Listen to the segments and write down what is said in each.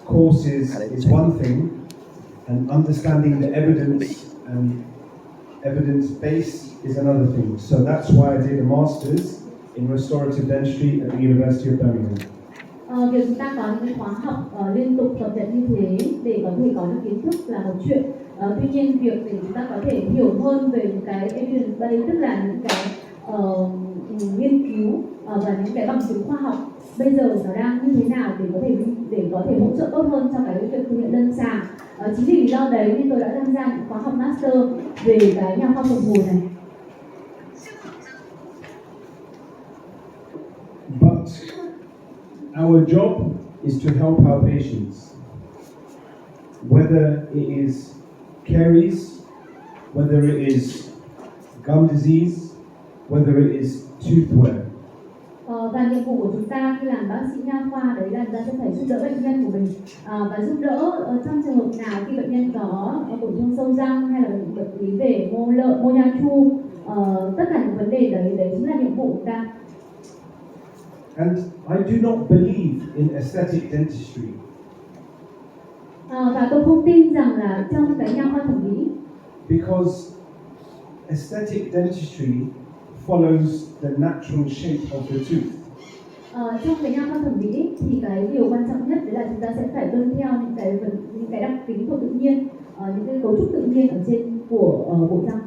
courses is one thing, and understanding the evidence and evidence base is another thing. So that's why I did a master's in restorative dentistry at the University of Birmingham. Việc chúng ta có những cái khóa học liên tục cập nhật như thế để có thể có những kiến thức là một chuyện. Tuy nhiên việc để chúng ta có thể hiểu hơn về những cái evidence base, tức là những cái nghiên cứu và những cái bằng chứng khoa học bây giờ nó đang như thế nào để có thể hỗ trợ tốt hơn trong cái việc thực hiện lâm sàng. Chính vì lý do đấy nên tôi đã tham gia những khóa học master về cái nha khoa phục hồi này. But our job is to help our patients, whether it is caries, whether it is gum disease, whether it is tooth wear. Và nhiệm vụ của chúng ta khi làm bác sĩ nha khoa đấy là chúng ta sẽ phải giúp đỡ bệnh nhân của mình và giúp đỡ trong trường hợp nào khi bệnh nhân có tổn thương sâu răng hay là bệnh lý về mô nha chu, tất cả những vấn đề đấy chính là nhiệm vụ của chúng ta. And I do not believe in aesthetic dentistry. Và tôi không tin rằng là trong cái nha khoa thẩm mỹ. Because aesthetic dentistry follows the natural shape of the tooth. Trong cái nha khoa thẩm mỹ thì cái điều quan trọng nhất đấy là chúng ta sẽ phải tuân theo những cái đặc tính của tự nhiên, những cái cấu trúc tự nhiên ở trên của bộ răng.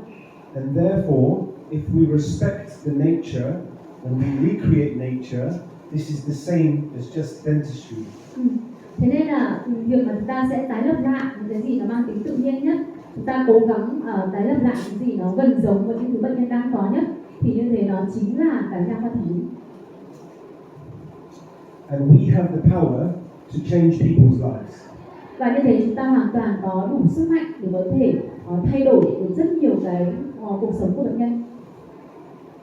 And therefore, if we respect the nature and we recreate nature, this is the same as just dentistry. Thế nên là việc mà chúng ta sẽ tái lập lại những cái gì nó mang tính tự nhiên nhất, chúng ta cố gắng tái lập lại những gì nó gần giống với những thứ bệnh nhân đang có nhất, thì như thế nó chính là cái nha khoa thẩm mỹ. And we have the power to change people's lives. Và như thế chúng ta hoàn toàn có đủ sức mạnh để có thể thay đổi được rất nhiều cái cuộc sống của bệnh nhân.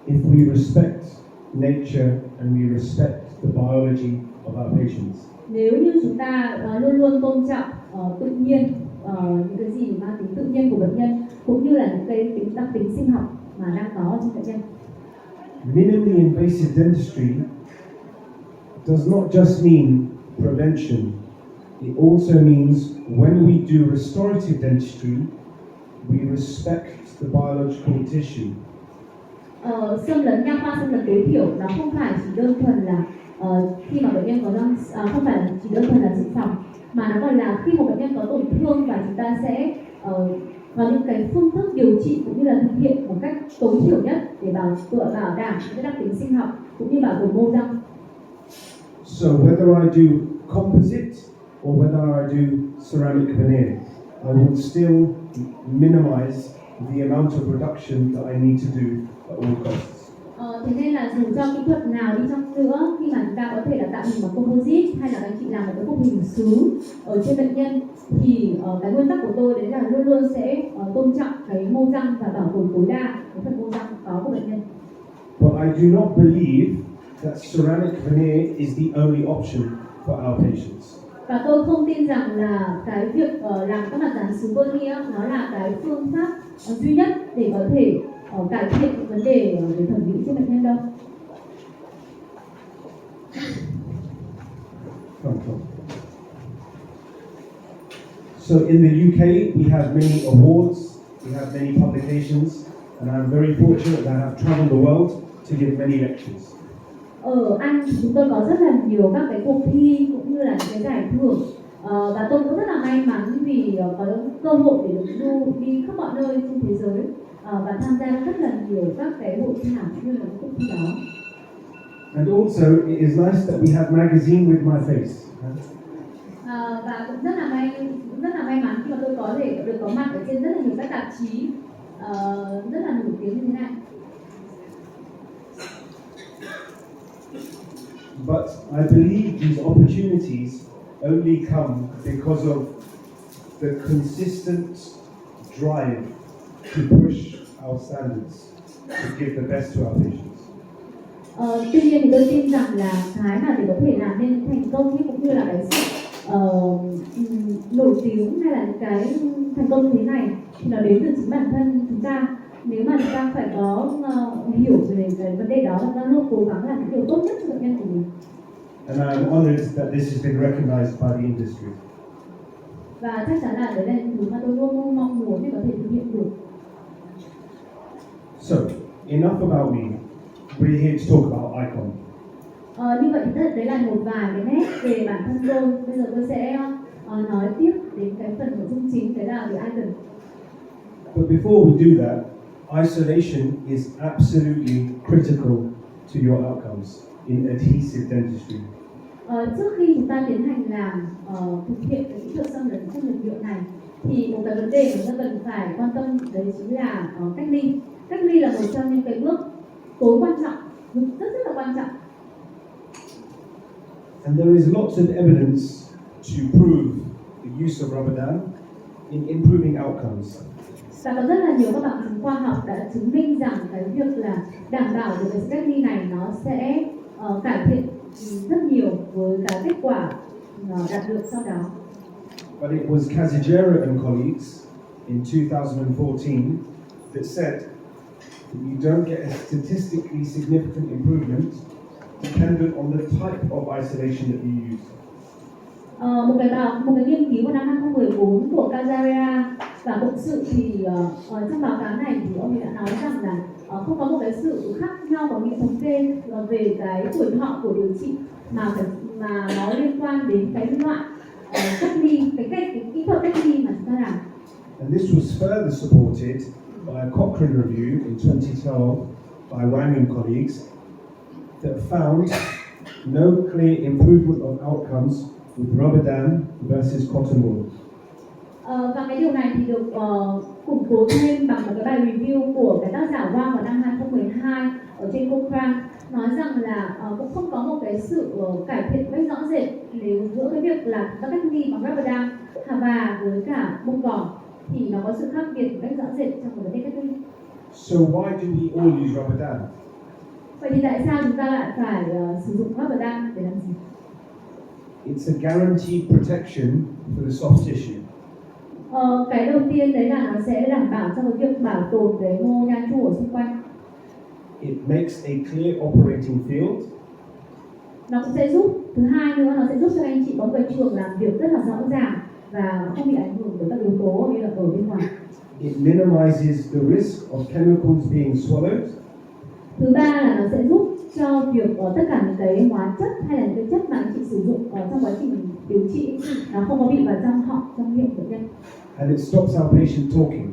If we respect nature and we respect the biology of our patients. Nếu như chúng ta luôn luôn tôn trọng tự nhiên, những cái gì mang tính tự nhiên của bệnh nhân cũng như là những cái đặc tính sinh học mà đang có trong bệnh nhân. Minimally invasive dentistry does not just mean prevention. It also means when we do restorative dentistry, we respect the biological tissue. Xâm lấn nha khoa xâm lấn tối thiểu nó không phải chỉ đơn thuần là khi mà bệnh nhân có răng, không phải là chỉ đơn thuần là dự phòng, mà nó còn là khi một bệnh nhân có tổn thương và chúng ta sẽ có những cái phương thức điều trị cũng như là thực hiện một cách tối thiểu nhất để bảo đảm những đặc tính sinh học cũng như bảo tồn mô răng. So whether I do composite or whether I do ceramic veneer, I will still minimize the amount of production that I need to do at all costs. Thế nên là dù cho kỹ thuật nào đi chăng nữa, khi mà chúng ta có thể là tạo hình bằng composite hay là anh chị làm một cái khung hình xứ ở trên bệnh nhân, thì cái nguyên tắc của tôi đấy là luôn luôn sẽ tôn trọng cái mô răng và bảo tồn tối đa cái phần mô răng có của bệnh nhân. But I do not believe that ceramic veneer is the only option for our patients. Và tôi không tin rằng là cái việc làm các mặt dán xứ vernier nó là cái phương pháp duy nhất để có thể cải thiện những vấn đề về thẩm mỹ cho bệnh nhân đâu. So in the UK, we have many awards, we have many publications, and I'm very fortunate that I have traveled the world to give many lectures. Ở Anh chúng tôi có rất là nhiều các cái cuộc thi cũng như là những cái giải thưởng, và tôi cũng rất là may mắn vì có cơ hội để được đi khắp mọi nơi trên thế giới và tham gia rất là nhiều các cái hội thảo cũng như là những cuộc thi đó. And also, it is nice that we have magazine with my face. Và cũng rất là may mắn khi mà tôi có thể được có mặt ở trên rất là nhiều các tạp chí rất là nổi tiếng như thế này. But I believe these opportunities only come because of the consistent drive to push our standards, to give the best to our patients. Tuy nhiên thì tôi tin rằng là cái mà để có thể làm nên thành công cũng như là cái sự nổi tiếng hay là những cái thành công như thế này thì nó đến từ chính bản thân chúng ta. Nếu mà chúng ta phải có hiểu về cái vấn đề đó và ta luôn cố gắng làm những điều tốt nhất cho bệnh nhân của mình. and I am honored that this has been recognized by the industry. Và chắc chắn là đấy là những thứ mà tôi luôn luôn mong muốn để có thể thực hiện được. So, enough about me. We're here to talk about Icon. Như vậy thì đấy là một vài cái nét về bản thân tôi. Bây giờ tôi sẽ nói tiếp đến cái phần nội dung chính, đấy là về Icon. But before we do that, isolation is absolutely critical to your outcomes in adhesive dentistry. Trước khi chúng ta tiến hành làm thực hiện cái kỹ thuật xâm lấn trong nhập liệu này thì một cái vấn đề mà chúng ta cần phải quan tâm đấy chính là cách ly. Cách ly là một trong những cái bước tối quan trọng, rất là quan trọng. And there is lots of evidence to prove the use of rubber dam in improving outcomes. Và có rất là nhiều các bằng chứng khoa học đã chứng minh rằng cái việc là đảm bảo được cái cách ly này nó sẽ cải thiện rất nhiều với cái kết quả đạt được sau đó. But it was Casijera and colleagues in 2014 that said that you don't get a statistically significant improvement dependent on the type of isolation that you use. Một cái nghiên cứu vào năm 2014 của Casijera và cộng sự thì trong báo cáo này thì ông ấy đã nói rằng là không có một cái sự khác nhau có nghĩa thống kê về cái tuổi thọ của điều trị mà nó liên quan đến cái loại cách ly, cái kỹ thuật cách ly mà chúng ta làm. And this was further supported by a Cochrane review in 2012 by Wang and colleagues that found no clear improvement of outcomes with rubber dam versus cotton wool. Và cái điều này thì được củng cố thêm bằng một cái bài review của cái tác giả Wang vào năm 2012 ở trên Cochrane, nói rằng là cũng không có một cái sự cải thiện cách rõ rệt nếu giữa cái việc là chúng ta cách ly bằng rubber dam và với cả bông gòn thì nó có sự khác biệt một cách rõ rệt trong cái vấn đề cách ly. So why do we all use rubber dam? Vậy thì tại sao chúng ta lại phải sử dụng rubber dam để làm gì? It's a guaranteed protection for the soft tissue. Cái đầu tiên đấy là nó sẽ đảm bảo cho cái việc bảo tồn cái mô nha chu ở xung quanh. It makes a clear operating field. Nó cũng sẽ giúp, thứ hai nữa nó sẽ giúp cho anh chị có một cái trường làm việc rất là rõ ràng và không bị ảnh hưởng bởi các yếu tố như là ở bên ngoài. It minimizes the risk of chemicals being swallowed. Thứ ba là nó sẽ giúp cho việc tất cả những cái hóa chất hay là những cái chất mà anh chị sử dụng trong quá trình điều trị nó không có bị vào trong họng, trong miệng bệnh nhân. And it stops our patient talking.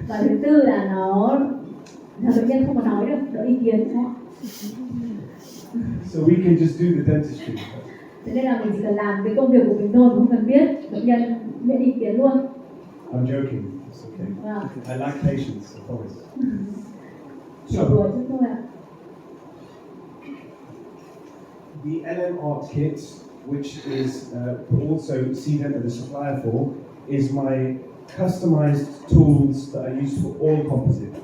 Và thứ tư là bệnh nhân không có nói được, đỡ ý kiến đúng không? So we can just do the dentistry. Thế nên là mình chỉ cần làm cái công việc của mình thôi, không cần biết bệnh nhân miễn ý kiến luôn. I'm joking. It's okay. I like patience, I promise. Chỉ đùa chứ thôi ạ. The LM Art Kit, which is also CDEM as a supplier for, is my customized tools that I use for all composite.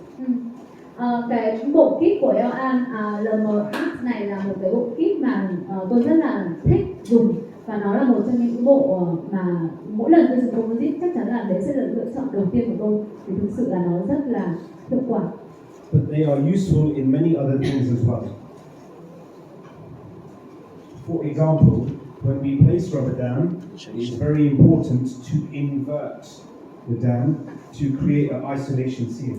Cái bộ kit của LM Art này là một cái bộ kit mà tôi rất là thích dùng và nó là một trong những bộ mà mỗi lần tôi dùng composite chắc chắn là đấy sẽ là lựa chọn đầu tiên của tôi vì thực sự là nó rất là hiệu quả. But they are useful in many other things as well. For example, when we place rubber dam, it's very important to invert the dam to create an isolation seal.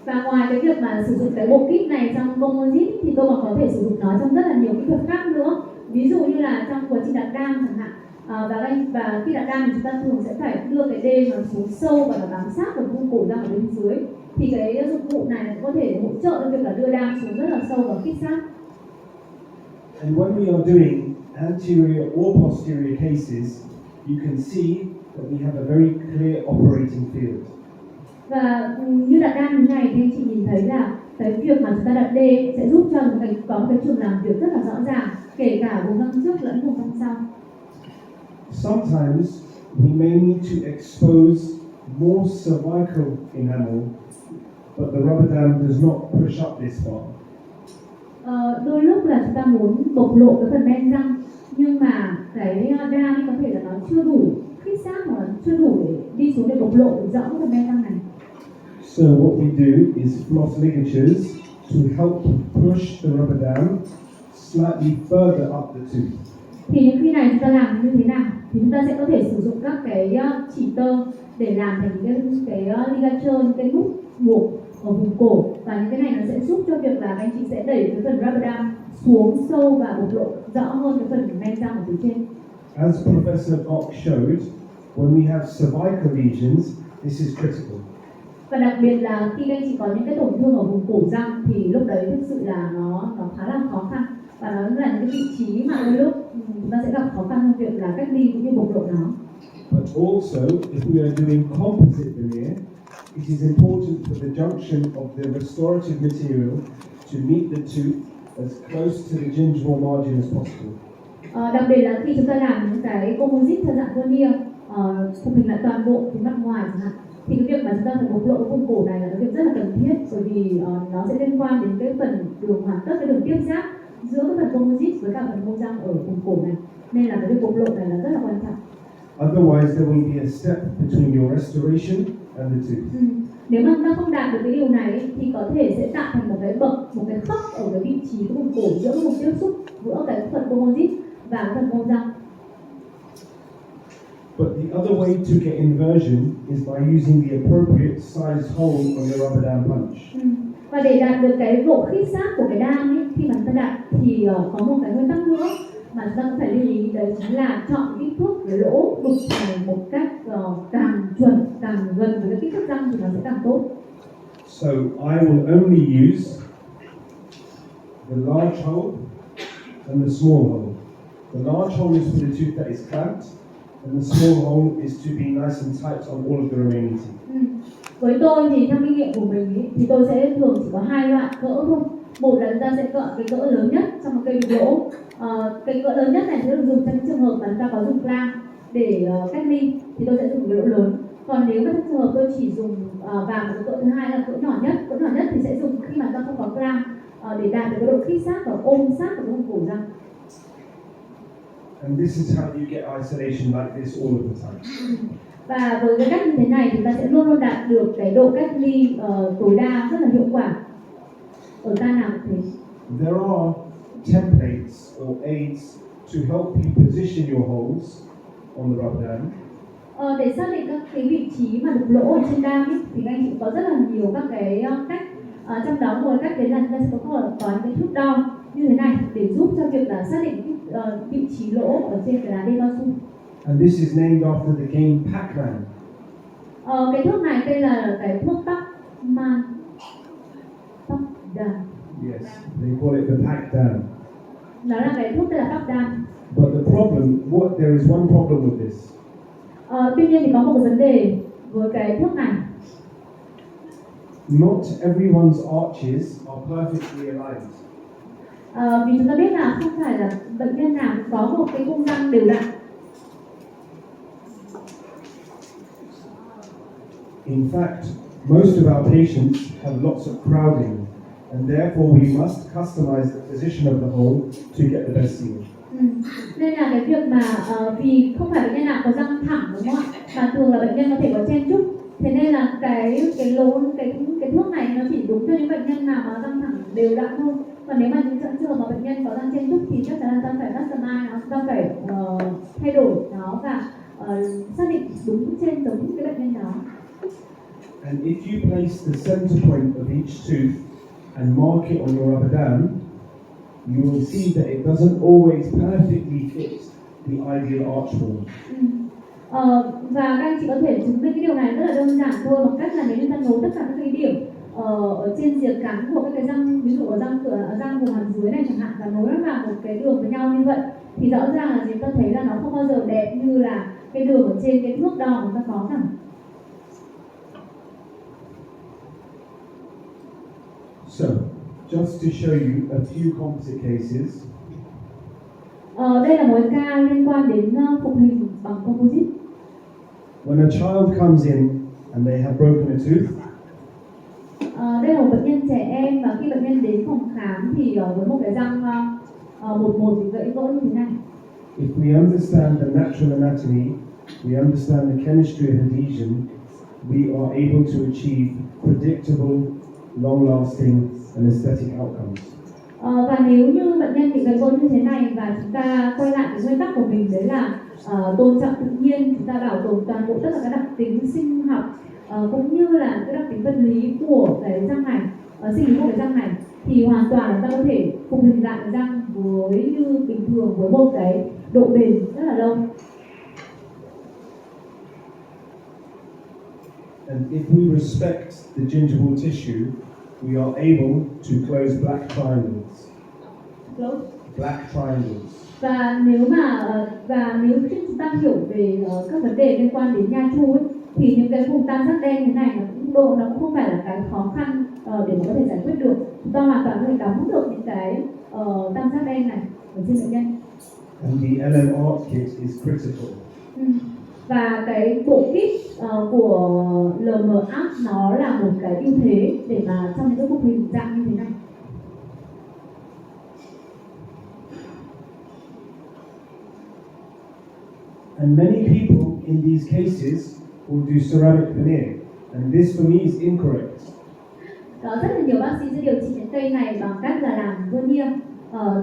Và ngoài cái việc mà sử dụng cái bộ kit này trong composite thì tôi còn có thể sử dụng nó trong rất là nhiều kỹ thuật khác nữa. Ví dụ như là trong quá trình đặt đam chẳng hạn. Và khi đặt đam thì chúng ta thường sẽ phải đưa cái đê nó xuống sâu và nó bám sát vào vùng cổ ra ở bên dưới. Thì cái dụng cụ này cũng có thể hỗ trợ cho việc là đưa đam xuống rất là sâu và kít sát. And when we are doing anterior or posterior cases, you can see that we have a very clear operating field. Và như đặt đam như này thì anh chị nhìn thấy là cái việc mà chúng ta đặt đê sẽ giúp cho có một cái trường làm việc rất là rõ ràng, kể cả vùng răng trước lẫn vùng răng sau. Sometimes we may need to expose more cervical enamel, but the rubber dam does not push up this far. Đôi lúc là chúng ta muốn bộc lộ cái phần men răng nhưng mà cái đam có thể là nó chưa đủ khít sát hoặc là chưa đủ để đi xuống để bộc lộ được rõ cái phần men răng này. So what we do is floss ligatures to help push the rubber dam slightly further up the tooth. Thì những khi này chúng ta làm như thế nào? Thì chúng ta sẽ có thể sử dụng các cái chỉ tơ để làm thành những cái ligature, những cái nút buộc ở vùng cổ, và những cái này nó sẽ giúp cho việc là các anh chị sẽ đẩy cái phần rubber dam xuống sâu và bộc lộ rõ hơn cái phần men răng ở phía trên. As Professor Gok showed, when we have cervical lesions, this is critical. Và đặc biệt là khi các anh chị có những cái tổn thương ở vùng cổ răng thì lúc đấy thực sự là nó khá là khó khăn, và nó là những cái vị trí mà đôi lúc chúng ta sẽ gặp khó khăn trong việc là cách ly cũng như bộc lộ nó. But also, if we are doing composite veneer, it is important for the junction of the restorative material to meet the tooth as close to the gingival margin as possible. Đặc biệt là khi chúng ta làm những cái composite theo dạng veneer, phục hình lại toàn bộ phía mặt ngoài chẳng hạn, thì cái việc mà chúng ta phải bộc lộ cái vùng cổ này là cái việc rất là cần thiết, bởi vì nó sẽ liên quan đến cái phần đường hoàn tất, cái đường tiếp giáp giữa cái phần composite với cả phần mô răng ở vùng cổ này, nên là cái việc bộc lộ này là rất là quan trọng. Otherwise, there will be a step between your restoration and the tooth. Nếu mà chúng ta không đạt được cái điều này ấy, thì có thể sẽ tạo thành một cái bậc, một cái khớp ở cái vị trí vùng cổ giữa cái vùng tiếp xúc giữa cái phần composite và cái phần mô răng. But the other way to get inversion is by using the appropriate size hole on the rubber dam punch. Và để đạt được cái độ khít sát của cái đam ấy, khi mà chúng ta đặt thì có một cái nguyên tắc nữa mà chúng ta cũng phải lưu ý, đấy chính là chọn kích thước cái lỗ đục này một cách càng chuẩn, càng gần với cái kích thước răng thì nó sẽ càng tốt. So I will only use the large hole and the small hole. The large hole is for the tooth that is clamped, and the small hole is to be nice and tight on all of the remaining teeth. Với tôi thì theo kinh nghiệm của mình ý, thì tôi sẽ thường chỉ có hai loại cỡ thôi. Một là chúng ta sẽ chọn cái cỡ lớn nhất trong một cây lỗ. Cái cỡ lớn nhất này sẽ được dùng trong trường hợp mà chúng ta có dùng clamp để cách ly, thì tôi sẽ dùng cái lỗ lớn. Còn nếu mà trong trường hợp tôi chỉ dùng và một cái cỡ thứ hai là cỡ nhỏ nhất thì sẽ dùng khi mà chúng ta không có clamp để đạt được cái độ khít sát và ôm sát của cái vùng cổ răng. And this is how you get isolation like this all of the time. Và với cái cách như thế này thì ta sẽ luôn luôn đạt được cái độ cách ly tối đa rất là hiệu quả ở ta nào cũng thế. There are templates or aids to help you position your holes on the rubber dam. Để xác định các cái vị trí mà đục lỗ ở trên đam ấy, thì các anh chị có rất là nhiều các cái cách. Trong đó một cách đấy là chúng ta sẽ có những cái thước đo như thế này để giúp cho việc là xác định vị trí lỗ ở trên cái lá đê cao su. And this is named after the game Pac-Man. Cái thước này tên là cái thước Pac-Man. Pac-Man. Yes, they call it the Pac-Man. Nó là cái thước tên là Pac-Man. But there is one problem with this. Tuy nhiên thì có một cái vấn đề với cái thước này. Not everyone's arches are perfectly aligned. Vì chúng ta biết là không phải là bệnh nhân nào cũng có một cái khung răng đều đặn. In fact, most of our patients have lots of crowding, and therefore we must customize the position of the hole to get the best seal. Nên là cái việc mà vì không phải bệnh nhân nào có răng thẳng đúng không ạ, mà thường là bệnh nhân có thể có chen chúc, thế nên là cái thước này nó chỉ đúng cho những bệnh nhân nào mà răng thẳng đều đặn thôi. Còn nếu mà những trường hợp mà bệnh nhân có răng chen chúc thì chắc chắn là ta phải customize nó, ta phải thay đổi nó và xác định đúng trên giống cái bệnh nhân đó. And if you place the center point of each tooth and mark it on your rubber dam, you will see that it doesn't always perfectly fit the ideal arch form. Và các anh chị có thể chứng minh cái điều này rất là đơn giản thôi, bằng cách là nếu chúng ta nối tất cả các cái điểm ở trên rìa cắn của các cái răng, ví dụ ở răng vùng hàm dưới này chẳng hạn, và nối nó vào một cái đường với nhau như vậy, thì rõ ràng là chúng ta thấy là nó không bao giờ đẹp như là cái đường ở trên cái thước đo chúng ta có cả. So, just to show you a few composite cases. Đây là một ca liên quan đến phục hình bằng composite. When a child comes in and they have broken a tooth, đây là một bệnh nhân trẻ em, và khi bệnh nhân đến phòng khám thì với một cái răng một bị gãy vỡ như thế này. if we understand the natural anatomy, we understand the chemistry of adhesion, we are able to achieve predictable, long-lasting, and aesthetic outcomes. Và nếu như bệnh nhân bị gầy gôn như thế này và chúng ta quay lại cái nguyên tắc của mình, đấy là tôn trọng tự nhiên, chúng ta bảo tồn toàn bộ tất cả các đặc tính sinh học cũng như là cái đặc tính vật lý của cái răng này, sinh lý của cái răng này, thì hoàn toàn chúng ta có thể phục hình lại cái răng với như bình thường với một cái độ bền rất là lâu. And if we respect the gingival tissue, we are able to close black triangles. Close. Black triangles. Và nếu chúng ta hiểu về các vấn đề liên quan đến nha chu ấy, thì những cái vùng tam giác đen thế này nó cũng không phải là cái khó khăn để mà có thể giải quyết được. Chúng ta hoàn toàn có thể đóng được những cái tam giác đen này ở trên bệnh nhân. And the LM Art Kit is critical. Và cái bộ kit của LM Art nó là một cái ưu thế để mà trong những cái khung hình dạng như thế này. And many people in these cases will do ceramic veneer, and this for me is incorrect. Rất là nhiều bác sĩ sẽ điều trị những cây này bằng cách là làm veneer.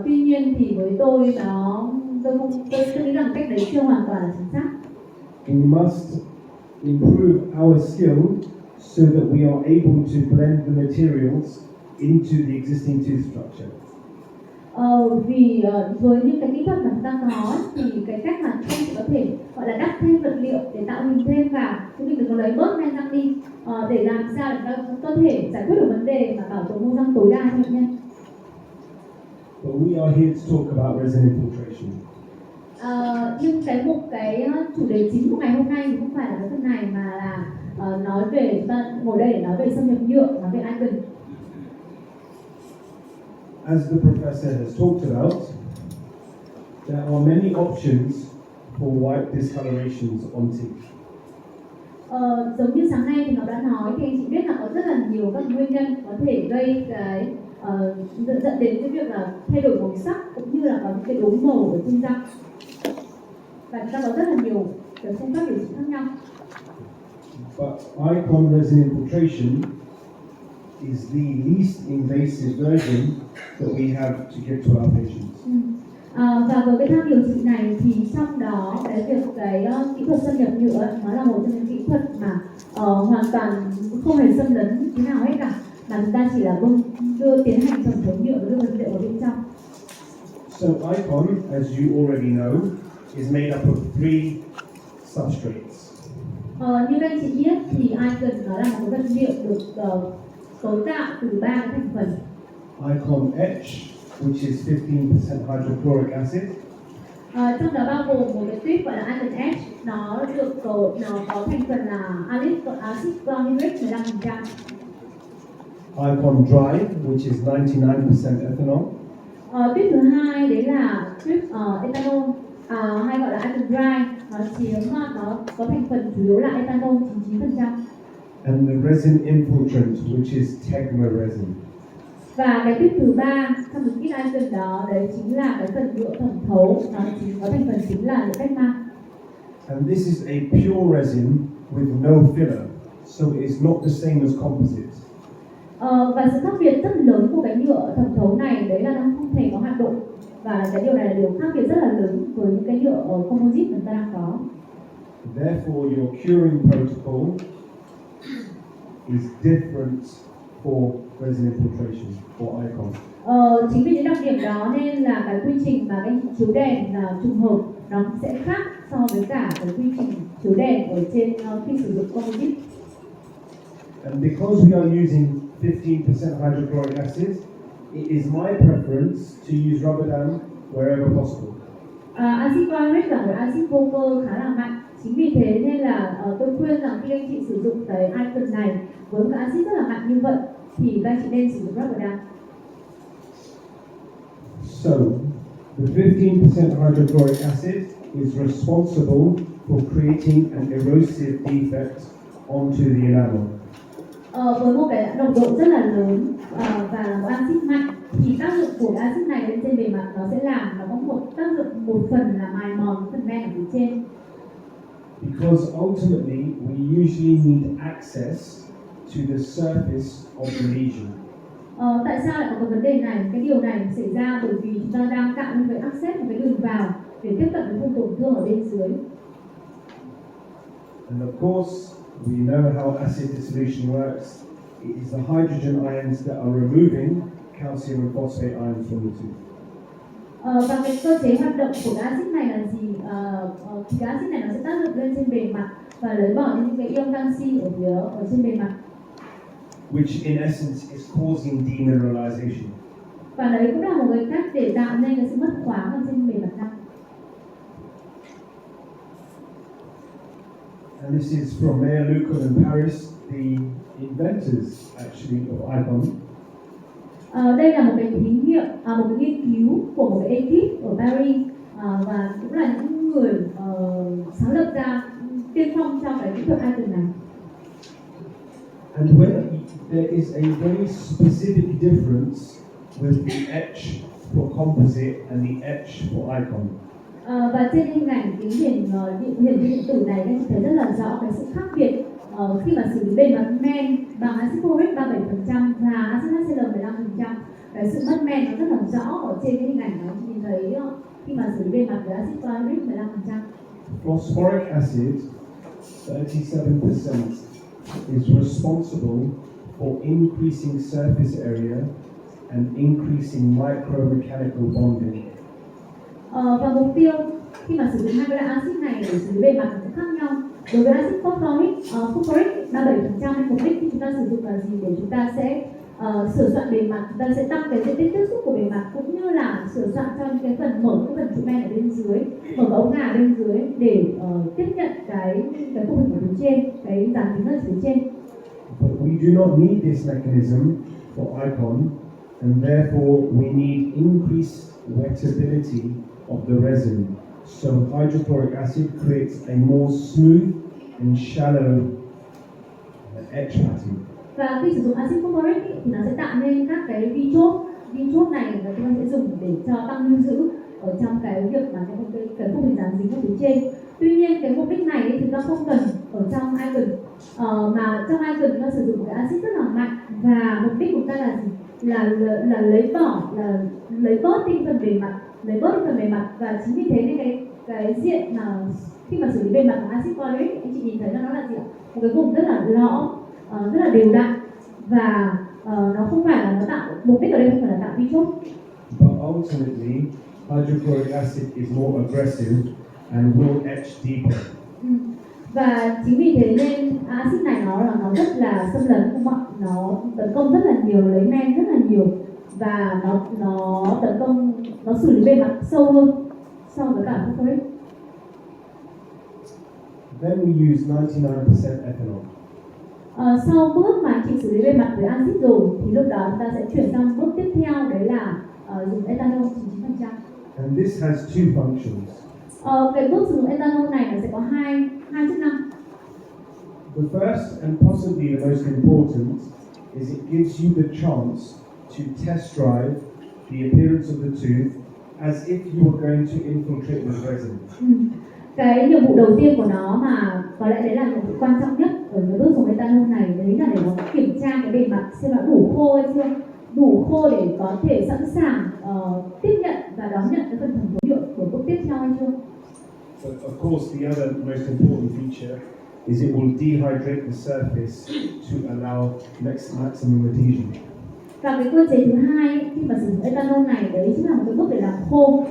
Tuy nhiên thì với tôi nghĩ rằng cách đấy chưa hoàn toàn là chính xác. We must improve our skill so that we are able to blend the materials into the existing tooth structure. Vì với những cái kỹ thuật mà chúng ta có thì cái cách mà chúng ta có thể gọi là đắp thêm vật liệu để tạo hình thêm vào, chúng mình đừng có lấy bớt men răng đi để làm sao để chúng ta có thể giải quyết được vấn đề mà bảo tồn mô răng tối đa cho bệnh nhân. But we are here to talk about resin infiltration. Nhưng cái chủ đề chính của ngày hôm nay thì không phải là cái phần này mà là nói về, chúng ta ngồi đây để nói về xâm nhập nhựa, nói về Icon. As the professor has talked about, there are many options for white discolorations on teeth. Giống như sáng nay thì nó đã nói thì anh chị biết là có rất là nhiều các nguyên nhân có thể gây cái dẫn đến cái việc là thay đổi màu sắc cũng như là có những cái đốm màu ở trên răng. Và chúng ta có rất là nhiều cái phương pháp điều trị khác nhau. But Icon resin infiltration is the least invasive version that we have to give to our patients. Và với cái thang điều trị này thì trong đó cái kỹ thuật xâm nhập nhựa nó là một trong những kỹ thuật mà hoàn toàn không hề xâm lấn thế nào hết cả, mà chúng ta chỉ là tiến hành thẩm thấu nhựa và đưa vật liệu vào bên trong. So Icon, as you already know, is made up of 3 substrates. Như các anh chị biết thì Icon nó là một vật liệu được cấu tạo từ 3 cái thành phần. Icon Etch, which is 15% hydrochloric acid. Trong đó bao gồm một cái tuyết gọi là Icon Etch, nó có thành phần là acid chlorhydric 15%. Icon Dry, which is 99% ethanol. Tuyết thứ hai đấy là tuyết ethanol, hay gọi là Icon Dry, nó có thành phần chủ yếu là ethanol 99%. And the resin infiltrant, which is Tegma resin. Và cái tuyết thứ ba trong cái kit Icon đó đấy chính là cái phần nhựa thẩm thấu, nó có thành phần chính là nhựa Tegma. And this is a pure resin with no filler, so it is not the same as composite. Và sự khác biệt rất lớn của cái nhựa thẩm thấu này đấy là nó không thể có hạt độn, và cái điều này là điều khác biệt rất là lớn với những cái nhựa composite mà chúng ta đang có. Therefore, your curing protocol is different for resin infiltration for Icon. Chính vì những đặc điểm đó nên là cái quy trình mà anh chị chiếu đèn là trùng hợp nó sẽ khác so với cả cái quy trình chiếu đèn ở trên khi sử dụng composite. And because we are using 15% hydrochloric acid, it is my preference to use rubber dam wherever possible. Acid chlorhydric là một acid vô cơ khá là mạnh. Chính vì thế nên là tôi khuyên rằng khi anh chị sử dụng cái Icon này với một acid rất là mạnh như vậy thì các anh chị nên sử dụng rubber dam. So, the 15% hydrochloric acid is responsible for creating an erosive defect onto the enamel. Với một cái nồng độ rất là lớn và là một acid mạnh thì tác dụng của acid này lên trên bề mặt nó sẽ làm nó có một tác dụng một phần là mài mòn phần men ở phía trên. Because ultimately we usually need access to the surface of the lesion. Tại sao lại có cái vấn đề này? Cái điều này xảy ra bởi vì chúng ta đang tạo nên cái access, một cái đường vào để tiếp cận với vùng tổn thương ở bên dưới. And of course, we know how acid dissolution works. It is the hydrogen ions that are removing calcium and phosphate ions from the tooth. Và cái cơ chế hoạt động của cái axit này là gì? Thì cái axit này nó sẽ tác dụng lên trên bề mặt và lấy bỏ những cái ion canxi ở trên bề mặt. Which in essence is causing demineralization. Và đấy cũng là một cái cách để tạo nên cái sự mất khoáng ở trên bề mặt răng. And this is from Mayor Lucas in Paris, the inventors actually of Icon. Đây là một cái thí nghiệm, một cái nghiên cứu của một cái ekip ở Paris và cũng là những người sáng lập ra tiên phong trong cái kỹ thuật Icon này. And when there is a very specific difference with the etch for composite and the etch for Icon. Và trên hình ảnh kính hiển thị điện tử này anh thấy rất là rõ cái sự khác biệt khi mà xử lý bề mặt men bằng axit folic 37% và axit HCl 15%. Cái sự mất men nó rất là rõ ở trên cái hình ảnh đó, nhìn thấy khi mà xử lý bề mặt với axit folic 15%. Phosphoric acid, 37%, is responsible for increasing surface area and increasing micromechanical bonding. Và mục tiêu khi mà sử dụng hai cái loại axit này để xử lý bề mặt cũng khác nhau. Đối với axit phosphoric 37%, mục đích khi chúng ta sử dụng là gì? Để chúng ta sẽ sửa soạn bề mặt, chúng ta sẽ tăng cái diện tích tiếp xúc của bề mặt cũng như là sửa soạn cho những cái phần mở cái phần trụ men ở bên dưới, mở cái ống ngà bên dưới để tiếp nhận cái khung hình ở phía trên, cái dàn tính ở phía trên. But we do not need this mechanism for Icon, and therefore we need increased wettability of the resin. So hydrochloric acid creates a more smooth and shallow etch pattern. Và khi sử dụng axit phosphoric thì nó sẽ tạo nên các cái vi chốt này và chúng ta sẽ dùng để cho tăng lưu giữ ở trong cái việc mà cái khung hình dán dính ở phía trên. Tuy nhiên cái mục đích này thì chúng ta không cần ở trong Icon, mà trong Icon chúng ta sử dụng một cái axit rất là mạnh và mục đích của chúng ta là gì? Là lấy bớt đi phần bề mặt và chính vì thế nên cái diện mà khi mà xử lý bề mặt của axit folic anh chị nhìn thấy nó là gì ạ? Một cái vùng rất là lõm, rất là đều đặn và nó không phải là nó tạo, mục đích ở đây không phải là tạo vi chốt. But ultimately, hydrochloric acid is more aggressive and will etch deeper. Và chính vì thế nên axit này nó rất là xâm lấn, không ạ? Nó tấn công rất là nhiều, lấy men rất là nhiều và nó tấn công, nó xử lý bề mặt sâu hơn so với cả phosphoric. Then we use 99% ethanol. Sau bước mà chị xử lý bề mặt với axit rồi thì lúc đó chúng ta sẽ chuyển sang bước tiếp theo, đấy là dùng ethanol 99%. And this has two functions. Cái bước sử dụng ethanol này nó sẽ có hai chức năng. The first and possibly the most important is it gives you the chance to test drive the appearance of the tooth as if you were going to infiltrate with resin. Cái nhiệm vụ đầu tiên của nó mà có lẽ đấy là nhiệm vụ quan trọng nhất ở cái bước dùng ethanol này, đấy là để nó kiểm tra cái bề mặt xem nó đủ khô hay chưa, đủ khô để có thể sẵn sàng tiếp nhận và đón nhận cái phần thẩm thấu nhựa của bước tiếp theo hay chưa. But of course, the other most important feature is it will dehydrate the surface to allow maximum adhesion. Và cái cơ chế thứ hai khi mà sử dụng ethanol này đấy chính là một cái bước để làm khô.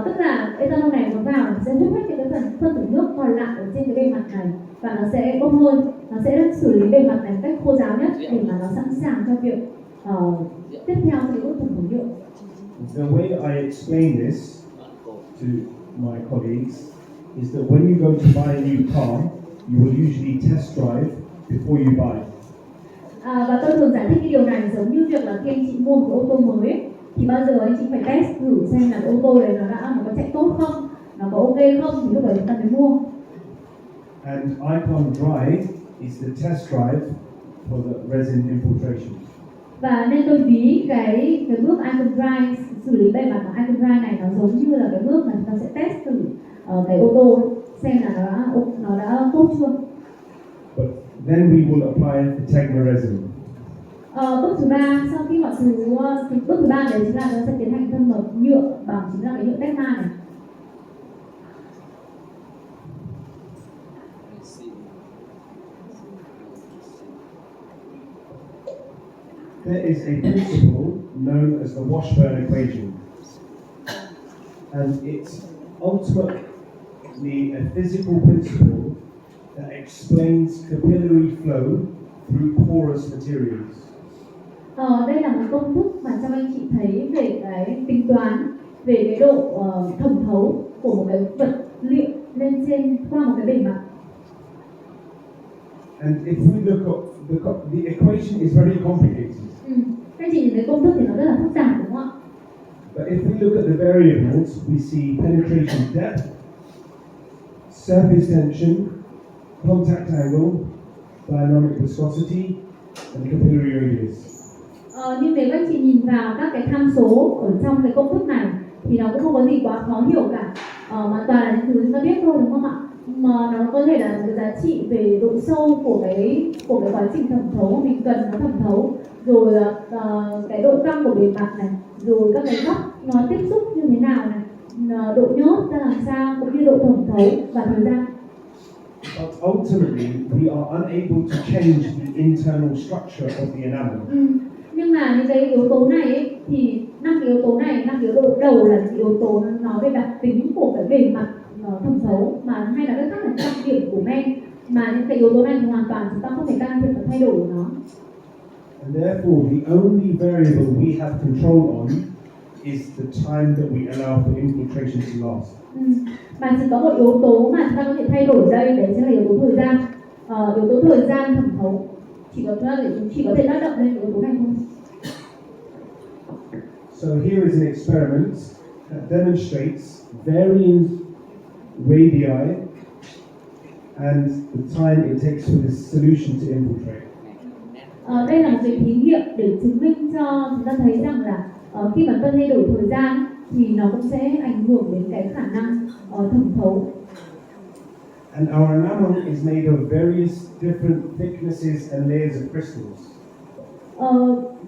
Tức là ethanol này nó vào nó sẽ hút hết những cái phần phân tử nước còn lại ở trên cái bề mặt này và nó sẽ bốc hơi, nó sẽ xử lý bề mặt này một cách khô ráo nhất để mà nó sẵn sàng cho việc tiếp theo cái bước thẩm thấu nhựa. The way I explain this to my colleagues is that when you go to buy a new car, you will usually test drive before you buy. Và tôi thường giải thích cái điều này giống như việc là khi anh chị mua một cái ô tô mới ấy, thì bao giờ anh chị phải test thử xem là cái ô tô đấy nó có chạy tốt không, nó có ok không thì lúc đấy chúng ta mới mua. And Icon Dry is the test drive for the resin infiltration. Và nên tôi ví cái bước Icon Dry, xử lý bề mặt của Icon Dry này nó giống như là cái bước mà chúng ta sẽ test thử cái ô tô xem là nó đã tốt chưa. But then we will apply the Tegma resin. Bước thứ ba, sau khi mọi thứ bước thứ ba đấy chính là nó sẽ tiến hành thân mật nhựa bằng chính là cái nhựa tecma này. There is a principle known as the Washburn equation, and it's ultimately a physical principle that explains capillary flow through porous materials. Đây là một công thức mà cho anh chị thấy về cái tính toán về cái độ thẩm thấu của một cái vật liệu lên trên qua một cái bề mặt. And if we look at the equation is very complicated. Các chị nhìn thấy công thức thì nó rất là phức tạp đúng không ạ? But if we look at the variables, we see penetration depth, surface tension, contact angle, dynamic viscosity, and capillary radius. Nhưng nếu các chị nhìn vào các cái tham số ở trong cái công thức này thì nó cũng không có gì quá khó hiểu cả, mà toàn là những thứ chúng ta biết thôi đúng không ạ? Mà nó có thể là cái giá trị về độ sâu của cái quá trình thẩm thấu mình cần nó thẩm thấu, rồi cái độ căng của bề mặt này, rồi các cái góc nó tiếp xúc như thế nào này, độ nhớt ra làm sao, cũng như độ thẩm thấu và thời gian. But ultimately, we are unable to change the internal structure of the enamel. Nhưng mà những cái yếu tố này ấy, thì 5 cái yếu tố này, 5 cái yếu tố đầu là những yếu tố nói về đặc tính của cái bề mặt thẩm thấu, mà hay là cái khác là đặc điểm của men, mà những cái yếu tố này thì hoàn toàn chúng ta không thể can thiệp và thay đổi nó. And therefore, the only variable we have control on is the time that we allow for infiltration to last. Mà chỉ có một yếu tố mà chúng ta có thể thay đổi đây, đấy chính là yếu tố thời gian. Yếu tố thời gian thẩm thấu chỉ có thể tác động lên yếu tố này thôi. So here is an experiment that demonstrates varying radii and the time it takes for this solution to infiltrate. Đây là một cái thí nghiệm để chứng minh cho chúng ta thấy rằng là khi mà phân thay đổi thời gian thì nó cũng sẽ ảnh hưởng đến cái khả năng thẩm thấu. And our enamel is made of various different thicknesses and layers of crystals.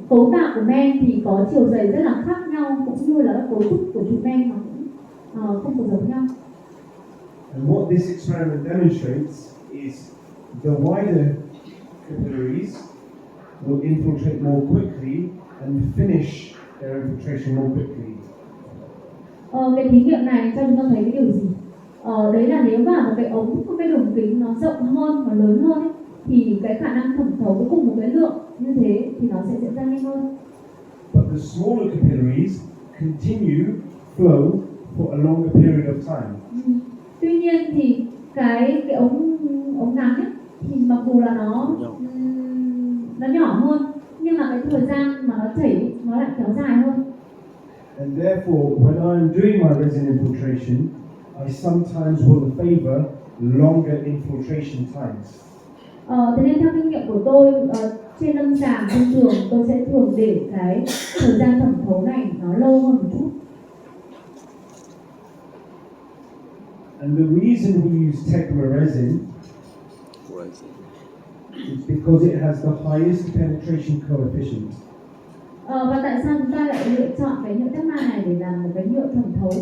Cấu tạo của men thì có chiều dày rất là khác nhau, cũng như là các cấu trúc của trụ men nó cũng không có giống nhau. And what this experiment demonstrates is the wider capillaries will infiltrate more quickly and finish their infiltration more quickly. Cái thí nghiệm này cho chúng ta thấy cái điều gì? Đấy là nếu mà một cái ống, một cái đường kính nó rộng hơn và lớn hơn ấy, thì cái khả năng thẩm thấu với cùng một cái lượng như thế thì nó sẽ diễn ra nhanh hơn. But the smaller capillaries continue flow for a longer period of time. Tuy nhiên thì cái ống ngắn ấy, thì mặc dù là nó nhỏ hơn, nhưng mà cái thời gian mà nó chảy nó lại kéo dài hơn. And therefore, when I'm doing my resin infiltration, I sometimes will favor longer infiltration times. Thế nên theo kinh nghiệm của tôi, trên lâm sàng thông thường tôi sẽ thường để cái thời gian thẩm thấu này nó lâu hơn một chút. And the reason we use Tecma resin is because it has the highest penetration coefficient. Và tại sao chúng ta lại lựa chọn cái nhựa Tecma này để làm một cái nhựa thẩm thấu?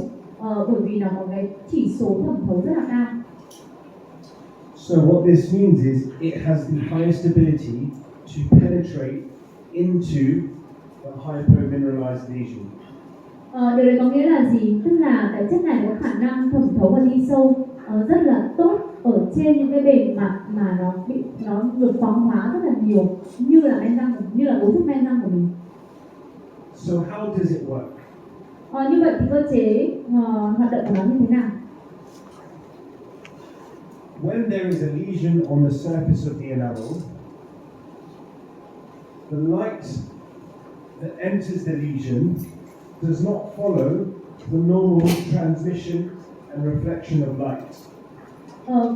Bởi vì nó có cái chỉ số thẩm thấu rất là cao. So what this means is it has the highest ability to penetrate into the hypomineralized lesion. Điều đấy có nghĩa là gì? Tức là cái chất này có khả năng thẩm thấu và đi sâu rất là tốt ở trên những cái bề mặt mà nó được khoáng hóa rất là nhiều, như là men răng, như là cấu trúc men răng của mình. So how does it work? Như vậy thì cơ chế hoạt động của nó như thế nào? When there is a lesion on the surface of the enamel, the light that enters the lesion does not follow the normal transmission and reflection of light.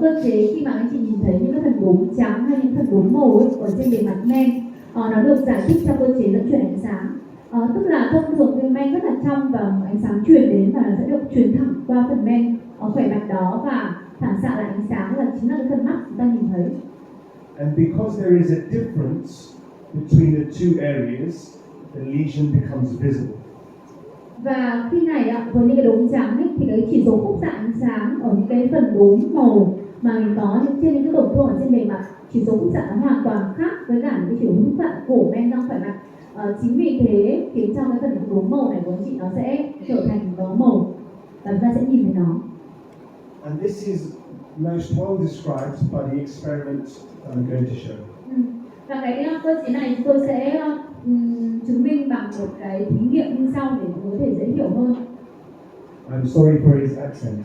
Cơ chế khi mà anh chị nhìn thấy những cái phần đốm trắng hay những phần đốm màu ấy, ở trên bề mặt men, nó được giải thích theo cơ chế dẫn chuyển ánh sáng. Tức là thông thường viên men rất là trong và ánh sáng truyền đến và nó sẽ được truyền thẳng qua phần men khỏe mạnh đó và phản xạ lại ánh sáng là chính là cái phần mắt chúng ta nhìn thấy. And because there is a difference between the two areas, the lesion becomes visible. Và khi này ạ, với những cái đốm trắng ấy, thì cái chỉ số khúc xạ ánh sáng ở những cái phần đốm màu mà mình có trên những cái tổn thương ở trên bề mặt, chỉ số khúc xạ nó hoàn toàn khác với cả những cái chỉ số khúc xạ của men răng khỏe mạnh. Chính vì thế khiến cho cái phần đốm màu này của anh chị nó sẽ trở thành có màu và chúng ta sẽ nhìn thấy nó. And this is most well described by the experiment I'm going to show. Và cái cơ chế này chúng tôi sẽ chứng minh bằng một cái thí nghiệm như sau để có thể dễ hiểu hơn. I'm sorry for his accent.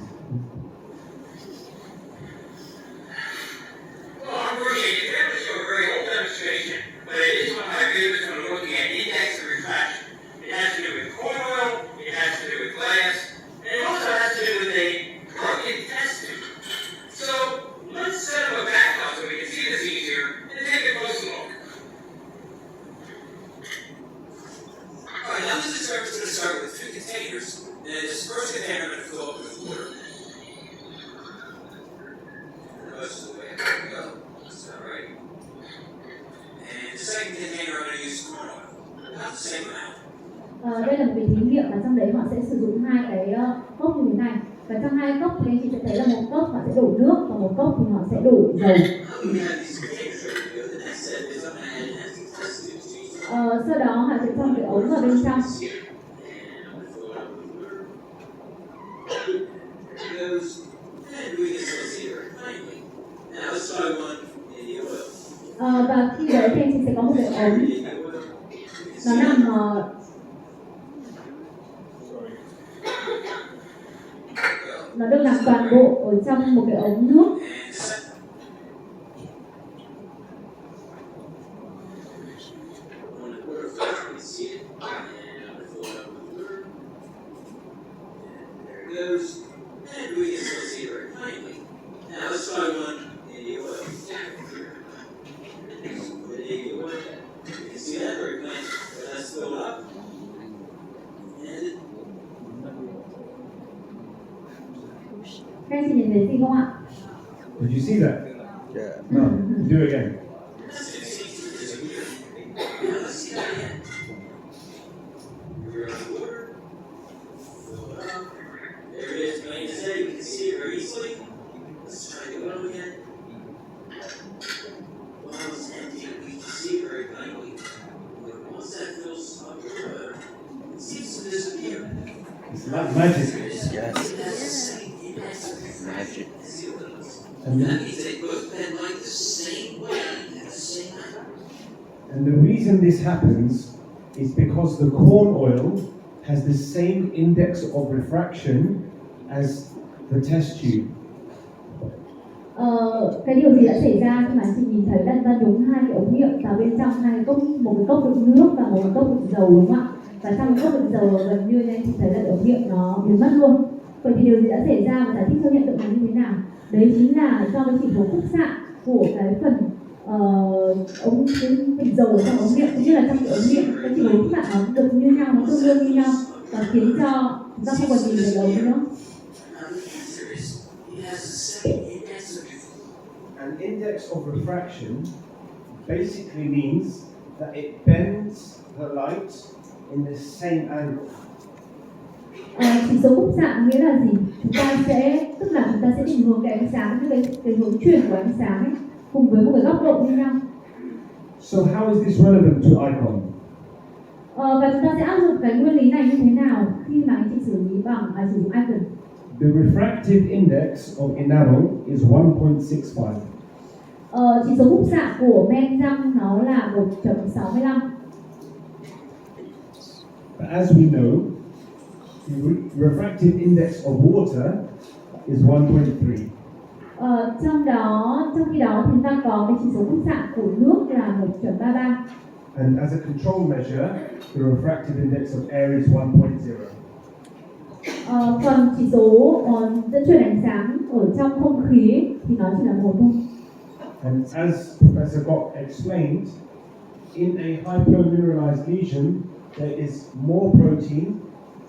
Đây là một cái thí nghiệm mà trong đấy họ sẽ sử dụng hai cái cốc như thế này, và trong hai cốc thì anh chị sẽ thấy là một cốc họ sẽ đổ nước và một cốc thì họ sẽ đổ dầu. Sau đó họ sẽ cho cái ống vào bên trong. Và khi đấy thì anh chị sẽ có một cái ống nó nằm nó được làm toàn bộ ở trong một cái ống nước. Các anh chị nhìn thấy gì không ạ? Did you see that? Yeah. No. Do it again. It's like magic. Yes. Magic. And the reason this happens is because the corn oil has the same index of refraction as the test tube. Cái điều gì đã xảy ra khi mà anh chị nhìn thấy đặt ra đúng hai cái ống nghiệm vào bên trong hai cái cốc, một cái cốc đựng nước và một cái cốc đựng dầu, đúng không ạ? Và trong cái cốc đựng dầu gần như anh chị thấy là ống nghiệm nó biến mất luôn. Vậy thì điều gì đã xảy ra và giải thích cho hiện tượng này như thế nào? Đấy chính là do cái chỉ số khúc xạ của cái phần ống bình dầu ở trong ống nghiệm cũng như là trong cái ống nghiệm, cái chỉ số khúc xạ nó được như nhau, nó tương đương như nhau và khiến cho chúng ta không còn nhìn thấy ống nữa. An index of refraction basically means that it bends the light in the same angle. Chỉ số khúc xạ nghĩa là gì? Chúng ta sẽ, tức là chúng ta sẽ định hướng cái ánh sáng, cái hướng chuyển của ánh sáng ấy, cùng với một cái góc độ như nhau. So how is this relevant to Icon? Và chúng ta sẽ áp dụng cái nguyên lý này như thế nào khi mà anh chị xử lý bằng sử dụng Icon? The refractive index of enamel is 1.65. Chỉ số khúc xạ của men răng nó là 1.65. But as we know, the refractive index of water is 1.3. Trong khi đó chúng ta có cái chỉ số khúc xạ của nước là 1.33. And as a control measure, the refractive index of air is 1.0. Còn chỉ số dẫn truyền ánh sáng ở trong không khí thì nó chỉ là 1 thôi. And as Professor Gok explained, in a hypomineralized lesion, there is more protein,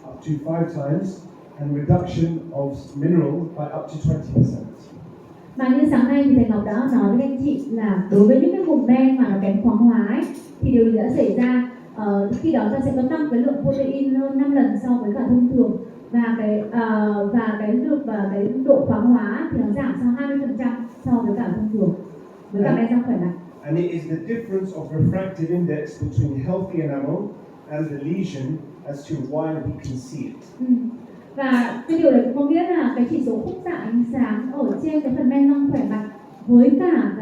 up to 5 times, and reduction of mineral by up to 20%. Mà như sáng nay thì thầy Ngọc đã nói với anh chị là đối với những cái vùng men mà nó kém khoáng hóa ấy, thì điều gì đã xảy ra? Khi đó ta sẽ có tăng cái lượng protein hơn 5 lần so với cả thông thường, và cái độ khoáng hóa thì nó giảm sang 20% so với cả thông thường, với cả men răng khỏe mạnh. And it is the difference of refractive index between healthy enamel and the lesion as to why we can see it. Và cái điều đấy cũng có nghĩa là cái chỉ số khúc xạ ánh sáng ở trên cái phần men răng khỏe mạnh với cả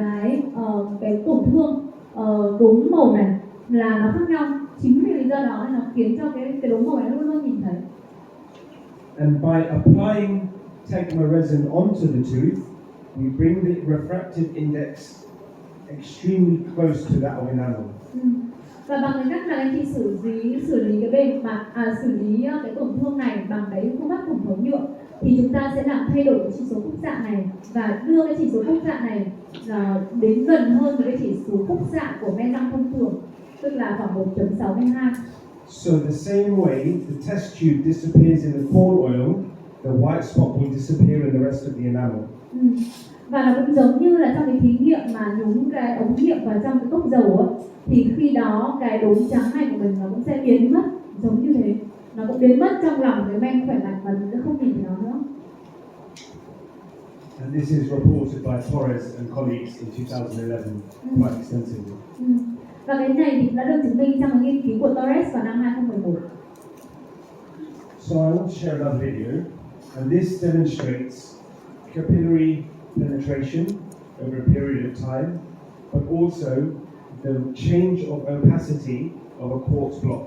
cái tổn thương đốm màu này là nó khác nhau. Chính vì lý do đó nó khiến cho cái đốm màu này luôn luôn nhìn thấy. And by applying Tegma resin onto the tooth, we bring the refractive index extremely close to that of enamel. Và bằng cái cách là anh chị xử lý cái bề mặt, xử lý cái tổn thương này bằng cái phương pháp thẩm thấu nhựa, thì chúng ta sẽ làm thay đổi cái chỉ số khúc xạ này và đưa cái chỉ số khúc xạ này đến gần hơn với cái chỉ số khúc xạ của men răng thông thường, tức là khoảng 1.62. So the same way the test tube disappears in the corn oil, the white spot will disappear in the rest of the enamel. Và nó cũng giống như là trong cái thí nghiệm mà nhúng cái ống nghiệm vào trong cái cốc dầu ấy, thì khi đó cái đốm trắng này của mình nó cũng sẽ biến mất giống như thế, nó cũng biến mất trong lòng cái men khỏe mạnh và mình sẽ không nhìn thấy nó nữa. And this is reported by Torres and colleagues in 2011 quite extensively. Và cái này thì đã được chứng minh trong cái nghiên cứu của Torres vào năm 2011. So I want to share another video, and this demonstrates capillary penetration over a period of time, but also the change of opacity of a quartz block.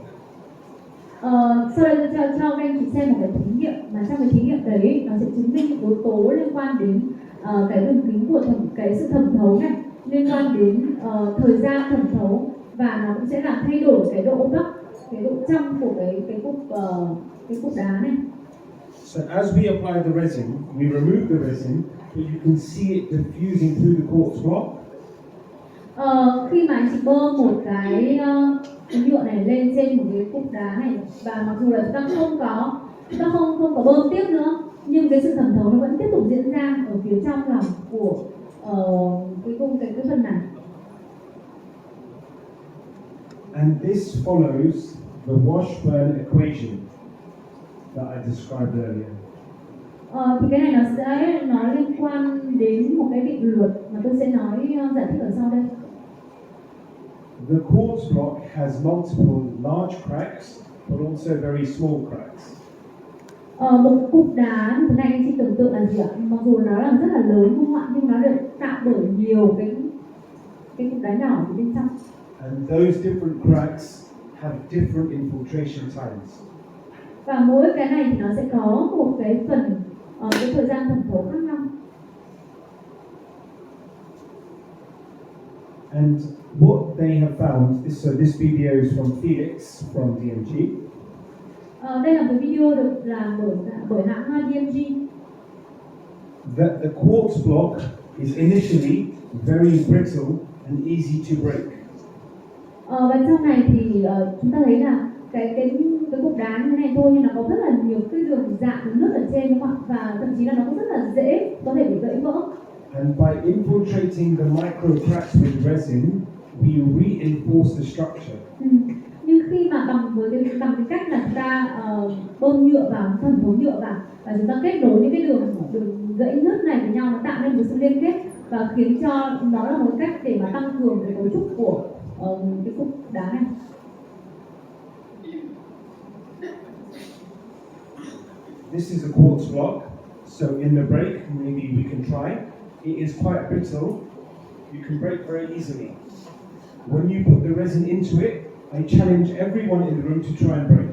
Sau đây tôi cho các anh chị xem một cái thí nghiệm mà trong cái thí nghiệm đấy nó sẽ chứng minh những yếu tố liên quan đến cái đường kính của cái sự thẩm thấu này, liên quan đến thời gian thẩm thấu, và nó cũng sẽ làm thay đổi cái độ opaque, cái độ trong của cái cục đá này. So as we apply the resin, we remove the resin, but you can see it diffusing through the quartz block. Khi mà anh chị bơ một cái nhựa này lên trên một cái cục đá này, và mặc dù là chúng ta không có bơm tiếp nữa, nhưng cái sự thẩm thấu nó vẫn tiếp tục diễn ra ở phía trong lòng của cái phần này. And this follows the Washburn equation that I described earlier. Thì cái này nó liên quan đến một cái định luật mà tôi sẽ giải thích ở sau đây. The quartz block has multiple large cracks, but also very small cracks. Một cục đá như thế này anh chị tưởng tượng là gì ạ? Mặc dù nó là rất là lớn đúng không ạ? Nhưng nó được tạo bởi nhiều cái cục đá nhỏ ở bên trong. And those different cracks have different infiltration times. Và mỗi cái này thì nó sẽ có một cái phần cái thời gian thẩm thấu khác nhau. And what they have found, this video is from Felix from DMG. Đây là một video được làm bởi hãng DMG. That the quartz block is initially very brittle and easy to break. Và trong này thì chúng ta thấy là cái cục đá như thế này thôi, nhưng nó có rất là nhiều cái đường dạng nước ở trên đúng không ạ? Và thậm chí là nó cũng rất là dễ có thể bị gãy vỡ. And by infiltrating the micro cracks with resin, we reinforce the structure. Nhưng khi mà bằng cái cách là chúng ta bơm nhựa vào, thẩm thấu nhựa vào, và chúng ta kết nối những cái đường gãy nứt này với nhau, nó tạo nên một sự liên kết và khiến cho nó là một cách để mà tăng cường cái cấu trúc của cái cục đá này. This is a quartz block, so in the break, maybe we can try. It is quite brittle. You can break very easily. When you put the resin into it, I challenge everyone in the room to try and break.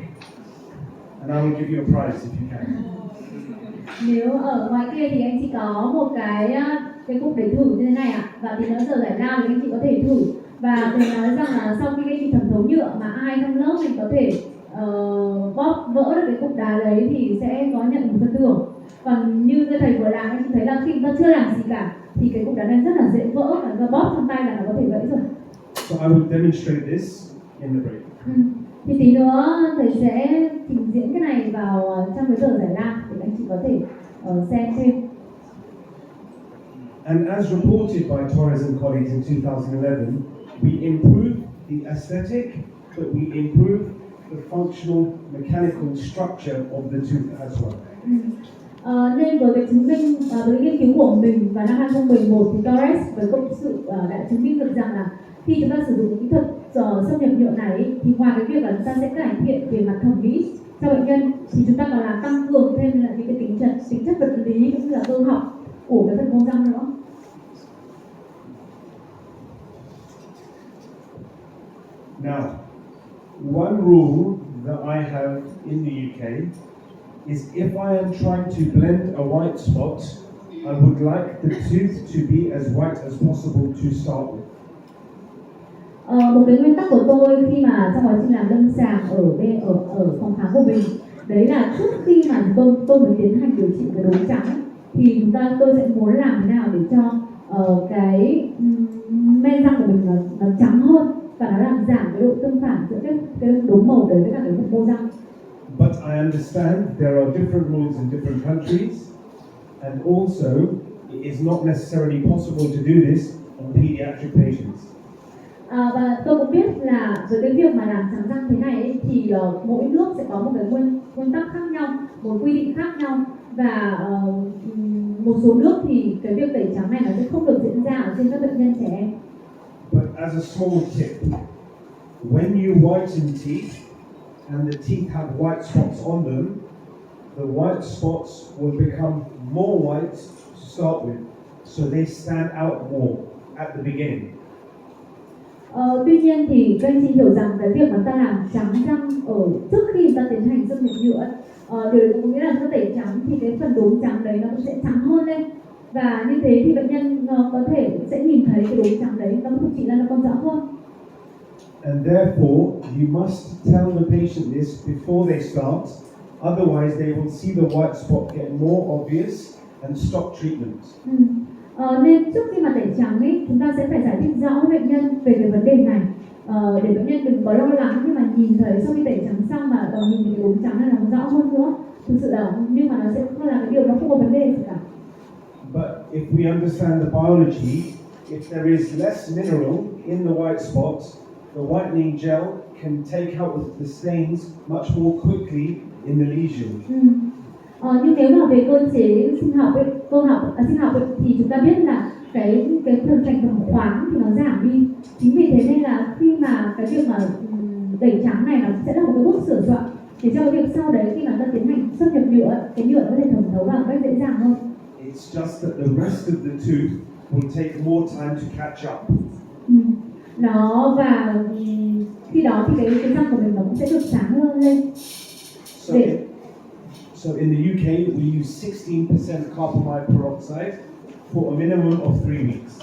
And I will give you a prize if you can. Nếu ở ngoài kia thì anh chị có một cái cục để thử như thế này ạ, và tí nữa giờ giải lao thì anh chị có thể thử. Và thầy nói rằng là sau khi anh chị thẩm thấu nhựa mà ai trong lớp mình có thể bóp vỡ được cái cục đá đấy thì sẽ có nhận một phần thưởng. Còn như thầy vừa làm, anh chị thấy là khi ta chưa làm gì cả thì cái cục đá này rất là dễ vỡ, và bóp trong tay là nó có thể gãy rồi. So I will demonstrate this in the break. Thì tí nữa thầy sẽ trình diễn cái này vào trong cái giờ giải lao để anh chị có thể xem thêm. And as reported by Torres and colleagues in 2011, we improve the aesthetic, but we improve the functional mechanical structure of the tooth as well. Nên với cái chứng minh, với nghiên cứu của mình vào năm 2011 thì Torres với cộng sự đã chứng minh được rằng là khi chúng ta sử dụng kỹ thuật xâm nhập nhựa này thì ngoài cái việc là chúng ta sẽ cải thiện về mặt thẩm mỹ cho bệnh nhân thì chúng ta còn làm tăng cường thêm là những cái tính chất vật lý cũng như là cơ học của cái phần mô răng nữa. Now, one rule that I have in the UK is if I am trying to blend a white spot, I would like the tooth to be as white as possible to start with. Một cái nguyên tắc của tôi khi mà trong quá trình làm lâm sàng ở phòng khám của mình, đấy là trước khi mà tôi mới tiến hành điều trị cái đốm trắng thì tôi sẽ muốn làm thế nào để cho cái men răng của mình nó trắng hơn và nó làm giảm cái độ tương phản giữa cái đốm màu đấy với cả cái mô răng. But I understand there are different rules in different countries, and also it is not necessarily possible to do this on pediatric patients. Và tôi cũng biết là với cái việc mà làm trắng răng thế này ấy, thì mỗi nước sẽ có một cái nguyên tắc khác nhau, một quy định khác nhau và một số nước thì cái việc tẩy trắng này nó sẽ không được diễn ra ở trên các bệnh nhân trẻ em. But as a small tip, when you whiten teeth and the teeth have white spots on them, the white spots will become more white to start with, so they stand out more at the beginning. Tuy nhiên thì các anh chị hiểu rằng cái việc mà ta làm trắng răng ở trước khi ta tiến hành xâm nhập nhựa, điều có nghĩa là ta tẩy trắng thì cái phần đốm trắng đấy nó cũng sẽ trắng hơn lên và như thế thì bệnh nhân có thể sẽ nhìn thấy cái đốm trắng đấy nó thậm chí là nó còn rõ hơn. And therefore, you must tell the patient this before they start, otherwise they will see the white spot get more obvious and stop treatment. Nên trước khi mà tẩy trắng ấy, chúng ta sẽ phải giải thích rõ với bệnh nhân về cái vấn đề này để bệnh nhân đừng có lo lắng khi mà nhìn thấy sau khi tẩy trắng xong mà nhìn thấy cái đốm trắng này nó rõ hơn nữa. Thực sự là nhưng mà nó sẽ không là cái điều nó không có vấn đề gì cả. But if we understand the biology, if there is less mineral in the white spots, the whitening gel can take out the stains much more quickly in the lesion. Nhưng nếu mà về cơ chế sinh học ấy, thì chúng ta biết là cái thành phần khoáng thì nó giảm đi. Chính vì thế nên là khi mà cái việc mà tẩy trắng này nó sẽ là một cái bước sửa soạn để cho cái việc sau đấy khi mà ta tiến hành xâm nhập nhựa, cái nhựa có thể thẩm thấu vào một cách dễ dàng hơn. It's just that the rest of the tooth will take more time to catch up. Nó và khi đó thì cái răng của mình nó cũng sẽ được sáng hơn lên. So in the UK, we use 16% carbamide peroxide for a minimum of 3 weeks.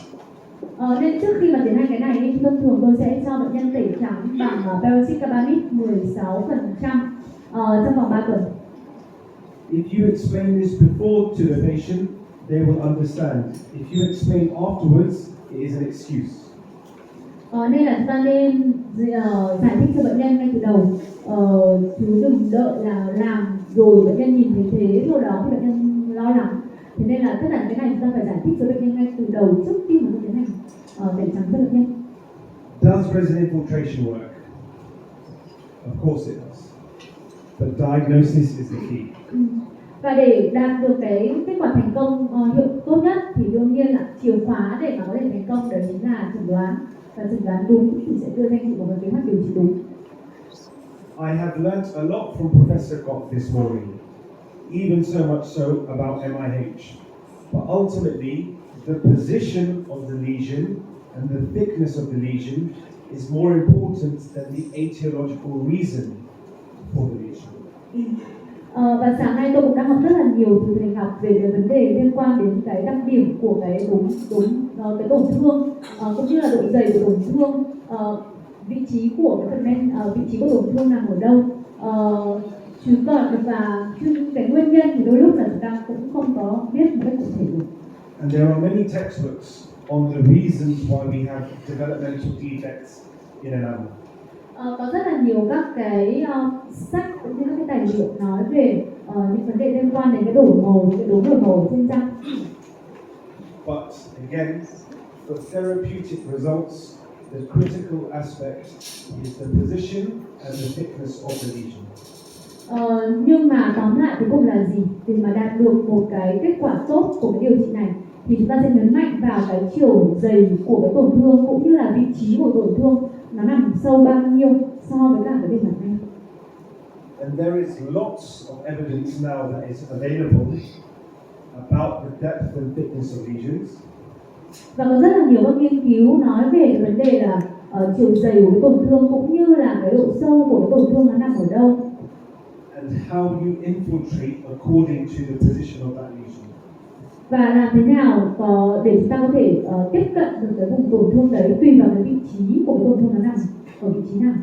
Nên trước khi mà tiến hành cái này thì thông thường tôi sẽ cho bệnh nhân tẩy trắng bằng peroxide carbamide 16% trong vòng 3 tuần. If you explain this before to the patient, they will understand. If you explain afterwards, it is an excuse. Nên là chúng ta nên giải thích cho bệnh nhân ngay từ đầu, chứ đừng đợi là làm rồi bệnh nhân nhìn thấy thế rồi đó thì bệnh nhân lo lắng. Thế nên là tất cả cái này chúng ta phải giải thích cho bệnh nhân ngay từ đầu trước khi mà tiến hành tẩy trắng cho bệnh nhân. Does resin infiltration work? Of course it does. But diagnosis is the key. Và để đạt được cái kết quả thành công hiệu tốt nhất thì đương nhiên là chìa khóa để mà có thể thành công đấy chính là chẩn đoán. Và chẩn đoán đúng thì sẽ đưa ra một cái kế hoạch điều trị đúng. I have learnt a lot from Professor Gott this morning, even so much so about MIH. But ultimately, the position of the lesion and the thickness of the lesion is more important than the etiological reason for the lesion. Và sáng nay tôi cũng đã học rất là nhiều từ thầy học về cái vấn đề liên quan đến cái đặc điểm của cái cái tổn thương cũng như là độ dày của tổn thương, vị trí của cái phần men, vị trí của tổn thương nằm ở đâu, chứ còn và cái nguyên nhân thì đôi lúc là chúng ta cũng không có biết một cách cụ thể được. And there are many textbooks on the reasons why we have developmental defects in an animal. Có rất là nhiều các cái sách cũng như các cái tài liệu nói về những vấn đề liên quan đến cái đổi màu, cái đốm đổi màu trên răng. But again, for therapeutic results, the critical aspect is the position and the thickness of the lesion. Nhưng mà tóm lại cuối cùng là gì? Để mà đạt được một cái kết quả tốt của cái điều trị này thì chúng ta sẽ nhấn mạnh vào cái chiều dày của cái tổn thương cũng như là vị trí của tổn thương nó nằm sâu bao nhiêu so với cả cái bề mặt này. And there is lots of evidence now that is available about the depth and thickness of lesions. Và có rất là nhiều các nghiên cứu nói về cái vấn đề là chiều dày của cái tổn thương cũng như là cái độ sâu của cái tổn thương nó nằm ở đâu. And how you infiltrate according to the position of that lesion. Và làm thế nào để chúng ta có thể tiếp cận được cái vùng tổn thương đấy tùy vào cái vị trí của cái tổn thương nó nằm ở vị trí nào.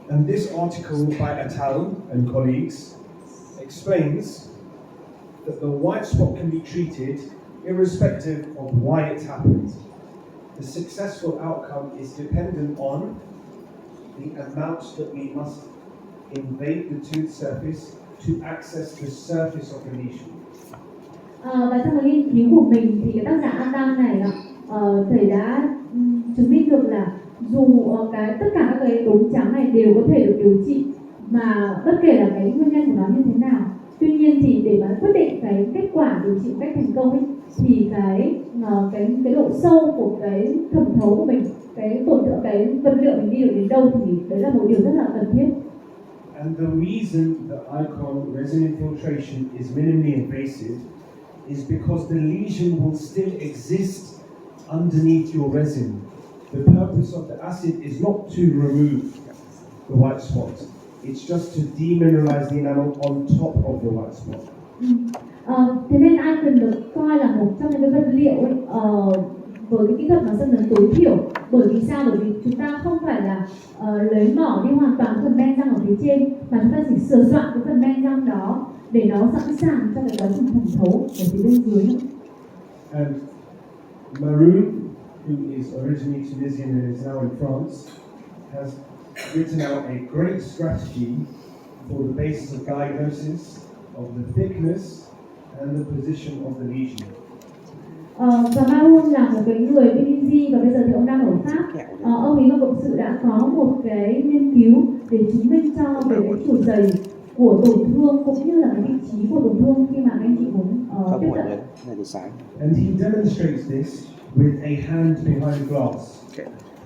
And this article by Atal and colleagues explains that the white spot can be treated irrespective of why it happened. The successful outcome is dependent on the amount that we must invade the tooth surface to access the surface of the lesion. Và trong cái nghiên cứu của mình thì cái tác giả Atal này thầy đã chứng minh được là dù tất cả các cái đốm trắng này đều có thể được điều trị mà bất kể là cái nguyên nhân của nó như thế nào. Tuy nhiên thì để mà quyết định cái kết quả điều trị một cách thành công ấy, thì cái độ sâu của cái thẩm thấu của mình, cái tổn thương, cái vật liệu mình đi được đến đâu thì đấy là một điều rất là cần thiết. And the reason that Icon resin infiltration is minimally invasive is because the lesion will still exist underneath your resin. The purpose of the acid is not to remove the white spot. It's just to demineralize the enamel on top of the white spot. Thế nên Icon được coi là một trong những cái vật liệu ấy, với cái kỹ thuật mà xâm lấn tối thiểu. Bởi vì sao? Bởi vì chúng ta không phải là lấy bỏ đi hoàn toàn phần men răng ở phía trên, mà chúng ta chỉ sửa soạn cái phần men răng đó để nó sẵn sàng cho cái quá trình thẩm thấu ở phía bên dưới. And Maroon, who is originally Tunisian and is now in France, has written out a great strategy for the basis of diagnosis of the thickness and the position of the lesion. Và Maroon là một cái người Tunisia và bây giờ thì ông đang ở Pháp. Ông ấy và cộng sự đã có một cái nghiên cứu để chứng minh cho về cái chiều dày của tổn thương cũng như là cái vị trí của tổn thương khi mà anh chị muốn tiếp cận. And he demonstrates this with a hand behind glass.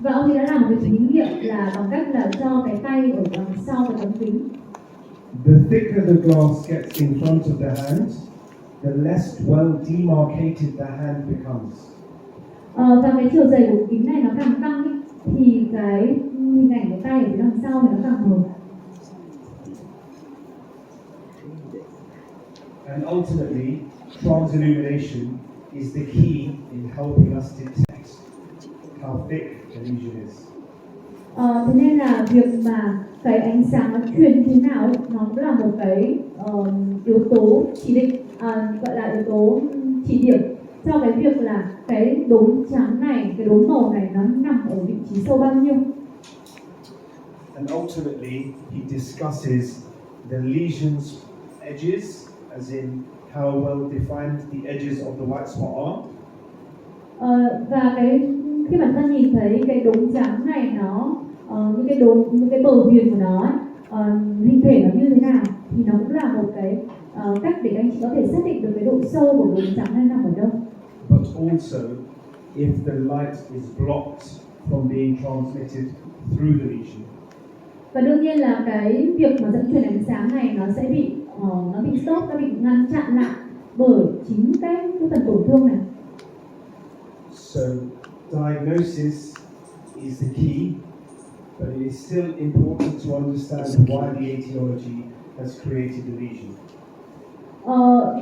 Và ông ấy đã làm một cái thí nghiệm là bằng cách là cho cái tay ở đằng sau cái tấm kính. The thicker the glass gets in front of the hand, the less well demarcated the hand becomes. Và cái chiều dày của kính này nó càng tăng ý, thì cái hình ảnh cái tay ở phía đằng sau thì nó càng mờ. And ultimately, transillumination is the key in helping us detect how thick the lesion is. Thế nên là việc mà cái ánh sáng nó truyền thế nào ấy, nó cũng là một cái yếu tố chỉ định, gọi là yếu tố chỉ điểm cho cái việc là cái đốm trắng này, cái đốm màu này nó nằm ở vị trí sâu bao nhiêu. And ultimately, he discusses the lesion's edges, as in how well defined the edges of the white spot are. Và khi mà ta nhìn thấy cái đốm trắng này nó những cái bờ viền của nó hình thể nó như thế nào thì nó cũng là một cái cách để anh chị có thể xác định được cái độ sâu của đốm trắng này nằm ở đâu. But also, if the light is blocked from being transmitted through the lesion. Và đương nhiên là cái việc mà dẫn truyền ánh sáng này nó sẽ bị stop, nó bị ngăn chặn lại bởi chính cái phần tổn thương này. So diagnosis is the key, but it is still important to understand why the etiology has created the lesion.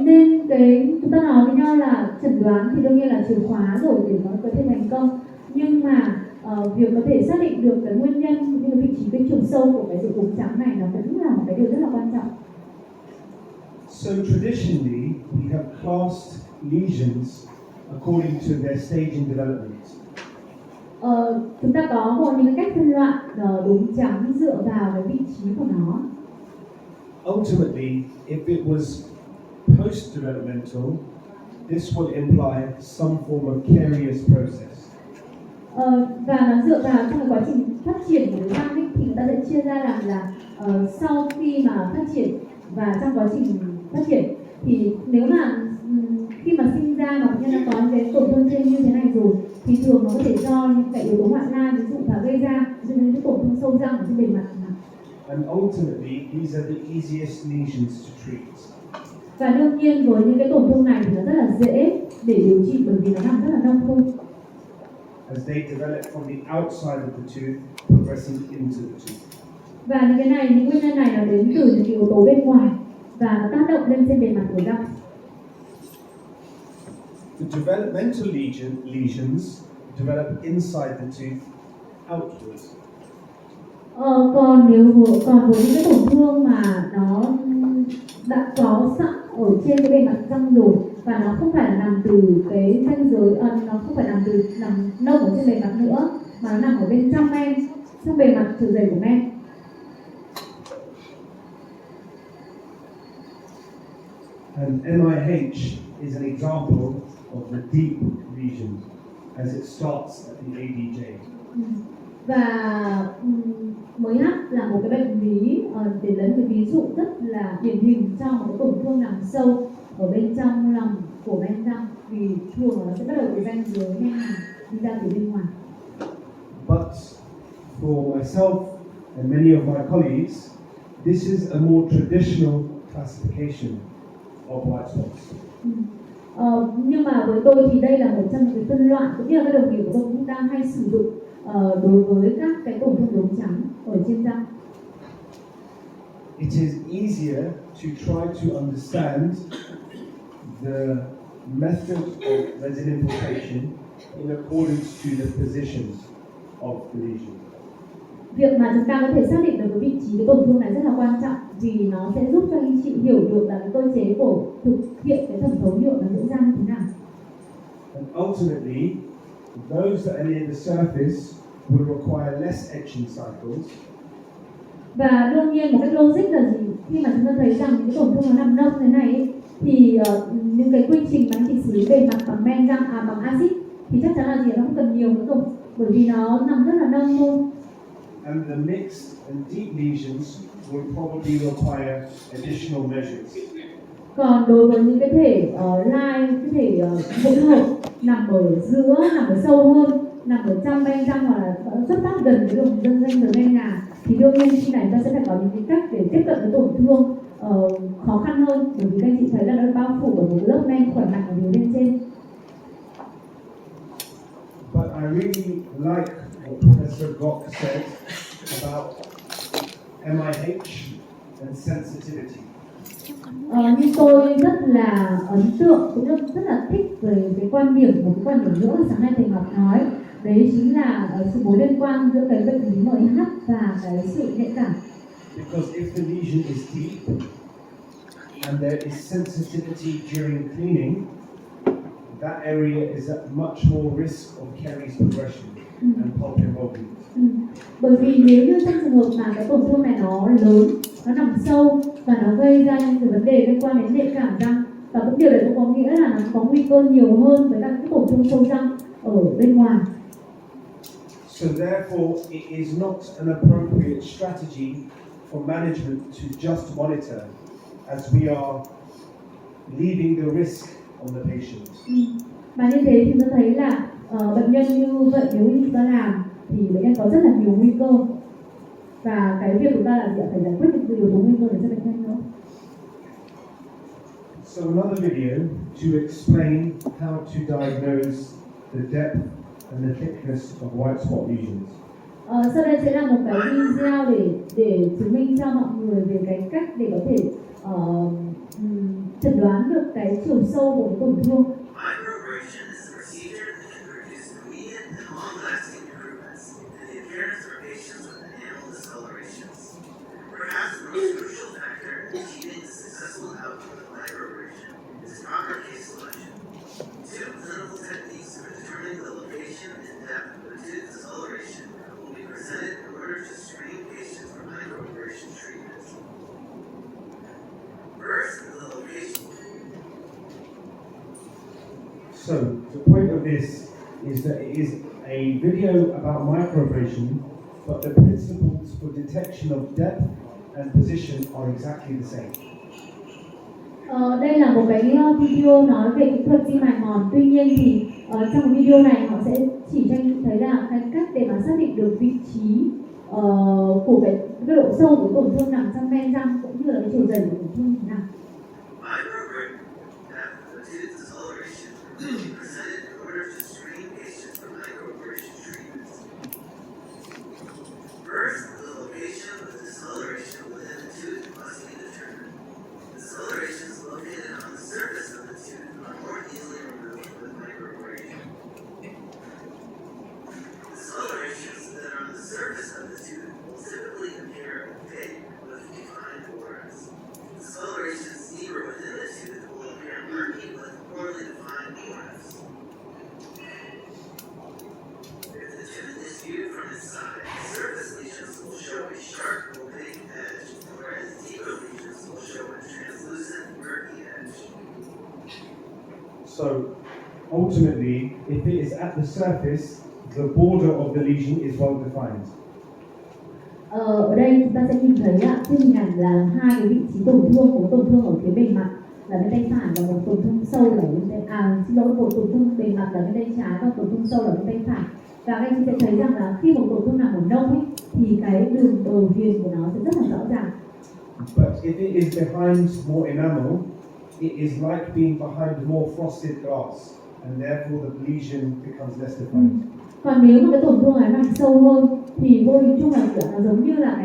Nên chúng ta nói với nhau là chẩn đoán thì đương nhiên là chìa khóa rồi để nó có thể thành công, nhưng mà việc có thể xác định được cái nguyên nhân cũng như là vị trí, cái chiều sâu của cái đốm trắng này nó cũng là một cái điều rất là quan trọng. So traditionally, we have classed lesions according to their stage in development. Chúng ta có những cách phân loại đốm trắng dựa vào cái vị trí của nó. Ultimately, if it was post-developmental, this will imply some form of carious process. Và nó dựa vào trong cái quá trình phát triển của cái răng ấy, thì người ta sẽ chia ra làm là sau khi mà phát triển và trong quá trình phát triển thì nếu mà khi mà sinh ra mà bệnh nhân đã có những cái tổn thương trên như thế này rồi thì thường nó có thể do những cái yếu tố ngoại lai ví dụ là gây ra ví dụ như những tổn thương sâu răng ở trên bề mặt. And ultimately, these are the easiest lesions to treat. Và đương nhiên với những cái tổn thương này thì nó rất là dễ để điều trị bởi vì nó nằm rất là nông thôi. As they develop from the outside of the tooth, progressing into the tooth. Và những cái này, những nguyên nhân này nó đến từ những yếu tố bên ngoài và nó tác động lên trên bề mặt của răng. The developmental lesions develop inside the tooth outwards. Còn với những cái tổn thương mà nó đã có sẵn ở trên cái bề mặt răng rồi và nó không phải là nằm từ cái ranh giới, nó không phải nằm nông ở trên bề mặt nữa mà nó nằm ở bên trong men, trong bề mặt thử dày của men. And MIH is an example of the deep lesion as it starts at the ADJ. Và mới H là một cái bệnh lý để lấy một cái ví dụ rất là điển hình cho một cái tổn thương nằm sâu ở bên trong lòng của men răng vì thường nó sẽ bắt đầu từ ranh giới men hàm đi ra từ bên ngoài. But for myself and many of my colleagues, this is a more traditional classification of white spots. Nhưng mà với tôi thì đây là một trong những cái phân loại cũng như là các đồng nghiệp của tôi cũng đang hay sử dụng đối với các cái tổn thương đốm trắng ở trên răng. It is easier to try to understand the method of resin infiltration in accordance to the positions of the lesion. Việc mà chúng ta có thể xác định được cái vị trí cái tổn thương này rất là quan trọng vì nó sẽ giúp cho anh chị hiểu được là cái cơ chế của thực hiện cái thẩm thấu nhựa nó diễn ra như thế nào. And ultimately, those that are near the surface will require less etching cycles. Và đương nhiên một cách logic là gì? Khi mà chúng ta thấy rằng những cái tổn thương nó nằm nông thế này ấy, thì những cái quy trình mà anh chị xử lý bề mặt bằng men răng bằng axit thì chắc chắn là gì? Nó không cần nhiều nữa rồi bởi vì nó nằm rất là nông thôi. And the mixed and deep lesions will probably require additional measures. Còn đối với những cái thể lai, cái thể hỗn hợp nằm ở giữa, nằm ở sâu hơn, nằm ở trong men răng hoặc là xuất phát gần với đường răng giới men ngà thì đương nhiên khi này ta sẽ phải có những cái cách để tiếp cận với tổn thương khó khăn hơn bởi vì các anh chị thấy là nó bao phủ bởi một lớp men khỏe mạnh ở phía bên trên. But I really like what Professor Gok said about MIH and sensitivity. Nhưng tôi rất là ấn tượng cũng rất là thích về cái quan điểm, một cái quan điểm nữa mà sáng nay thầy Ngọc nói, đấy chính là sự mối liên quan giữa cái bệnh lý MIH và cái sự nhạy cảm. Because if the lesion is deep and there is sensitivity during cleaning, that area is at much more risk of caries progression and pulp involvement. Bởi vì nếu như trong trường hợp mà cái tổn thương này nó lớn, nó nằm sâu và nó gây ra những cái vấn đề liên quan đến nhạy cảm răng và cũng điều đấy cũng có nghĩa là nó có nguy cơ nhiều hơn với các cái tổn thương sâu răng ở bên ngoài. So therefore, it is not an appropriate strategy for management to just monitor, as we are leaving the risk on the patient. Và như thế thì tôi thấy là bệnh nhân như vậy nếu như chúng ta làm thì bệnh nhân có rất là nhiều nguy cơ và cái việc của ta là phải giải quyết những yếu tố nguy cơ để cho bệnh nhân nữa. So another video to explain how to diagnose the depth and the thickness of white spot lesions. Sau đây sẽ là một cái video để chứng minh cho mọi người về cái cách để có thể chẩn đoán được cái chiều sâu của cái tổn thương. Microabrasion is a procedure that can produce immediate and long-lasting improvements in the appearance for patients with enamel discolorations. Perhaps the most crucial factor in achieving the successful outcome of microabrasion is proper case selection. Two clinical techniques for determining the location and depth of a tooth discoloration will be presented in order to screen patients for microabrasion treatment. First, the location. So the point of this is that it is a video about microabrasion, but the principles for detection of depth and position are exactly the same. Đây là một cái video nói về kỹ thuật vi mài mòn. Tuy nhiên thì trong video này họ sẽ chỉ cho anh thấy là cái cách để mà xác định được vị trí của cái độ sâu của tổn thương nằm trong men răng cũng như là cái chiều dày của tổn thương như thế nào. First, the location of the discoloration within the tooth must be determined. Discolorations located on the surface of the tooth are more easily removed with microabrasion. Discolorations that are on the surface of the tooth will typically appear opaque with defined borders. Discolorations deeper within the tooth will appear murky with poorly defined borders. If the tooth is viewed from its side, surface lesions will show a sharp, opaque edge, whereas deeper lesions will show a translucent, murky edge. So ultimately, if it is at the surface, the border of the lesion is well defined. Ở đây chúng ta sẽ nhìn thấy trên hình ảnh là hai cái vị trí tổn thương, một tổn thương ở phía bề mặt là bên tay phải và một tổn thương sâu là bên tay một tổn thương bề mặt là bên tay trái và tổn thương sâu là bên tay phải. Và các anh chị sẽ thấy rằng là khi một tổn thương nằm ở nông ấy, thì cái đường bờ viền của nó sẽ rất là rõ ràng. But if it is behind more enamel, it is like being behind more frosted glass, and therefore the lesion becomes less defined. Còn nếu mà cái tổn thương này nằm sâu hơn thì vô hình chung là kiểu nó giống như là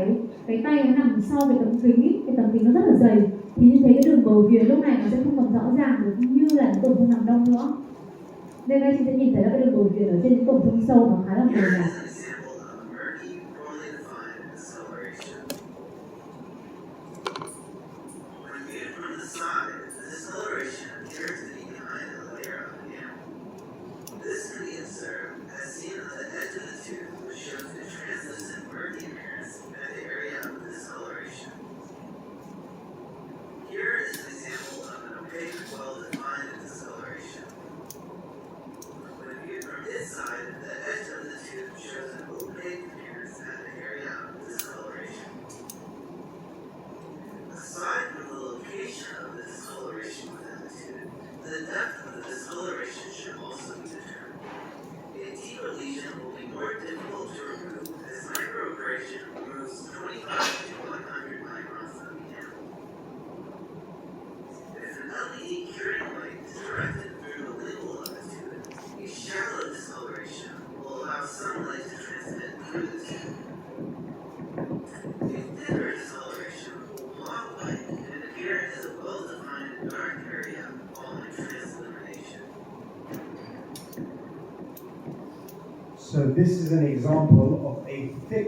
cái tay nó nằm sau cái tấm kính ấy, cái tấm kính nó rất là dày, thì như thế cái đường bờ viền lúc này nó sẽ không còn rõ ràng được như là cái tổn thương nằm đông nữa. Nên các chị sẽ nhìn thấy là cái đường bờ viền ở trên những tổn thương sâu nó khá là mờ nhạt. The depth of the discoloration should also be determined. A deeper lesion will be more difficult to remove as microabrasion removes 25 to 100 microns of enamel. If an LED curing light is directed through the lingual of the tooth, a shallow discoloration will allow sunlight to transmit through the tooth. A thinner discoloration will block light and appear as a well-defined dark area following translumination. So this is an example of a thick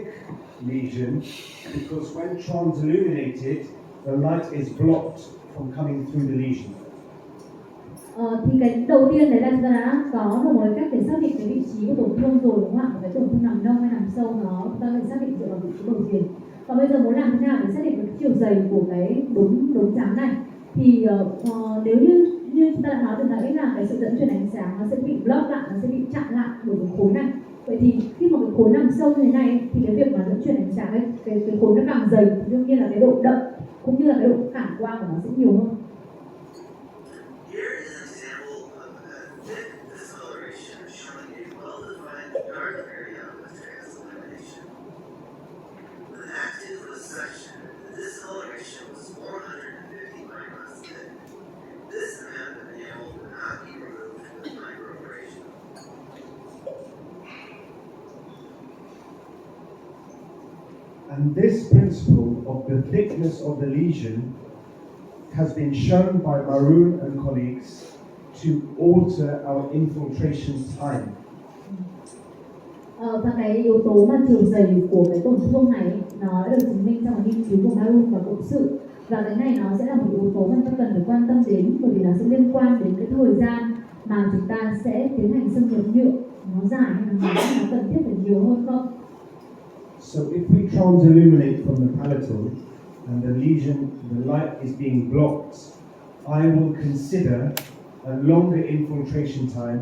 lesion because when transilluminated, the light is blocked from coming through the lesion. Thì cái đầu tiên đấy là chúng ta đã có được một cách để xác định cái vị trí của tổn thương rồi, đúng không ạ? Cái tổn thương nằm nông hay nằm sâu nó chúng ta phải xác định dựa vào vị trí bờ viền. Và bây giờ muốn làm thế nào để xác định được chiều dày của cái đốm trắng này? Thì nếu như chúng ta đã nói từ nãy là cái sự dẫn truyền ánh sáng nó sẽ bị block lại, nó sẽ bị chặn lại bởi cái khối này. Vậy thì khi mà cái khối nằm sâu như thế này thì cái việc mà dẫn truyền ánh sáng ấy, cái khối nó càng dày thì đương nhiên là cái độ đậm cũng như là cái độ phản quang của nó sẽ nhiều hơn. And this principle of the thickness of the lesion has been shown by Maroon and colleagues to alter our infiltration time. Và cái yếu tố mà chiều dày của cái tổn thương này nó đã được chứng minh trong nghiên cứu của Maroon và cộng sự, và cái này nó sẽ là một yếu tố mà chúng ta cần phải quan tâm đến, bởi vì nó sẽ liên quan đến cái thời gian mà chúng ta sẽ tiến hành xâm nhập nhựa, nó dài hay là ngắn, nó cần thiết phải nhiều hơn không? So if we transilluminate from the palatal and the lesion, the light is being blocked, I will consider and longer infiltration time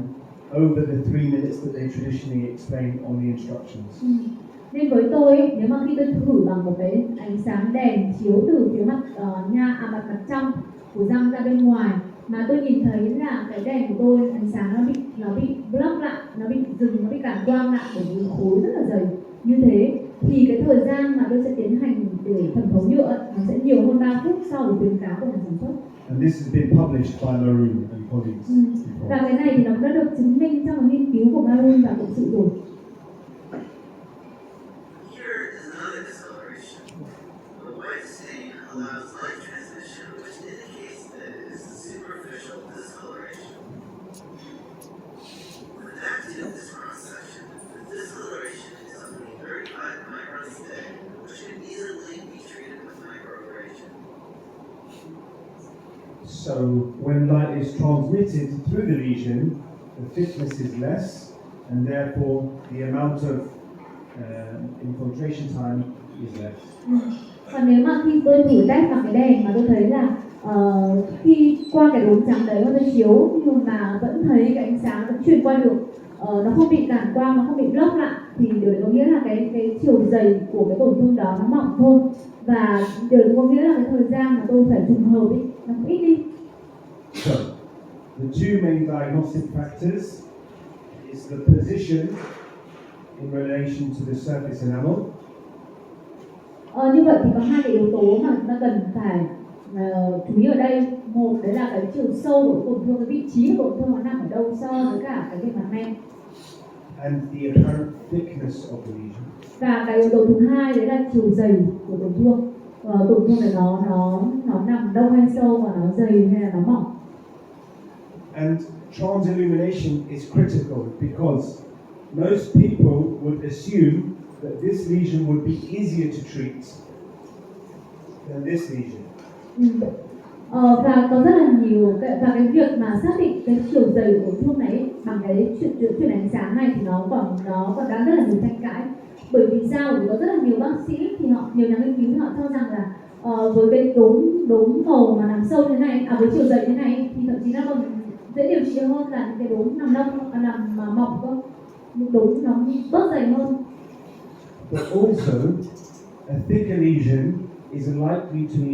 over the 3 minutes that they traditionally explain on the instructions. Nên với tôi ấy, nếu mà khi tôi thử bằng một cái ánh sáng đèn chiếu từ phía mặt mặt trong của răng ra bên ngoài, mà tôi nhìn thấy là cái đèn của tôi, ánh sáng nó bị block lại, nó bị dừng, nó bị cản quang lại bởi vì khối rất là dày như thế, thì cái thời gian mà tôi sẽ tiến hành để thẩm thấu nhựa nó sẽ nhiều hơn 3 phút so với khuyến cáo của nhà sản xuất. And this has been published by Maroon and colleagues before. Và cái này thì nó đã được chứng minh trong một nghiên cứu của Maroon và cộng sự rồi. Here is another discoloration. The white stain allows light transmission, which indicates that it is a superficial discoloration. When active in this cross-section, the discoloration is only 35 microns thick, which can easily be treated with microabrasion. So when light is transmitted through the lesion, the thickness is less, and therefore the amount of infiltration time is less. Còn nếu mà khi tôi thử test bằng cái đèn mà tôi thấy là khi qua cái đốm trắng đấy mà tôi chiếu nhưng mà vẫn thấy cái ánh sáng vẫn truyền qua được, nó không bị cản quang, nó không bị block lại, thì điều đấy có nghĩa là cái chiều dày của cái tổn thương đó nó mỏng thôi, và điều đấy có nghĩa là cái thời gian mà tôi phải trùng hợp ấy nó cũng ít đi. So the two main diagnostic factors is the position in relation to the surface enamel. Như vậy thì có hai cái yếu tố mà chúng ta cần phải chú ý ở đây. Một đấy là cái chiều sâu của tổn thương, cái vị trí của tổn thương nó nằm ở đâu so với cả cái bề mặt men. And the apparent thickness of the lesion. Và cái yếu tố thứ hai đấy là chiều dày của tổn thương. Tổn thương này nó nằm đâu hay sâu, và nó dày hay là nó mỏng. And transillumination is critical because most people would assume that this lesion would be easier to treat than this lesion. Và có rất là nhiều và cái việc mà xác định cái chiều dày của tổn thương này bằng cái chuyển ánh sáng này thì nó còn đang rất là nhiều tranh cãi. Bởi vì sao? Bởi vì có rất là nhiều bác sĩ thì nhiều nhà nghiên cứu họ cho rằng là với cái đốm màu mà nằm sâu như này, với chiều dày như này thì thậm chí nó còn dễ điều trị hơn là những cái đốm nằm đông, nằm mỏng cơ, những đốm nó bớt dày hơn. But also, a thicker lesion is likely to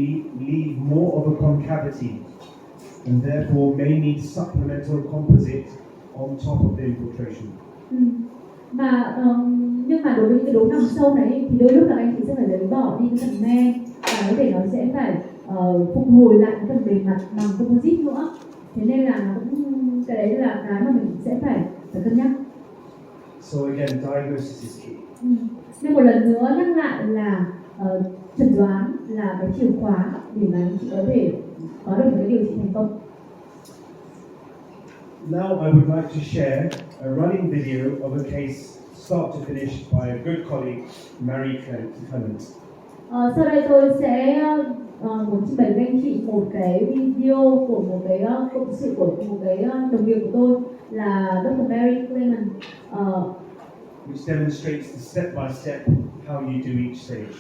leave more of a concavity, and therefore may need supplemental composite on top of the infiltration. Nhưng mà đối với cái đốm nằm sâu này thì đôi lúc là anh chị sẽ phải lấy bỏ đi cái phần me, và có thể nó sẽ phải phục hồi lại cái phần bề mặt bằng composite nữa. Thế nên là nó cũng cái đấy là cái mà mình sẽ phải cân nhắc. So again, diagnosis is key. Nên một lần nữa nhắc lại là chẩn đoán là cái chìa khóa để mà anh chị có thể có được một cái điều trị thành công. Now I would like to share a running video of a case start to finish by a good colleague, Marie Clement. Sau đây tôi sẽ muốn trình bày với anh chị một cái video của một cái cộng sự của một cái đồng nghiệp của tôi là Dr. Mary Clement, which demonstrates the step-by-step how you do each stage.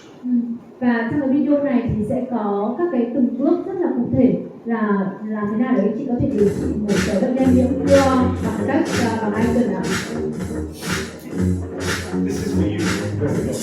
Và trong cái video này thì sẽ có các cái từng bước rất là cụ thể là làm thế nào để chị có thể điều trị một cái bệnh nhân nhiễm cua bằng cách bằng Icon ạ. This is for you. Very good.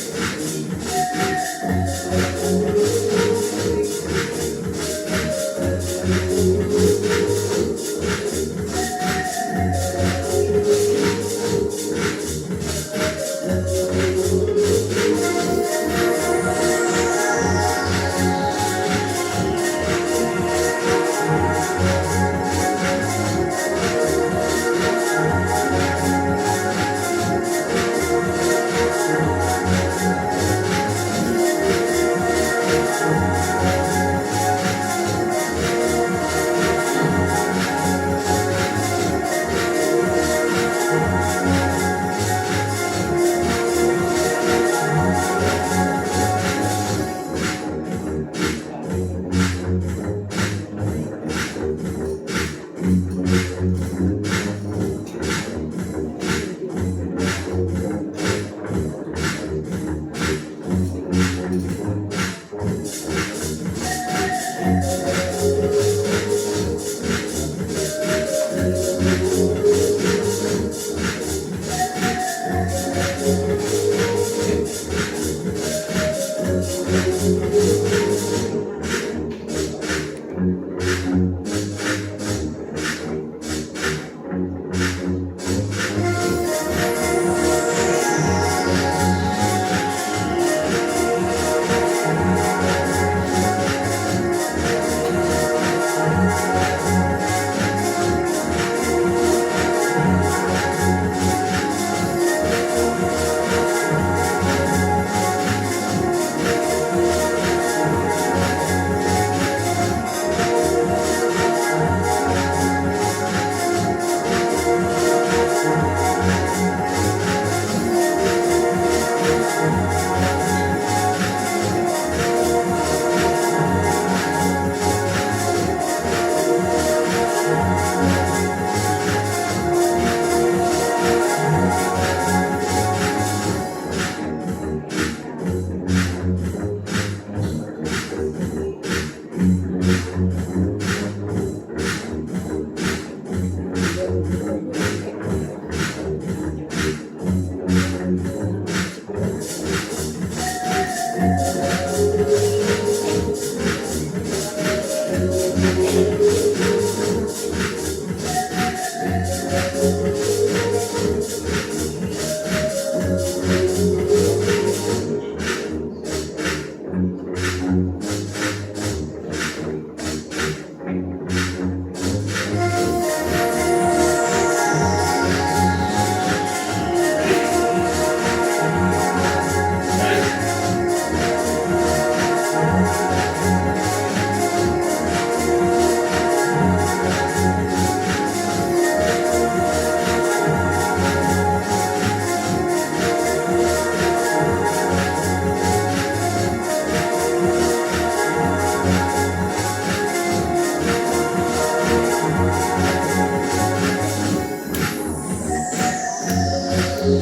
So I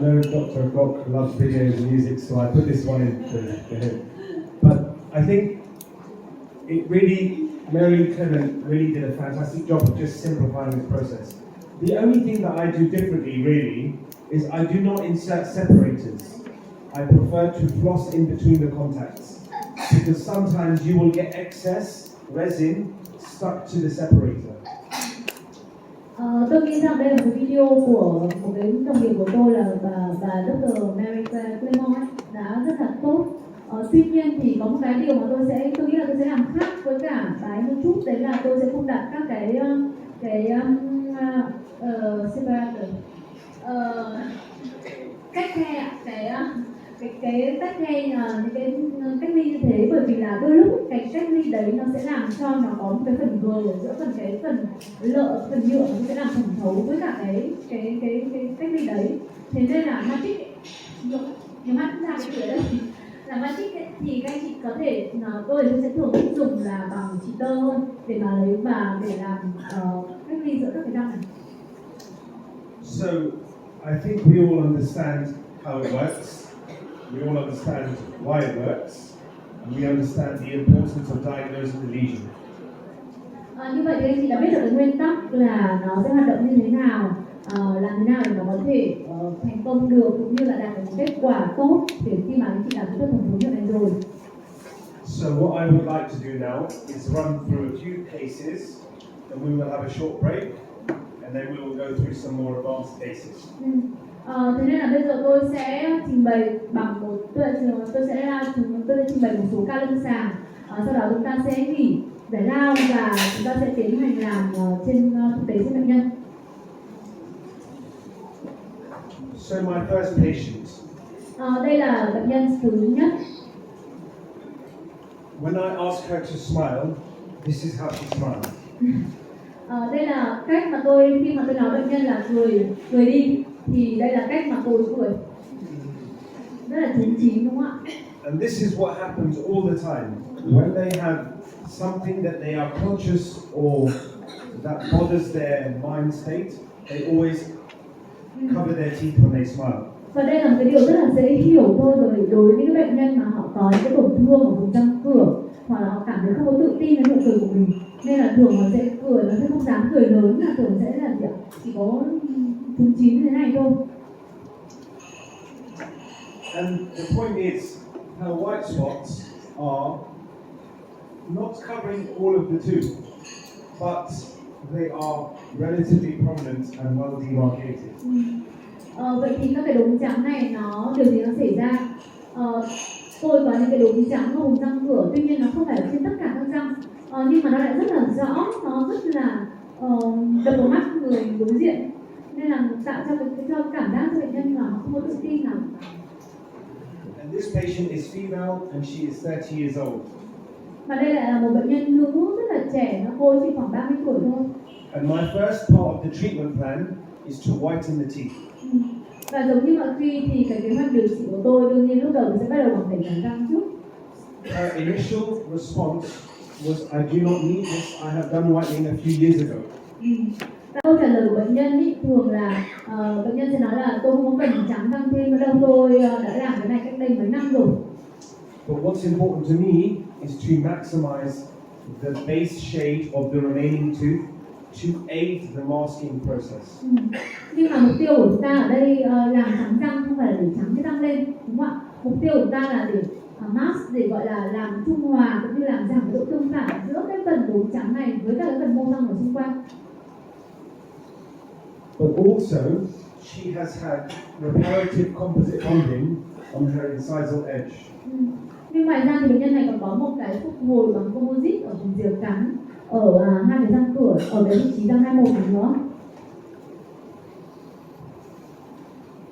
know Dr. Gok loves videos and music, so I put this one in for him. But I think Mary Clement really did a fantastic job of just simplifying this process. The only thing that I do differently really is I do not insert separators. I prefer to floss in between the contacts because sometimes you will get excess resin stuck to the separator. Tôi nghĩ rằng đây là một video của một cái đồng nghiệp của tôi là bà Dr. Mary Clement ấy, đã rất là tốt. Tuy nhiên thì có một cái điều mà tôi nghĩ là tôi sẽ làm khác với cả cái một chút, đấy là tôi sẽ không đặt các cái separator, cách khe, cái tách khe, những cái cách ly như thế, bởi vì là đôi lúc cái cách ly đấy nó sẽ làm cho nó có một cái phần gờ ở giữa phần nhựa, nó sẽ làm thẩm thấu với cả cái cách ly đấy. Thế nên là magic nếu mà ra cái kiểu đấy là magic ấy, thì các anh chị có thể tôi sẽ thường dùng là bằng chỉ tơ hơn để mà lấy và để làm cách ly giữa các cái răng này. So I think we all understand how it works. We all understand why it works, and we understand the importance of diagnosing the lesion. Như vậy thì anh chị đã biết được cái nguyên tắc là nó sẽ hoạt động như thế nào, làm thế nào để nó có thể thành công được, cũng như là đạt được một kết quả tốt để khi mà anh chị làm kỹ thuật thẩm thấu nhựa này rồi. So what I would like to do now is run through a few cases, and we will have a short break, and then we will go through some more advanced cases. Thế nên là bây giờ tôi sẽ trình bày bằng tôi sẽ trình bày một số ca lâm sàng, sau đó chúng ta sẽ nghỉ giải lao và chúng ta sẽ tiến hành làm trên thực tế trên bệnh nhân. So my first patient. Đây là bệnh nhân thứ nhất. When I ask her to smile, this is how she smiles. Đây là cách mà khi mà tôi nói bệnh nhân là cười đi, thì đây là cách mà tôi cười, rất là chín chín, đúng không ạ? And this is what happens all the time when they have something that they are conscious or that bothers their mind state. They always cover their teeth when they smile. Và đây là một cái điều rất là dễ hiểu thôi, rồi đối với những bệnh nhân mà họ có những cái tổn thương ở vùng răng cửa, hoặc là họ cảm thấy không có tự tin với nụ cười của mình, nên là thường họ sẽ cười, nó sẽ không dám cười lớn, là thường sẽ là chỉ có chín chín như thế này thôi. And the point is, her white spots are not covering all of the tooth, but they are relatively prominent and well demarcated. Vậy thì các cái đốm trắng này điều gì nó xảy ra? Tôi có những cái đốm trắng ở vùng răng cửa, tuy nhiên nó không phải ở trên tất cả các răng, nhưng mà nó lại rất là rõ, nó rất là đập vào mắt người đối diện, nên là tạo cho cảm giác cho bệnh nhân là không có tự tin lắm. And this patient is female and she is 30 years old. Và đây lại là một bệnh nhân nữ rất là trẻ, cô chỉ khoảng 30 tuổi thôi. And my first part of the treatment plan is to whiten the teeth. Và giống như mọi khi thì cái kế hoạch điều trị của tôi đương nhiên lúc đầu tôi sẽ bắt đầu bằng tẩy trắng răng trước. Her initial response was, I do not need this, I have done whitening a few years ago. Câu trả lời của bệnh nhân thường là bệnh nhân sẽ nói là tôi không có cần trắng răng thêm nữa đâu, tôi đã làm cái này cách đây mấy năm rồi. But what's important to me is to maximize the base shade of the remaining tooth to aid the masking process. Nhưng mà mục tiêu của chúng ta ở đây làm trắng răng không phải là để trắng cái răng lên, đúng không ạ? Mục tiêu của chúng ta là để mask, để gọi là làm trung hòa cũng như làm giảm cái độ tương phản giữa cái phần đốm trắng này với các cái phần mô răng ở xung quanh. But also, she has had reparative composite bonding on her incisal edge. Nhưng ngoài ra thì bệnh nhân này còn có một cái phục hồi bằng composite ở vùng rìa cắn ở hai cái răng cửa, ở cái vị trí răng 21 nữa.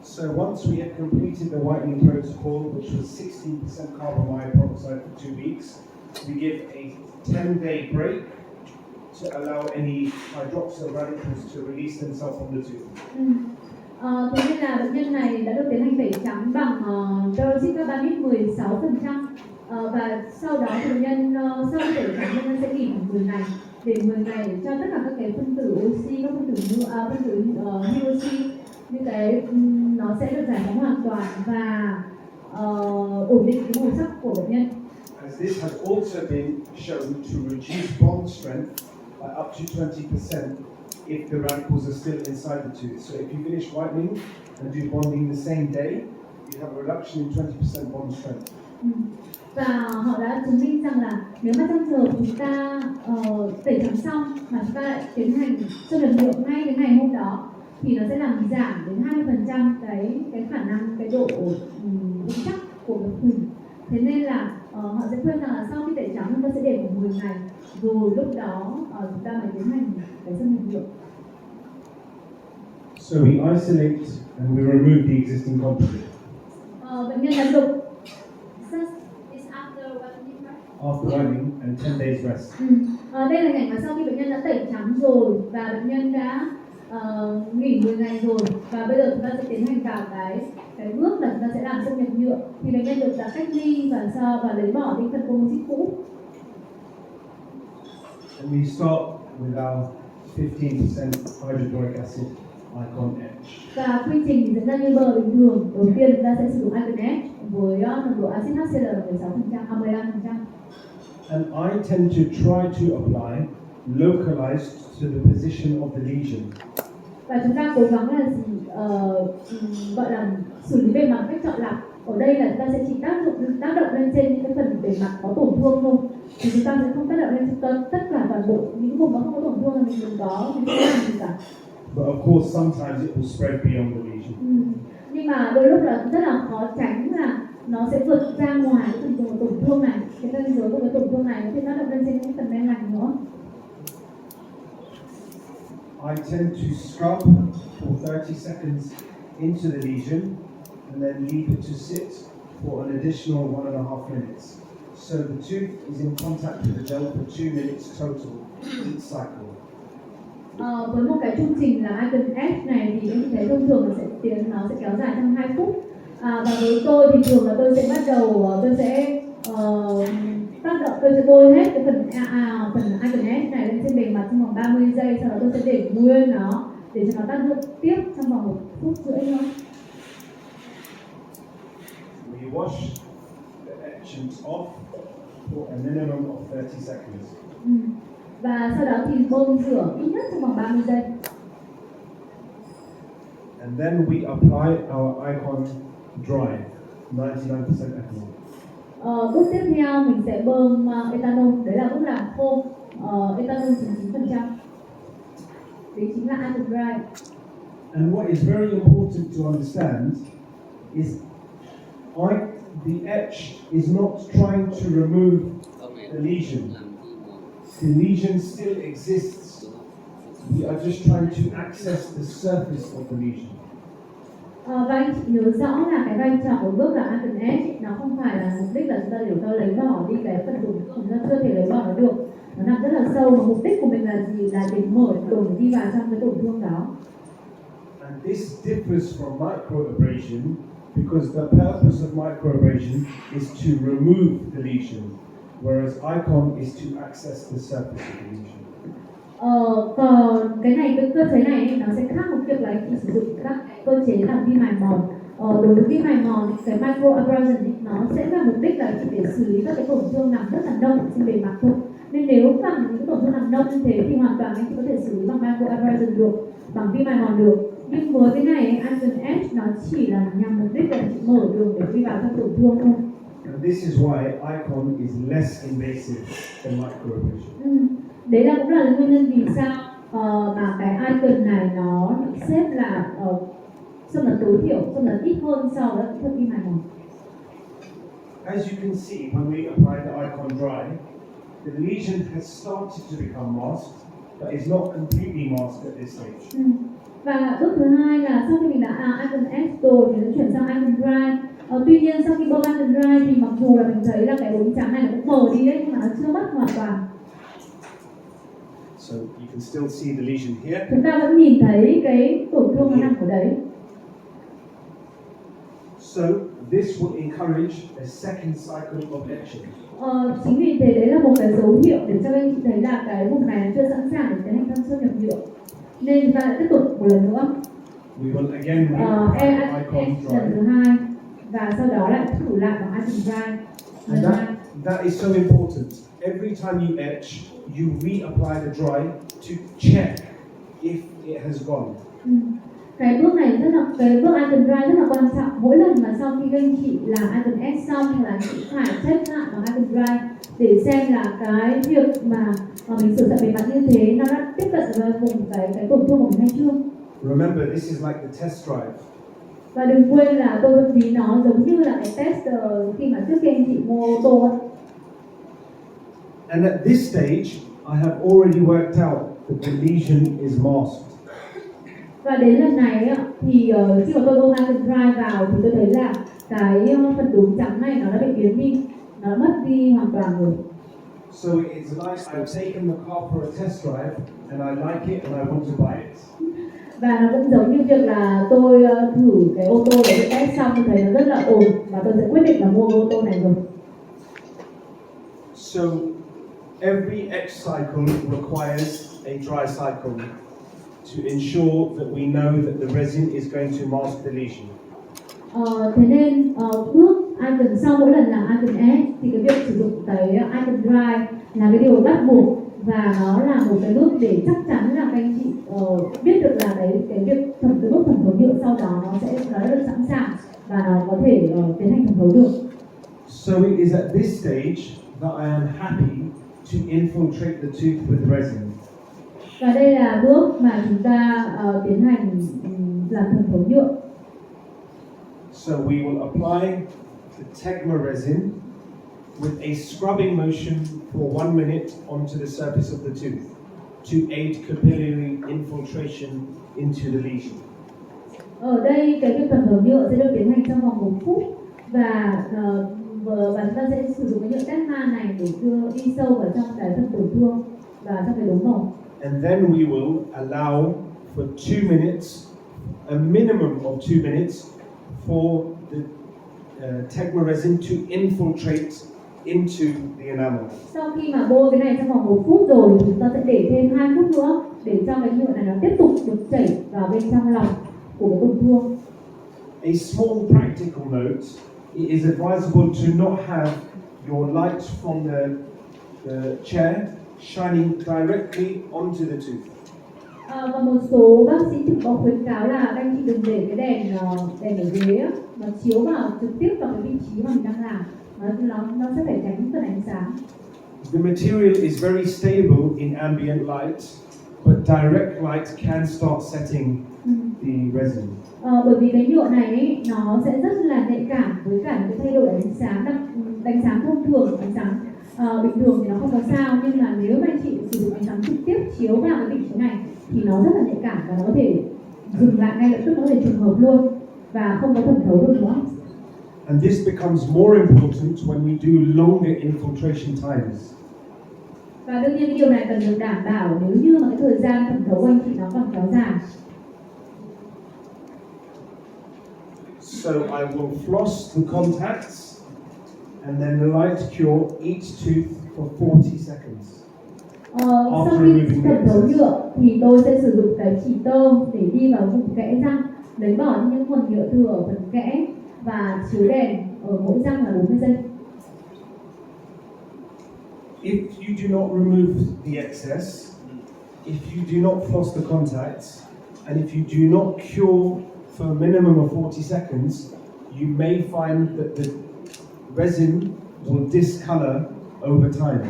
So So once we had completed the whitening protocol, which was 16% carbon monoxide for 2 weeks, we give a 10-day break to allow any hydroxyl radicals to release themselves from the tooth. Thế nên là bệnh nhân này đã được tiến hành tẩy trắng bằng peroxide carbonic 16%. Và sau đó thì bệnh nhân sau khi tẩy trắng, bệnh nhân sẽ nghỉ khoảng 10 ngày để 10 ngày để cho tất cả các cái phân tử oxy, các phân tử hydroxy như cái nó sẽ được giải phóng hoàn toàn và ổn định cái màu sắc của bệnh nhân. As this has also been shown to reduce bond strength by up to 20% if the radicals are still inside the tooth. So if you finish whitening and do bonding the same day, you have a reduction in 20% bond strength. Và họ đã chứng minh rằng là nếu mà trong trường chúng ta tẩy trắng xong mà chúng ta lại tiến hành châm lần nhựa ngay cái ngày hôm đó thì nó sẽ làm giảm đến 20% cái khả năng, cái độ vững chắc của một thủy. Thế nên là họ sẽ khuyên rằng là sau khi tẩy trắng chúng ta sẽ để khoảng 10 ngày rồi lúc đó chúng ta mới tiến hành cái châm lần nhựa. So we isolate and we remove the existing composite. Bệnh nhân đã được After whitening and 10 days rest. Đây là cảnh mà sau khi bệnh nhân đã tẩy trắng rồi và bệnh nhân đã nghỉ 10 ngày rồi và bây giờ chúng ta sẽ tiến hành vào cái bước là chúng ta sẽ làm xâm nhập nhựa thì bệnh nhân được đã cách ly và lấy bỏ đi phần composite cũ. And we start with our 15% hydrochloric acid Icon etch. Và quy trình thì diễn ra như bờ bình thường. Đầu tiên chúng ta sẽ sử dụng Icon etch với nồng độ axit HCl là 15%. And I tend to try to apply localized to the position of the lesion. Và chúng ta cố gắng là gọi là xử lý bề mặt cách chọn lọc. Ở đây là chúng ta sẽ chỉ tác động lên trên những cái phần bề mặt có tổn thương thôi. Thì chúng ta sẽ không tác động lên trên tất cả toàn bộ những vùng nó không có tổn thương là mình đừng có làm gì cả. But of course, sometimes it will spread beyond the lesion. Nhưng mà đôi lúc là rất là khó tránh là nó sẽ vượt ra ngoài cái phần tổn thương này, cái ranh giới của cái tổn thương này nó sẽ tác động lên trên những phần men lành nữa. I tend to scrub for 30 seconds into the lesion and then leave it to sit for an additional 1.5 minutes. So the tooth is in contact with the gel for 2 minutes total each cycle. Với một cái chương trình là Icon etch này thì em thấy thông thường nó sẽ kéo dài trong 2 phút. Và với tôi thì thường là tôi sẽ bắt đầu tôi sẽ bôi hết cái phần Icon etch này lên trên bề mặt trong vòng 30 giây, sau đó tôi sẽ để nguyên nó để cho nó tác dụng tiếp trong vòng 1 phút rưỡi nữa. We wash the etchants off for a minimum of 30 seconds. Và sau đó thì bơm rửa ít nhất trong vòng 30 giây. And then we apply our Icon dry, 99% ethanol. Bước tiếp theo mình sẽ bơm ethanol, đấy là bước làm khô, ethanol 99%. Đấy chính là Icon dry. And what is very important to understand is the etch is not trying to remove the lesion. The lesion still exists. We are just trying to access the surface of the lesion. Và anh chị nhớ rõ là cái vai trò của bước là Icon etch nó không phải là mục đích là chúng ta để cho lấy bỏ đi cái phần tổn thương, chúng ta chưa thể lấy bỏ nó được. Nó nằm rất là sâu và mục đích của mình là gì? Là để mở đường để đi vào trong cái tổn thương đó. And this differs from microabrasion because the purpose of microabrasion is to remove the lesion, whereas Icon is to access the surface of the lesion. Còn cái cơ chế này nó sẽ khác một việc là khi sử dụng các cơ chế làm vi mài mòn. Đối với vi mài mòn thì cái microabrasion nó sẽ là mục đích là để xử lý các cái tổn thương nằm rất là nông trên bề mặt thôi. Nên nếu bằng những tổn thương nằm nông như thế thì hoàn toàn anh chỉ có thể xử lý bằng microabrasion được, bằng vi mài mòn được. Nhưng với cái này Icon etch nó chỉ là nhằm mục đích là chỉ mở đường để đi vào trong tổn thương thôi. And this is why Icon is less invasive than microabrasion. Đấy là cũng là nguyên nhân vì sao mà cái Icon này nó được xếp là xâm lấn tối thiểu, xâm lấn ít hơn so với kỹ thuật vi mài mòn. As you can see, when we apply the Icon dry, the lesion has started to become masked, but is not completely masked at this stage. Và bước thứ hai là sau khi mình đã Icon X rồi thì nó chuyển sang Icon Dry. Tuy nhiên sau khi bơm Icon Dry thì mặc dù là mình thấy là cái đốm trắng này nó cũng mờ đi đấy, nhưng mà nó chưa mất hoàn toàn. So you can still see the lesion here. Chúng ta vẫn nhìn thấy cái tổn thương nó nằm ở đấy. So this will encourage a second cycle of action. Chính vì thế đấy là một cái dấu hiệu để cho anh chị thấy là cái vùng này nó chưa sẵn sàng để tiến hành thâm sơn nhập nhựa. Nên chúng ta lại tiếp tục một lần nữa. We will again move Icon lần thứ Dry. hai và sau đó lại thử lại bằng Icon Dry. And that is so important. Every time you etch, you reapply the dry to check if it has gone. Cái bước này cái bước Icon Dry rất là quan trọng. Mỗi lần mà sau khi các anh chị làm Icon S xong là chị phải check lại bằng Icon Dry để xem là cái việc mà mình sử dụng bề mặt như thế nó đã tiếp cận với vùng cái tổn thương của mình hay chưa. Remember, this is like the test drive. Và đừng quên là tôi vẫn ví nó giống như là cái test khi mà trước khi anh chị mua ô tô ấy. And at this stage, I have already worked out that the lesion is masked. Và đến lần này thì khi mà tôi bơm Icon Dry vào thì tôi thấy là cái phần đốm trắng này nó đã bị biến đi, nó mất đi hoàn toàn rồi. So it's nice. I've taken the car for a test drive, and I like it, and I want to buy it. Và nó cũng giống như việc là tôi thử cái ô tô để test xong tôi thấy nó rất là ổn và tôi sẽ quyết định là mua ô tô này rồi. So every etch cycle requires a dry cycle to ensure that we know that the resin is going to mask the lesion. Thế nên bước Icon sau mỗi lần làm Icon S thì cái việc sử dụng cái Icon Dry là cái điều bắt buộc và nó là một cái bước để chắc chắn là các anh chị biết được là cái việc cái bước thẩm thấu nhựa sau đó nó đã được sẵn sàng và nó có thể tiến hành thẩm thấu được. So it is at this stage that I am happy to infiltrate the tooth with resin. Và đây là bước mà chúng ta tiến hành làm thẩm thấu nhựa. So we will apply the Tegma resin with a scrubbing motion for 1 minute onto the surface of the tooth to aid capillary infiltration into the lesion. Ở đây cái việc thẩm thấu nhựa sẽ được tiến hành trong vòng 1 phút và chúng ta sẽ sử dụng cái nhựa Tegma này để đi sâu vào trong cái phần tổn thương và trong cái đốm màu. And then we will allow for 2 minutes, a minimum of 2 minutes, for the Tegma resin to infiltrate into the enamel. Sau khi mà bôi cái này trong vòng 1 phút rồi thì chúng ta sẽ để thêm 2 phút nữa để cho cái nhựa này nó tiếp tục được chảy vào bên trong lòng của cái tổn thương. A small practical note: it is advisable to not have your light from the chair shining directly onto the tooth. Và một số bác sĩ thực có khuyến cáo là các anh chị đừng để cái đèn ở ghế nó chiếu vào trực tiếp vào cái vị trí mà mình đang làm. Nó sẽ phải tránh phần ánh sáng. The material is very stable in ambient light, but direct light can start setting the resin. Bởi vì cái nhựa này ấy, nó sẽ rất là nhạy cảm với cả những cái thay đổi ánh sáng thông thường, ánh sáng bình thường thì nó không có sao, nhưng mà nếu mà chị sử dụng ánh sáng trực tiếp chiếu vào cái vị trí này thì nó rất là nhạy cảm và nó có thể dừng lại ngay lập tức, nó có thể trùng hợp luôn và không có thẩm thấu được nữa. And this becomes more important when we do longer infiltration times. Và đương nhiên điều này cần được đảm bảo nếu như mà cái thời gian thẩm thấu của anh chị nó còn kéo dài. So I will floss the contacts and then light cure each tooth for 40 seconds. Sau khi thẩm thấu nhựa thì tôi sẽ sử dụng cái chỉ tơ để đi vào vùng kẽ răng, lấy bỏ những phần nhựa thừa ở phần kẽ và chiếu đèn ở mỗi răng là 40 giây. If you do not remove the excess, if you do not floss the contacts, and if you do not cure for a minimum of 40 seconds, you may find that the resin will discolor over time.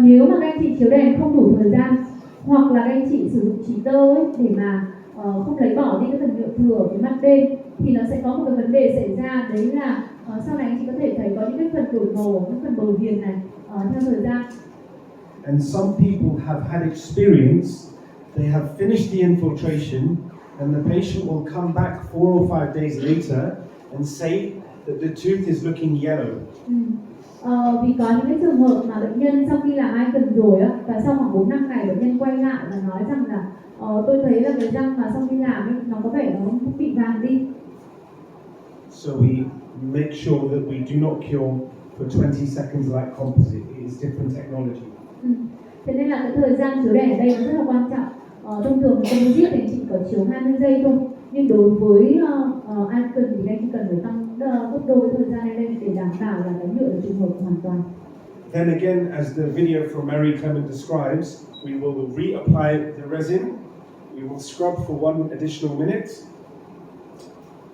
Nếu mà các anh chị chiếu đèn không đủ thời gian hoặc là các anh chị sử dụng chỉ tơ ấy để mà không lấy bỏ đi cái phần nhựa thừa ở cái mặt bên thì nó sẽ có một cái vấn đề xảy ra, đấy là sau này anh chị có thể thấy có những cái phần đổi màu ở những phần bờ viền này theo thời gian. And some people have had experience they have finished the infiltration, and the patient will come back 4 or 5 days later and say that the tooth is looking yellow. Vì có những cái trường hợp mà bệnh nhân sau khi làm Icon rồi á, và sau khoảng 4-5 ngày bệnh nhân quay lại và nói rằng là tôi thấy là cái răng mà sau khi làm ấy, nó có vẻ nó bị vàng đi. So we make sure that we do not cure for 20 seconds like composite. It is different technology. Thế nên là cái thời gian chiếu đèn ở đây rất là quan trọng. Thông thường composite thì chỉ có chiếu 20 giây thôi. Nhưng đối với Icon thì anh cần phải tăng gấp đôi thời gian lên để đảm bảo là cái nhựa được trùng hợp hoàn toàn. Then again, as the video from Marie Clement describes, we will reapply the resin. We will scrub for 1 additional minute,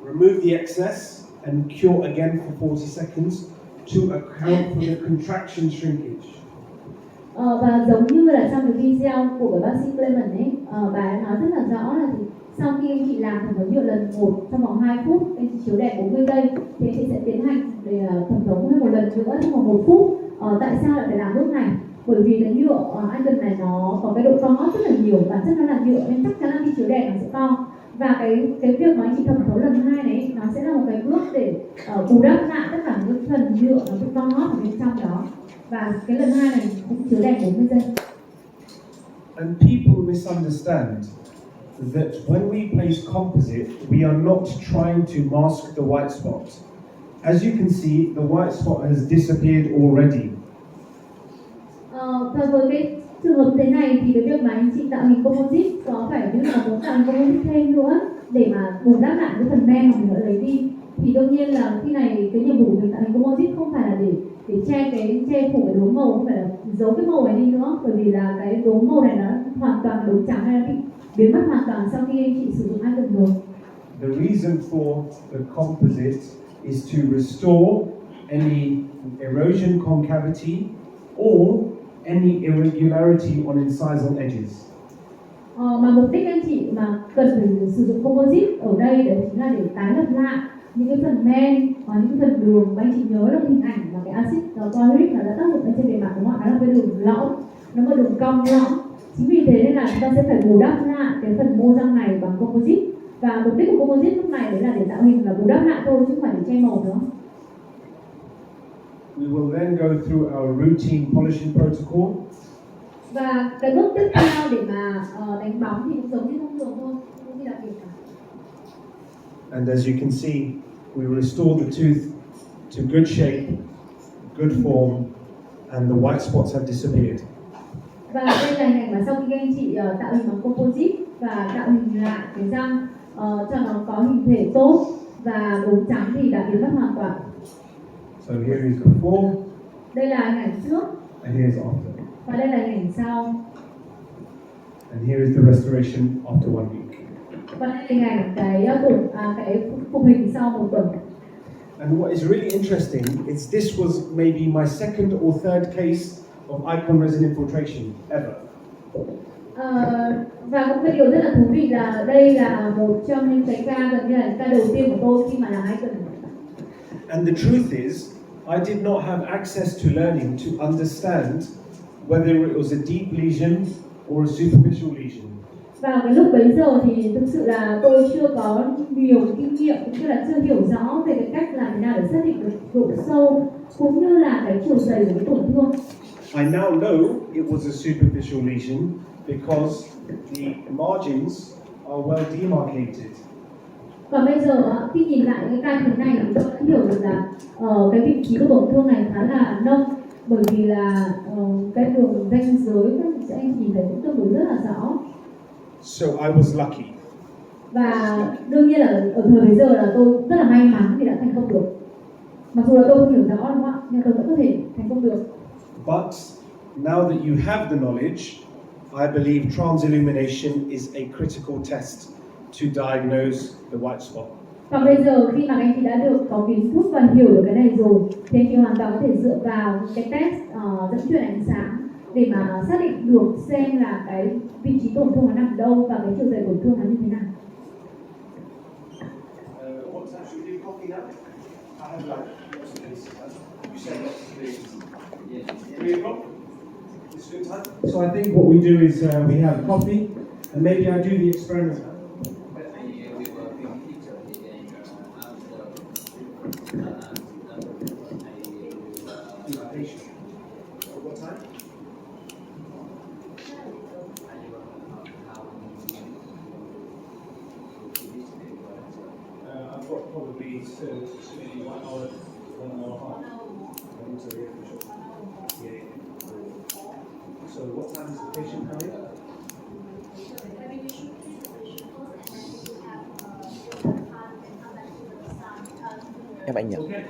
remove the excess, and cure again for 40 seconds to account for the contraction shrinkage. Và giống như là trong cái video của cái bác sĩ Clement ấy, bà đã nói rất là rõ là sau khi anh chị làm thẩm thấu nhựa lần 1 trong vòng 2 phút, anh chị chiếu đèn 40 giây, thì anh chị sẽ tiến hành để thẩm thấu thêm một lần nữa trong vòng 1 phút. Tại sao lại phải làm bước này? Bởi vì cái nhựa Icon này nó có cái độ co rất là nhiều, bản chất nó là nhựa nên chắc chắn là khi chiếu đèn nó sẽ co. Và cái việc mà anh chị thẩm thấu lần 2 này nó sẽ là một cái bước để bù đắp lại tất cả những phần nhựa nó bị co ở bên trong đó. Và cái lần 2 này cũng chiếu đèn 40 giây. And people misunderstand that when we place composite, we are not trying to mask the white spot. As you can see, the white spot has disappeared already. Và với cái trường hợp thế này thì cái việc mà anh chị tạo hình composite có phải như là muốn tạo hình composite thêm nữa để mà bù đắp lại cái phần men mà mình đã lấy đi, thì đương nhiên là khi này cái nhiệm vụ việc tạo hình composite không phải là để che phủ cái đốm màu, không phải là giấu cái màu này đi nữa, bởi vì là cái đốm màu này nó hoàn toàn đốm trắng hay là bị biến mất hoàn toàn sau khi anh chị sử dụng Icon rồi. The reason for the composite is to restore any erosion concavity or any irregularity on incisal edges. Mà mục đích anh chị mà cần phải sử dụng composite ở đây đấy chính là để tái lập lại những cái phần men và những cái phần đường. Và anh chị nhớ là hình ảnh mà cái axit chlorhydric nó đã tác dụng lên trên bề mặt đúng không ạ? Đó là cái đường lõm, nó có đường cong lõm. Chính vì thế nên là chúng ta sẽ phải bù đắp lại cái phần mô răng này bằng composite. Và mục đích của composite lúc này đấy là để tạo hình và bù đắp lại thôi, chứ không phải để che màu nữa. We will then go through our routine polishing protocol. Và cái bước tiếp theo để mà đánh bóng thì cũng giống như thông thường thôi, không gì đặc biệt cả. And as you can see, we restore the tooth to good shape, good form, and the white spots have disappeared. Và đây là hình ảnh mà sau khi anh chị tạo hình bằng composite và tạo hình lại cái răng cho nó có hình thể tốt và đốm trắng thì đã biến mất hoàn toàn. So here is before, Đây là hình ảnh trước and here is after. và đây là hình ảnh sau. And here is the restoration after 1 week. Và đây là hình ảnh cái phục hình sau 1 tuần. And what is really interesting is this was maybe my second or third case of Icon resin infiltration ever. Và cũng cái điều rất là thú vị là đây là một trong những cái ca gần như là ca đầu tiên của tôi khi mà làm Icon. And the truth is, I did not have access to learning to understand whether it was a deep lesion or a superficial lesion. Vào cái lúc bấy giờ thì thực sự là tôi chưa có nhiều kinh nghiệm cũng như là chưa hiểu rõ về cái cách làm thế nào để xác định được độ sâu cũng như là cái chiều dày của cái tổn thương. I now know it was a superficial lesion because the margins are well demarcated. Và bây giờ khi nhìn lại cái ca thế này thì tôi đã hiểu được là cái vị trí của tổn thương này khá là nông, bởi vì là cái đường ranh giới các anh nhìn thấy cũng tương đối rất là rõ. So I was lucky. Và đương nhiên là ở thời bấy giờ là tôi rất là may mắn vì đã thành công được. Mặc dù là tôi không hiểu rõ đúng không ạ, nhưng tôi vẫn có thể thành công được. But now that you have the knowledge, I believe transillumination is a critical test to diagnose the white spot. Và bây giờ khi mà anh chị đã được có kiến thức và hiểu được cái này rồi, thì anh chị hoàn toàn có thể dựa vào cái test dẫn truyền ánh sáng để mà xác định được xem là cái vị trí tổn thương nó nằm ở đâu và cái chiều dày tổn thương nó như thế nào. What's actually new coffee now? I have like lots of places. You said lots of places. Yeah. 3 o'clock? It's good time. So I think what we do is we have coffee And maybe I do the experiment. What time? I've got probably maybe 1 hour, 1 hour and a half. Until the official. Yeah. So what time is the patient coming? Em anh nhỉ? Okay.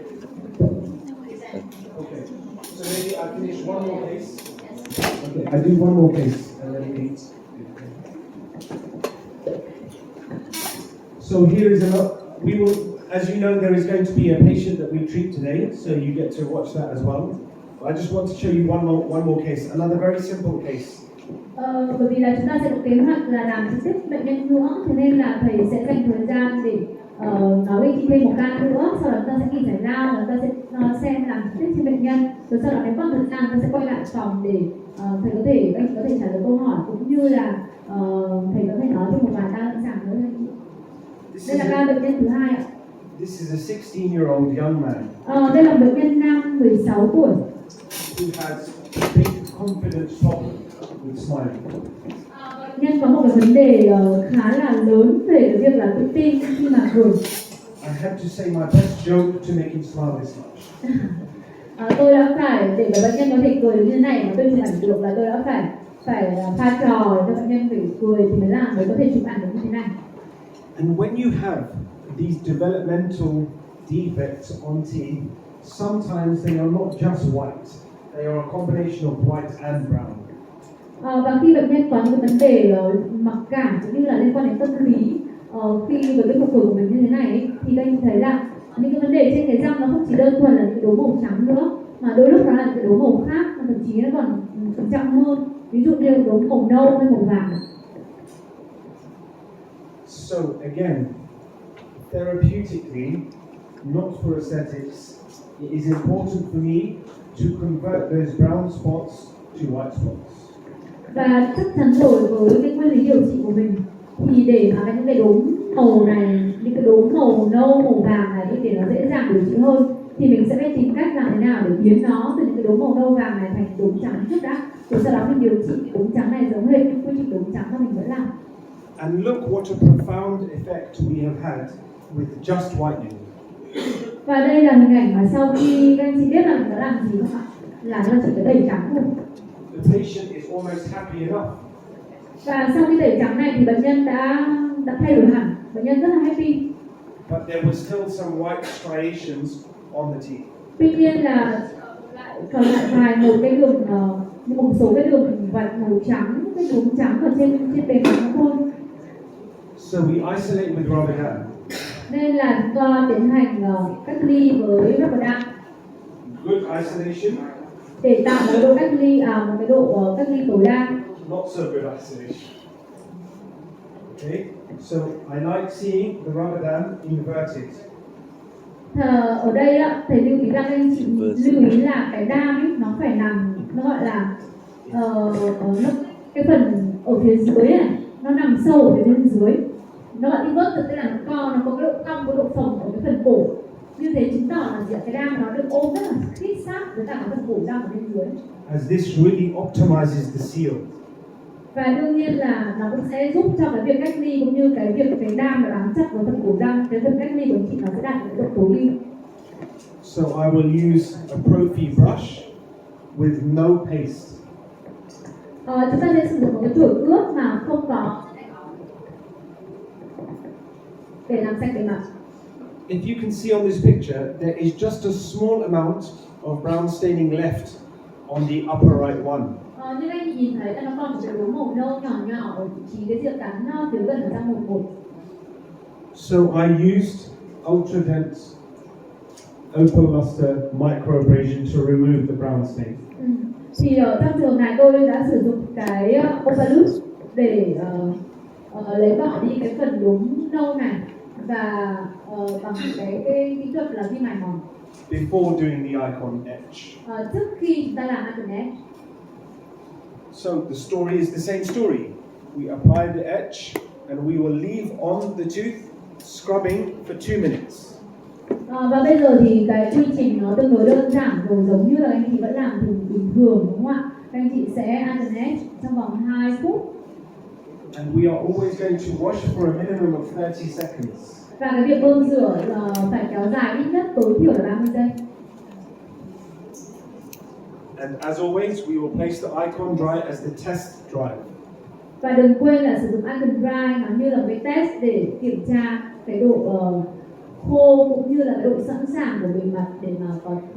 Okay. So maybe I finish one more case. Okay, I do one more case and then we. So here is we will, as you know, there is going to be a patient that we treat today, so you get to watch that as well. But I just want to show you one more case, another very simple case. Bởi vì là chúng ta sẽ có kế hoạch là làm trực tiếp bệnh nhân nữa, thế nên là thầy sẽ dành thời gian để nói với chị thêm một ca nữa, sau đó chúng ta sẽ ghi giải lao và chúng ta sẽ xem làm trực tiếp trên bệnh nhân, rồi sau đó nếu còn thời gian chúng ta sẽ quay lại phòng để thầy có thể trả lời câu hỏi cũng như là thầy có thể nói thêm một vài ca sẵn sàng nữa. Đây là ca bệnh nhân thứ 2 ạ. This is a 16-year-old young man. Đây là bệnh nhân nam 16 tuổi. Who has big confidence problem with smiling. Bệnh nhân có một cái vấn đề khá là lớn về cái việc là tự tin khi mà cười. I had to say my best joke to make him smile this much. Tôi đã phải để cho bệnh nhân có thể cười như thế này mà tôi chụp ảnh được là tôi đã phải pha trò để cho bệnh nhân phải cười thì mới có thể chụp ảnh được như thế này. And when you have these developmental defects on teeth, sometimes they are not just white. They are a combination of white and brown. Và khi bệnh nhân có những vấn đề mặc cảm cũng như là liên quan đến tâm lý, khi với cái phục hồi của mình như thế này ấy, thì anh thấy là những cái vấn đề trên cái răng nó không chỉ đơn thuần là những đốm màu trắng nữa, mà đôi lúc nó là những cái đốm màu khác, thậm chí nó còn trầm trọng hơn, ví dụ như đốm màu nâu hay màu vàng. So again, therapeutically, not for aesthetics, it is important for me to convert those brown spots to white spots. Và chắc chắn rồi với cái nguyên lý điều trị của mình thì để mà những cái đốm màu này, những cái đốm màu nâu, màu vàng này để nó dễ dàng điều trị hơn thì mình sẽ phải tìm cách làm thế nào để biến nó từ những cái đốm màu nâu vàng này thành đốm trắng trước đã, rồi sau đó mình điều trị cái đốm trắng này giống hệt như quy trình đốm trắng mà mình vẫn làm. And look what a profound effect we have had with just whitening. Và đây là hình ảnh mà sau khi các anh chị biết là mình đã làm gì không ạ? Là nó chỉ có tẩy trắng thôi. The patient is almost happy enough. Và sau khi tẩy trắng này thì bệnh nhân đã thay đổi hẳn, bệnh nhân rất là happy. But there were still some white striations on the teeth. Tuy nhiên là còn lại một số cái đường vạch màu trắng, cái đốm trắng ở trên bề mặt nó thôi. So we isolate with rubber dam. Nên là chúng ta tiến hành cách ly với rubber dam. Good isolation. Để tạo một độ cách ly, cách ly tối đa. Not so good isolation. Okay, so I like seeing the rubber dam inverted. Ở đây á, thầy lưu ý các anh chị lưu ý là cái đam ấy nó phải nằm, nó gọi là cái phần ở phía dưới này nó nằm sâu ở phía bên dưới, nó gọi inverted tức là nó có cái độ cong, có độ phồng ở cái phần cổ, như thế chứng tỏ là cái đam nó được ôm rất là khít sát với cả cái phần cổ đam ở bên dưới. As this really optimizes the seal. Và đương nhiên là nó cũng sẽ giúp cho cái việc cách ly cũng như cái việc cái đam nó bám chặt vào phần cổ răng, cái việc cách ly của chị nó sẽ đạt được độ tối ưu. So I will use a Profi brush with no paste. Chúng ta sẽ sử dụng một cái chổi ướt mà không có để làm sạch bề mặt. If you can see on this picture, there is just a small amount of brown staining left on the upper right one. Như anh nhìn thấy là nó còn một cái đốm màu nâu nhỏ nhỏ ở vị trí cái rìa cắn phía gần ở răng mồm 1. So I used ultra-dense opal luster microabrasion to remove the brown stain. Thì ở trong trường này tôi đã sử dụng cái opalus để lấy bỏ đi cái phần đốm nâu này và bằng cái kỹ thuật là vi mài mỏng. Before doing the icon etch. Trước khi chúng ta làm icon etch. So the story is the same story. we apply the etch, and we will leave on the tooth, scrubbing for 2 minutes. Và bây giờ thì cái quy trình nó tương đối đơn giản rồi, giống như là anh chị vẫn làm bình thường, đúng không ạ? Các anh chị sẽ alternate trong vòng 2 phút. And we are always going to wash for a minimum of 30 seconds. Và cái việc bơm rửa phải kéo dài ít nhất tối thiểu là 30 giây. And as always, we will place the Icon dry as the test drive. Và đừng quên là sử dụng Icon Dry nó như là cái test để kiểm tra cái độ khô cũng như là cái độ sẵn sàng của bề mặt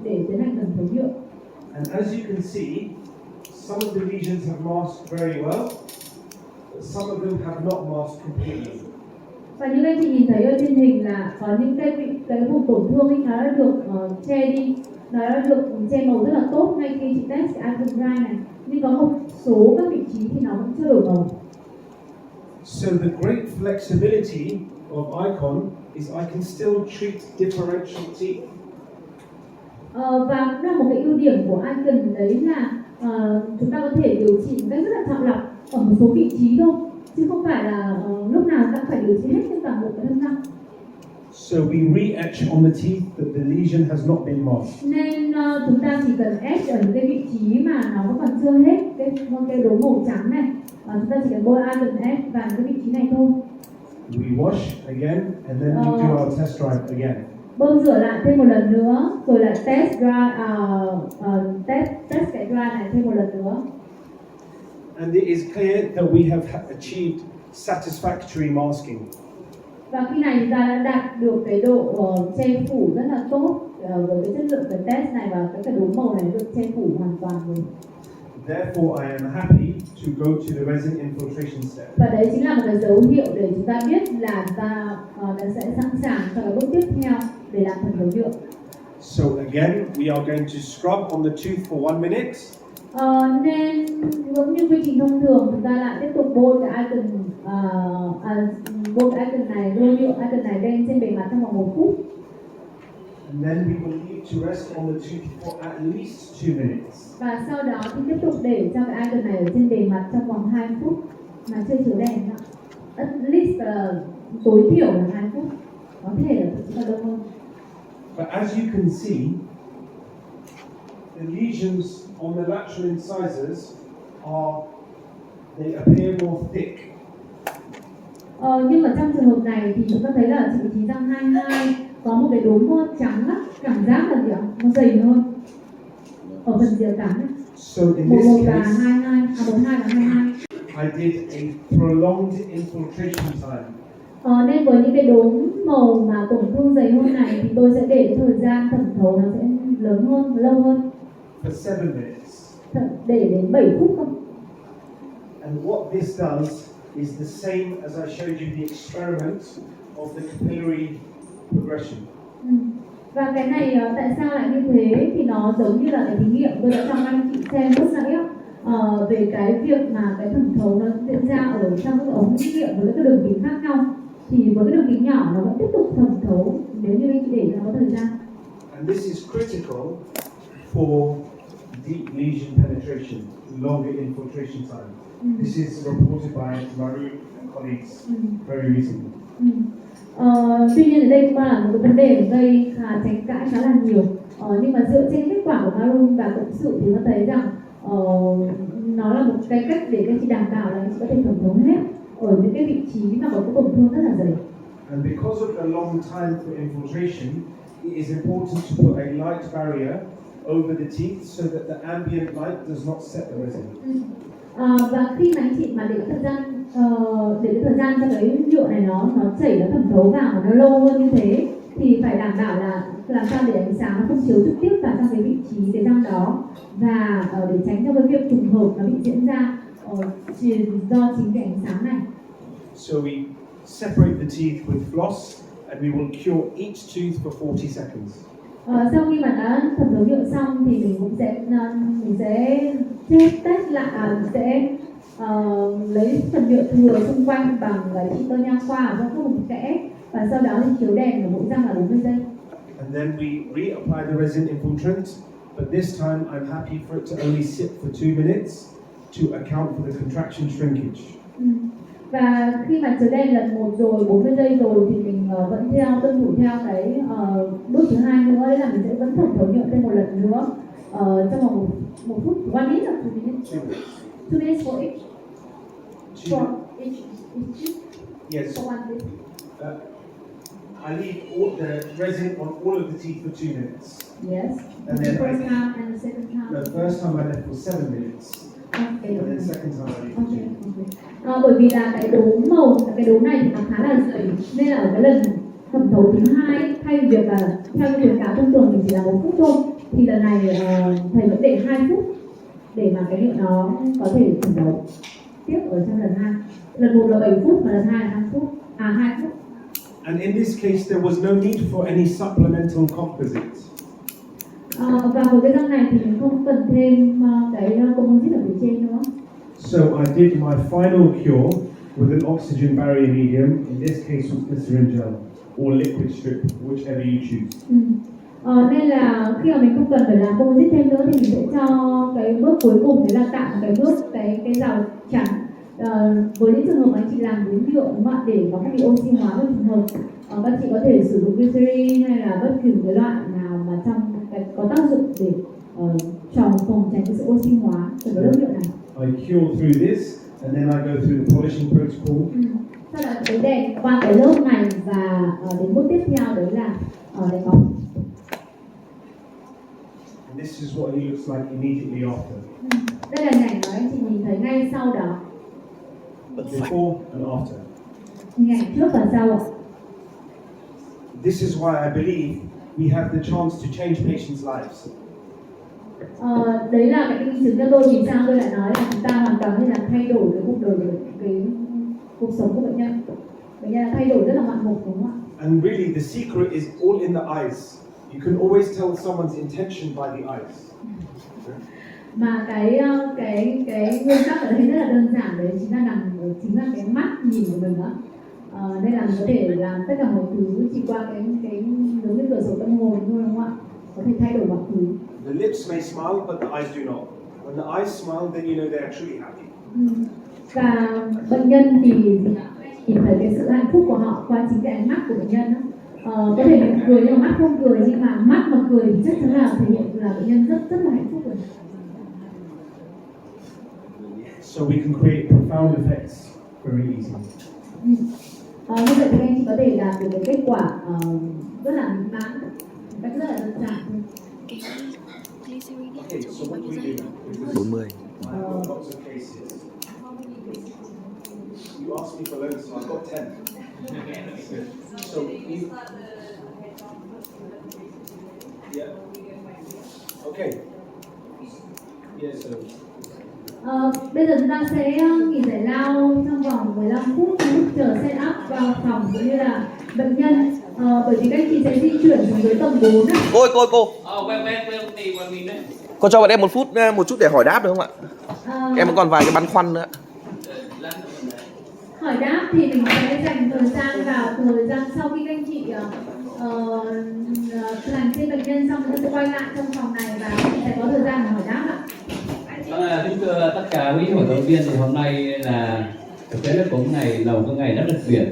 để tiến hành thẩm thấu nhựa. And as you can see, some of the lesions have masked very well, but some of them have not masked completely. Và như anh chị nhìn thấy ở trên hình là có những cái vùng tổn thương ấy nó đã được che đi, nó đã được che màu rất là tốt ngay khi chị test cái Icon Dry này. Nhưng có một số các vị trí thì nó vẫn chưa đổi màu. So the great flexibility of Icon is I can still treat differential teeth. Và cũng là một cái ưu điểm của Icon đấy là chúng ta có thể điều trị một cách rất là chọn lọc ở một số vị trí thôi, chứ không phải là lúc nào ta phải điều trị hết trên toàn bộ cái thân răng. So we re-etch on the teeth that the lesion has not been masked. Nên chúng ta chỉ cần etch ở những cái vị trí mà nó còn chưa hết cái đốm màu trắng này, chúng ta chỉ cần bôi Icon etch vào cái vị trí này thôi. We wash again, and then we do our test drive again. Bơm rửa lại thêm một lần nữa, rồi lại test dry, test cái dry này thêm một lần nữa. And it is clear that we have achieved satisfactory masking. Và khi này chúng ta đã đạt được cái độ che phủ rất là tốt với cái chất lượng cái test này, và cái đốm màu này được che phủ hoàn toàn rồi. Therefore, I am happy to go to the resin infiltration step. Và đấy chính là một cái dấu hiệu để chúng ta biết là chúng ta sẽ sẵn sàng cho cái bước tiếp theo để làm thẩm thấu nhựa. So again, we are going to scrub on the tooth for 1 minute. Nên giống như quy trình thông thường, chúng ta lại tiếp tục bôi cái Icon này, bôi nhựa Icon này lên trên bề mặt trong vòng 1 phút. And then we will leave to rest on the tooth for at least 2 minutes. Và sau đó thì tiếp tục để cho cái Icon này ở trên bề mặt trong vòng 2 phút mà chưa chiếu đèn nữa. At least tối thiểu là 2 phút, có thể là thậm chí là lâu hơn. But as you can see, the lesions on the lateral incisors they appear more thick. Nhưng ở trong trường hợp này thì chúng ta thấy là ở vị trí răng 22 có một cái đốm mỡ trắng á, cảm giác là gì ạ? Nó dày hơn ở phần rìa cắn ấy. So in 11 this và case, 22, 42 và 22. I did a prolonged infiltration time. Nên với những cái đốm màu mà tổn thương dày hơn này thì tôi sẽ để cái thời gian thẩm thấu nó sẽ lớn hơn, lâu hơn. For 7 minutes. Để đến 7 phút không? And what this does is the same as I showed you the experiment of the capillary progression. Và cái này tại sao lại như thế thì nó giống như là cái thí nghiệm tôi đã cho anh chị xem lúc nãy về cái việc mà cái thẩm thấu nó diễn ra ở trong các ống nghiệm với các đường kính khác nhau, thì với cái đường kính nhỏ nó vẫn tiếp tục thẩm thấu nếu như anh chị để nó có thời gian. And this is critical for deep lesion penetration, longer infiltration time. This is reported by Maru and colleagues very recently. Tuy nhiên ở đây cũng là một cái vấn đề gây tranh cãi khá là nhiều. Nhưng mà dựa trên kết quả của Maru và cộng sự thì nó thấy rằng nó là một cái cách để các chị đảm bảo là anh chị có thể thẩm thấu hết ở những cái vị trí mà có cái tổn thương rất là dày. And because of the long time for infiltration, it is important to put a light barrier over the teeth so that the ambient light does not set the resin. Và khi mà anh chị mà để cái thời gian cho cái nhựa này nó chảy, nó thẩm thấu vào mà nó lâu hơn như thế thì phải đảm bảo là làm sao để ánh sáng nó không chiếu trực tiếp vào trong cái vị trí cái răng đó, và để tránh cho cái việc trùng hợp nó bị diễn ra do chính cái ánh sáng này. So we separate the teeth with floss and we will cure each tooth for 40 seconds. Sau khi mà đã thẩm thấu nhựa xong thì mình sẽ test lại, sẽ lấy phần nhựa thừa xung quanh bằng cái trị tơ nha khoa ở trong các vùng kẽ, và sau đó thì chiếu đèn ở mỗi răng là 40 giây. And then we reapply the resin infiltrant, but this time I'm happy for it to only sit for 2 minutes to account for the contraction shrinkage. Ừ. Và khi mà chiếu đèn lần 1 rồi, 40 giây rồi thì mình vẫn tuân thủ theo cái bước thứ 2 nữa, đấy là mình sẽ vẫn thẩm thấu nhựa thêm một lần nữa trong vòng một phút, 1 minute or 2 minutes? 2 minutes for each. For each. Yes. For one minute. I leave all the resin on all of the teeth for 2 minutes. Yes. And The then first time and the second time. The first time I left for 7 minutes. Okay. And then second time I leave for 2 Okay. minutes. Okay. Bởi vì là cái đốm màu, cái đốm này thì nó khá là dày, nên là ở cái lần thẩm thấu thứ 2 thay vì việc là theo như khuyến cáo thông thường mình chỉ là 1 phút thôi, thì lần này thầy vẫn để 2 phút để mà cái nhựa nó có thể thẩm thấu tiếp ở trong lần 2. Lần 1 là 7 phút và lần 2 là 5 phút. 2 phút. And in this case, there was no need for any supplemental composite. Và với cái răng này thì mình không cần thêm cái composite ở phía trên nữa. So I did my final cure with an oxygen barrier medium. In this case, with glycerin gel or liquid strip, whichever you choose. Nên là khi mà mình không cần phải làm composite thêm nữa thì mình sẽ cho cái bước cuối cùng, đấy là tạo cái bước cái rào chắn. Với những trường hợp mà anh chị làm với nhựa đúng không ạ, để nó không bị oxy hóa trong trường hợp các chị có thể sử dụng glycerin hay là bất kỳ một cái loại nào mà trong cái có tác dụng để phòng tránh cái sự oxy hóa của cái lớp nhựa này. I cure through this, and then I go through the polishing protocol. Sau đó cái đèn qua cái lớp này và đến bước tiếp theo đấy là đèn bóng. And this is what it looks like immediately after. Đây là hình ảnh mà anh chị nhìn thấy ngay sau đó. Before and after. Hình ảnh trước và sau ạ. This is why I believe we have the chance to change patients' lives. Đấy là cái minh chứng cho tôi vì sao tôi lại nói là chúng ta hoàn toàn như là thay đổi cái cuộc đời, cái cuộc sống của bệnh nhân. Bệnh nhân là thay đổi rất là ngoạn mục đúng không ạ? And really, the secret is all in the eyes. You can always tell someone's intention by the eyes. Mà cái nguyên tắc ở đây rất là đơn giản, đấy chính là cái mắt nhìn của mình đó. Nên là mình có thể làm tất cả mọi thứ chỉ qua cái giống như cửa sổ tâm hồn thôi đúng không ạ? Có thể thay đổi mọi thứ. The lips may smile, but the eyes do not. When the eyes smile, then you know they're actually happy. Và bệnh nhân thì nhìn thấy cái sự hạnh phúc của họ qua chính cái ánh mắt của bệnh nhân đó. Có thể mình cười nhưng mà mắt không cười, nhưng mà mắt mà cười thì chắc chắn là thể hiện là bệnh nhân rất là hạnh phúc rồi. So we can create profound effects very easily. Như vậy thì anh chị có thể đạt được cái kết quả rất là mỹ mãn, cách rất là đơn giản. Okay, so what do we do now? 40. Lots of cases. You asked me for loads, so I've got 10. So you... Yeah. Okay. Yeah, so... Bây giờ chúng ta sẽ nghỉ giải lao trong vòng 15 phút chờ set up vào phòng cũng như là bệnh nhân, bởi vì các chị sẽ di chuyển xuống dưới tầng 4 này. Cô. Cô cho bọn em một chút để hỏi đáp được không ạ? Em còn vài cái băn khoăn nữa. Hỏi đáp thì mình sẽ dành thời gian vào thời gian sau khi các anh chị làm trên bệnh nhân xong, chúng sẽ quay lại trong phòng này và sẽ có thời gian để hỏi đáp ạ. Kính thưa tất cả quý hội thảo viên, thì hôm nay là cái lớp cúng này là một ngày rất đặc biệt,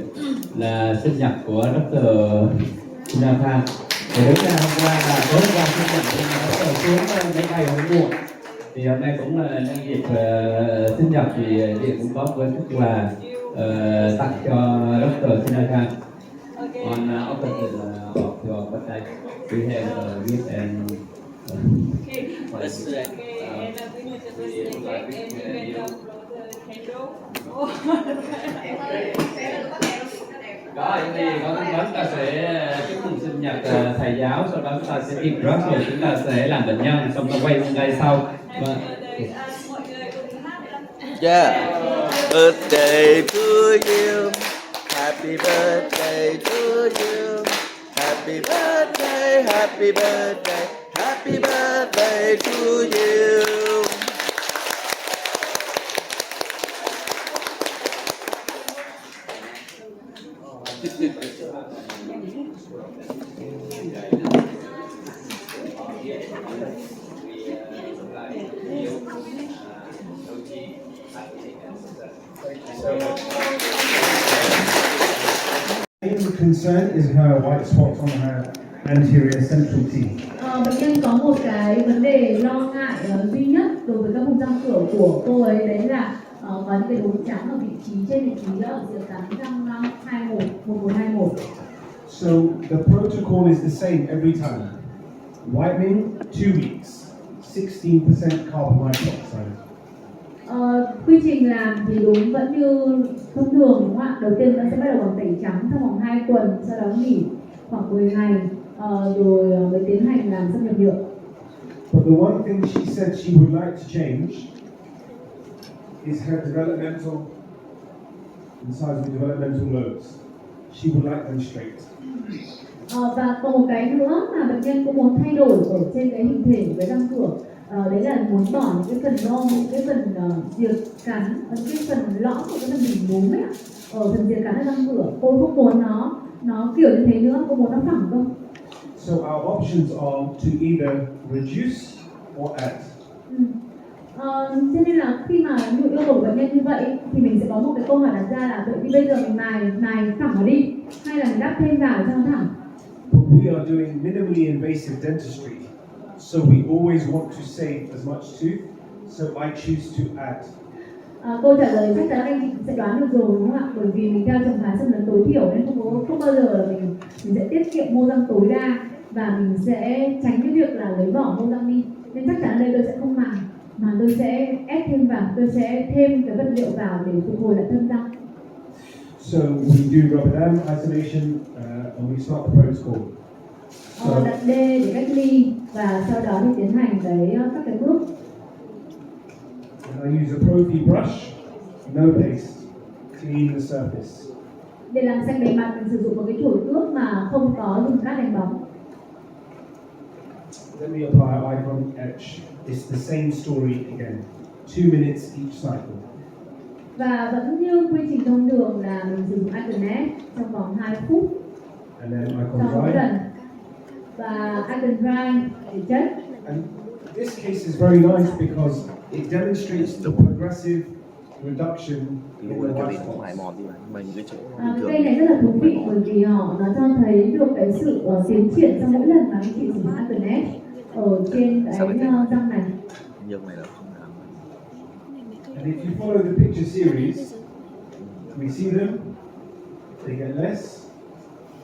là sinh nhật của Dr. Sinathan. Thì đúng ra hôm qua là tối qua sinh nhật của Dr. xuống mấy ngày hôm muộn. Thì hôm nay cũng là nhân dịp sinh nhật thì Điện cũng có với thức là tặng cho Dr. Sinathan. On opposite of your birthday, we have a gift and có thì chúng ta sẽ chúc mừng sinh nhật thầy giáo, sau đó chúng ta sẽ im rất rồi chúng ta sẽ làm bệnh nhân, xong ta quay ngay sau. Yeah. Birthday to you. Happy birthday to you. Happy birthday, happy birthday, happy birthday to you. Thank you so much. The main concern is her white spots on her anterior central teeth. Bệnh nhân có một cái vấn đề lo ngại duy nhất đối với các vùng răng cửa của cô ấy, đấy là có những cái đốm trắng ở vị trí trên vị trí ở giữa cắn răng 1121. So the protocol is the same every time. Whitening 2 weeks, 16% carbon dioxide. Quy trình làm thì đúng vẫn như thông thường đúng không ạ? Đầu tiên nó sẽ bắt đầu bằng tẩy trắng trong vòng 2 tuần, sau đó nghỉ khoảng 10 ngày, rồi mới tiến hành làm xâm nhập nhựa. But the one thing she said she would like to change is her developmental, the size of the developmental lobes. She would like them straight. Và còn một cái nữa mà bệnh nhân cũng muốn thay đổi ở trên cái hình thể của cái răng cửa, đấy là muốn bỏ những cái phần lông, những cái phần diệt cắn, những cái phần lõm của cái phần đỉnh núm ấy ạ, ở phần diệt cắn ở răng cửa. Cô không muốn nó kiểu như thế nữa, cô muốn nó phẳng cơ. So our options are to either reduce or add. Cho nên là khi mà yêu cầu của bệnh nhân như vậy thì mình sẽ có một cái câu hỏi đặt ra là vậy thì bây giờ mình mài phẳng nó đi hay là mình đắp thêm vào cho nó thẳng. But we are doing minimally invasive dentistry, so we always want to save as much tooth, so I choose to add. Câu trả lời chắc chắn anh chị sẽ đoán được rồi đúng không ạ? Bởi vì mình theo trồng phá xâm lấn tối thiểu nên không bao giờ là mình sẽ tiết kiệm mô răng tối đa và mình sẽ tránh cái việc là lấy bỏ mô răng đi. Nên chắc chắn ở đây tôi sẽ không mài mà tôi sẽ ép thêm vào, tôi sẽ thêm cái vật liệu vào để phục hồi lại thân răng. So we do rubber dam isolation and we start the protocol. Đặt đê để cách ly và sau đó thì tiến hành các cái bước. And I use a prophy brush, no paste, clean the surface. Để làm sạch bề mặt mình sử dụng một cái chổi ướt mà không có dùng cát đánh bóng. Then we apply Icon etch. It's the same story again. 2 minutes each cycle. Và vẫn như quy trình thông thường là mình sử dụng Icon etch trong vòng 2 phút. And then Icon Trong mỗi dry. lần. Và Icon dry để chất. And this case is very nice because it demonstrates the progressive reduction in the white spots. Cây này rất là thú vị bởi vì nó cho thấy được cái sự tiến triển trong mỗi lần mà anh chị sử dụng Icon etch ở trên cái răng này. And if you follow the picture series, we see them, they get less,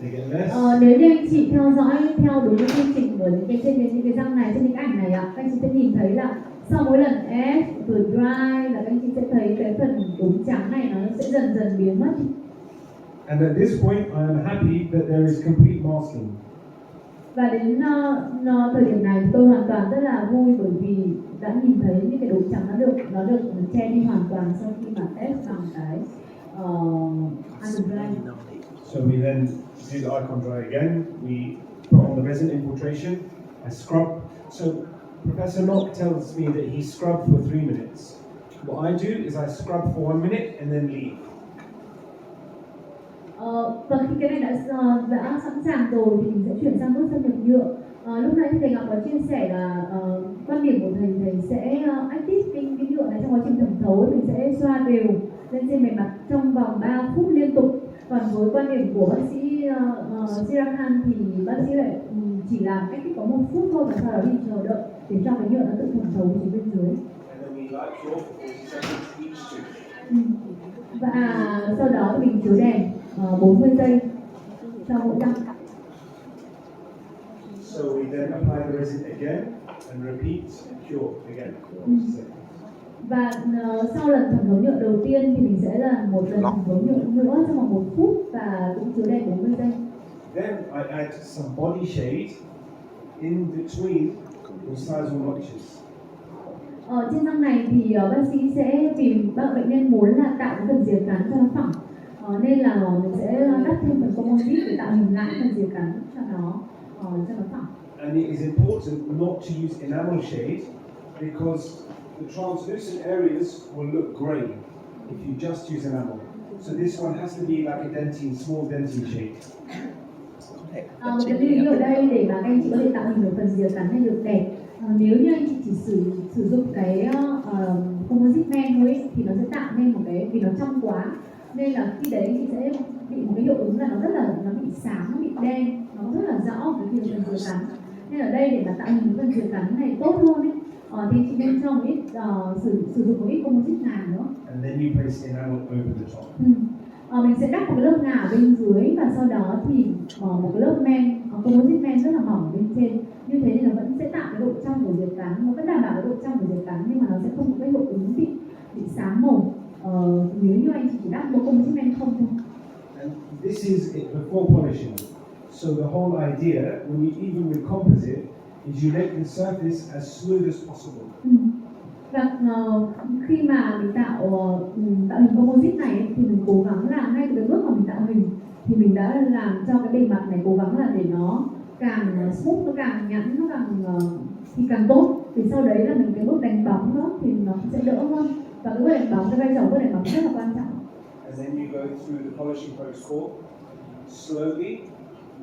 they get less. Nếu như anh chị theo dõi theo đúng cái quy trình của những cái răng này trên những ảnh này ạ, các anh chị sẽ nhìn thấy là sau mỗi lần etch rồi dry là các anh chị sẽ thấy cái phần đốm trắng này nó sẽ dần dần biến mất. And at this point, I am happy that there is complete masking. Và đến thời điểm này tôi hoàn toàn rất là vui bởi vì đã nhìn thấy những cái đốm trắng nó được che đi hoàn toàn sau khi mà test bằng cái Icon dry. So we then do the Icon dry again. We put on the resin infiltration. I scrub. So Professor Nock tells me that he scrubbed for 3 minutes. What I do is I scrub for 1 minute and then leave. Và khi cái này đã sẵn sàng rồi thì mình sẽ chuyển sang bước xâm nhập nhựa. Lúc nãy thầy Ngọc có chia sẻ là quan điểm của thầy sẽ active cái nhựa này trong quá trình thẩm thấu, mình sẽ xoa đều lên trên bề mặt trong vòng 3 phút liên tục. Còn với quan điểm của bác sĩ Sirakan thì bác sĩ lại chỉ làm cách có 1 phút thôi và sau đó thì chờ đợi để cho cái nhựa nó tự thẩm thấu xuống bên dưới. Và sau đó thì mình chiếu đèn 40 giây cho mỗi răng. So we then apply the resin again and repeat and cure again. Và sau lần thẩm thấu nhựa đầu tiên thì mình sẽ làm một lần thẩm thấu nhựa nữa trong vòng 1 phút và cũng chiếu đèn 40 giây. Then I add some body shade in between the sizable notches. Ở trên răng này thì bác sĩ sẽ vì bệnh nhân muốn là tạo cái phần rìa cắn cho nó phẳng, nên là mình sẽ đắp thêm phần composite để tạo hình lại phần rìa cắn cho nó phẳng. And it is important not to use enamel shade because the translucent areas will look grey if you just use enamel. So this one has to be like a dentine, small dentine shade. Một cái lưu ý ở đây để mà các anh chị có thể tạo hình được phần rìa cắn này được đẹp. Nếu như anh chị chỉ sử dụng cái composite men thôi thì nó sẽ tạo nên một vì nó trong quá, nên là khi đấy chị sẽ bị một cái hiệu ứng là nó bị xám, nó bị đen, nó rất là rõ cái phần rửa cắn. Nên ở đây để mà tạo hình cái phần rửa cắn này tốt hơn ấy, thì chị nên cho một ít sử dụng một ít composite ngà nữa. And then you place enamel over the top. Mình sẽ đắp một cái lớp ngà ở bên dưới và sau đó thì một cái lớp men, composite men rất là mỏng bên trên. Như thế thì nó vẫn sẽ tạo cái độ trong của diệt cắn, nó vẫn đảm bảo cái độ trong của diệt cắn, nhưng mà nó sẽ không có cái hiệu ứng bị xám màu nếu như anh chỉ đắp một composite men không thôi. And this is it before polishing. So the whole idea, when you even with composite, is you make the surface as smooth as possible. Và khi mà mình tạo hình composite này thì mình cố gắng là ngay từ cái bước mà mình tạo hình thì mình đã làm cho cái bề mặt này cố gắng là để nó càng smooth, nó càng nhẵn, nó càng thì càng tốt. Thì sau đấy là mình cái bước đánh bóng nữa thì nó sẽ đỡ hơn. Và cái bước đánh bóng, cái vai trò bước đánh bóng rất là quan trọng. And then you go through the polishing protocol slowly,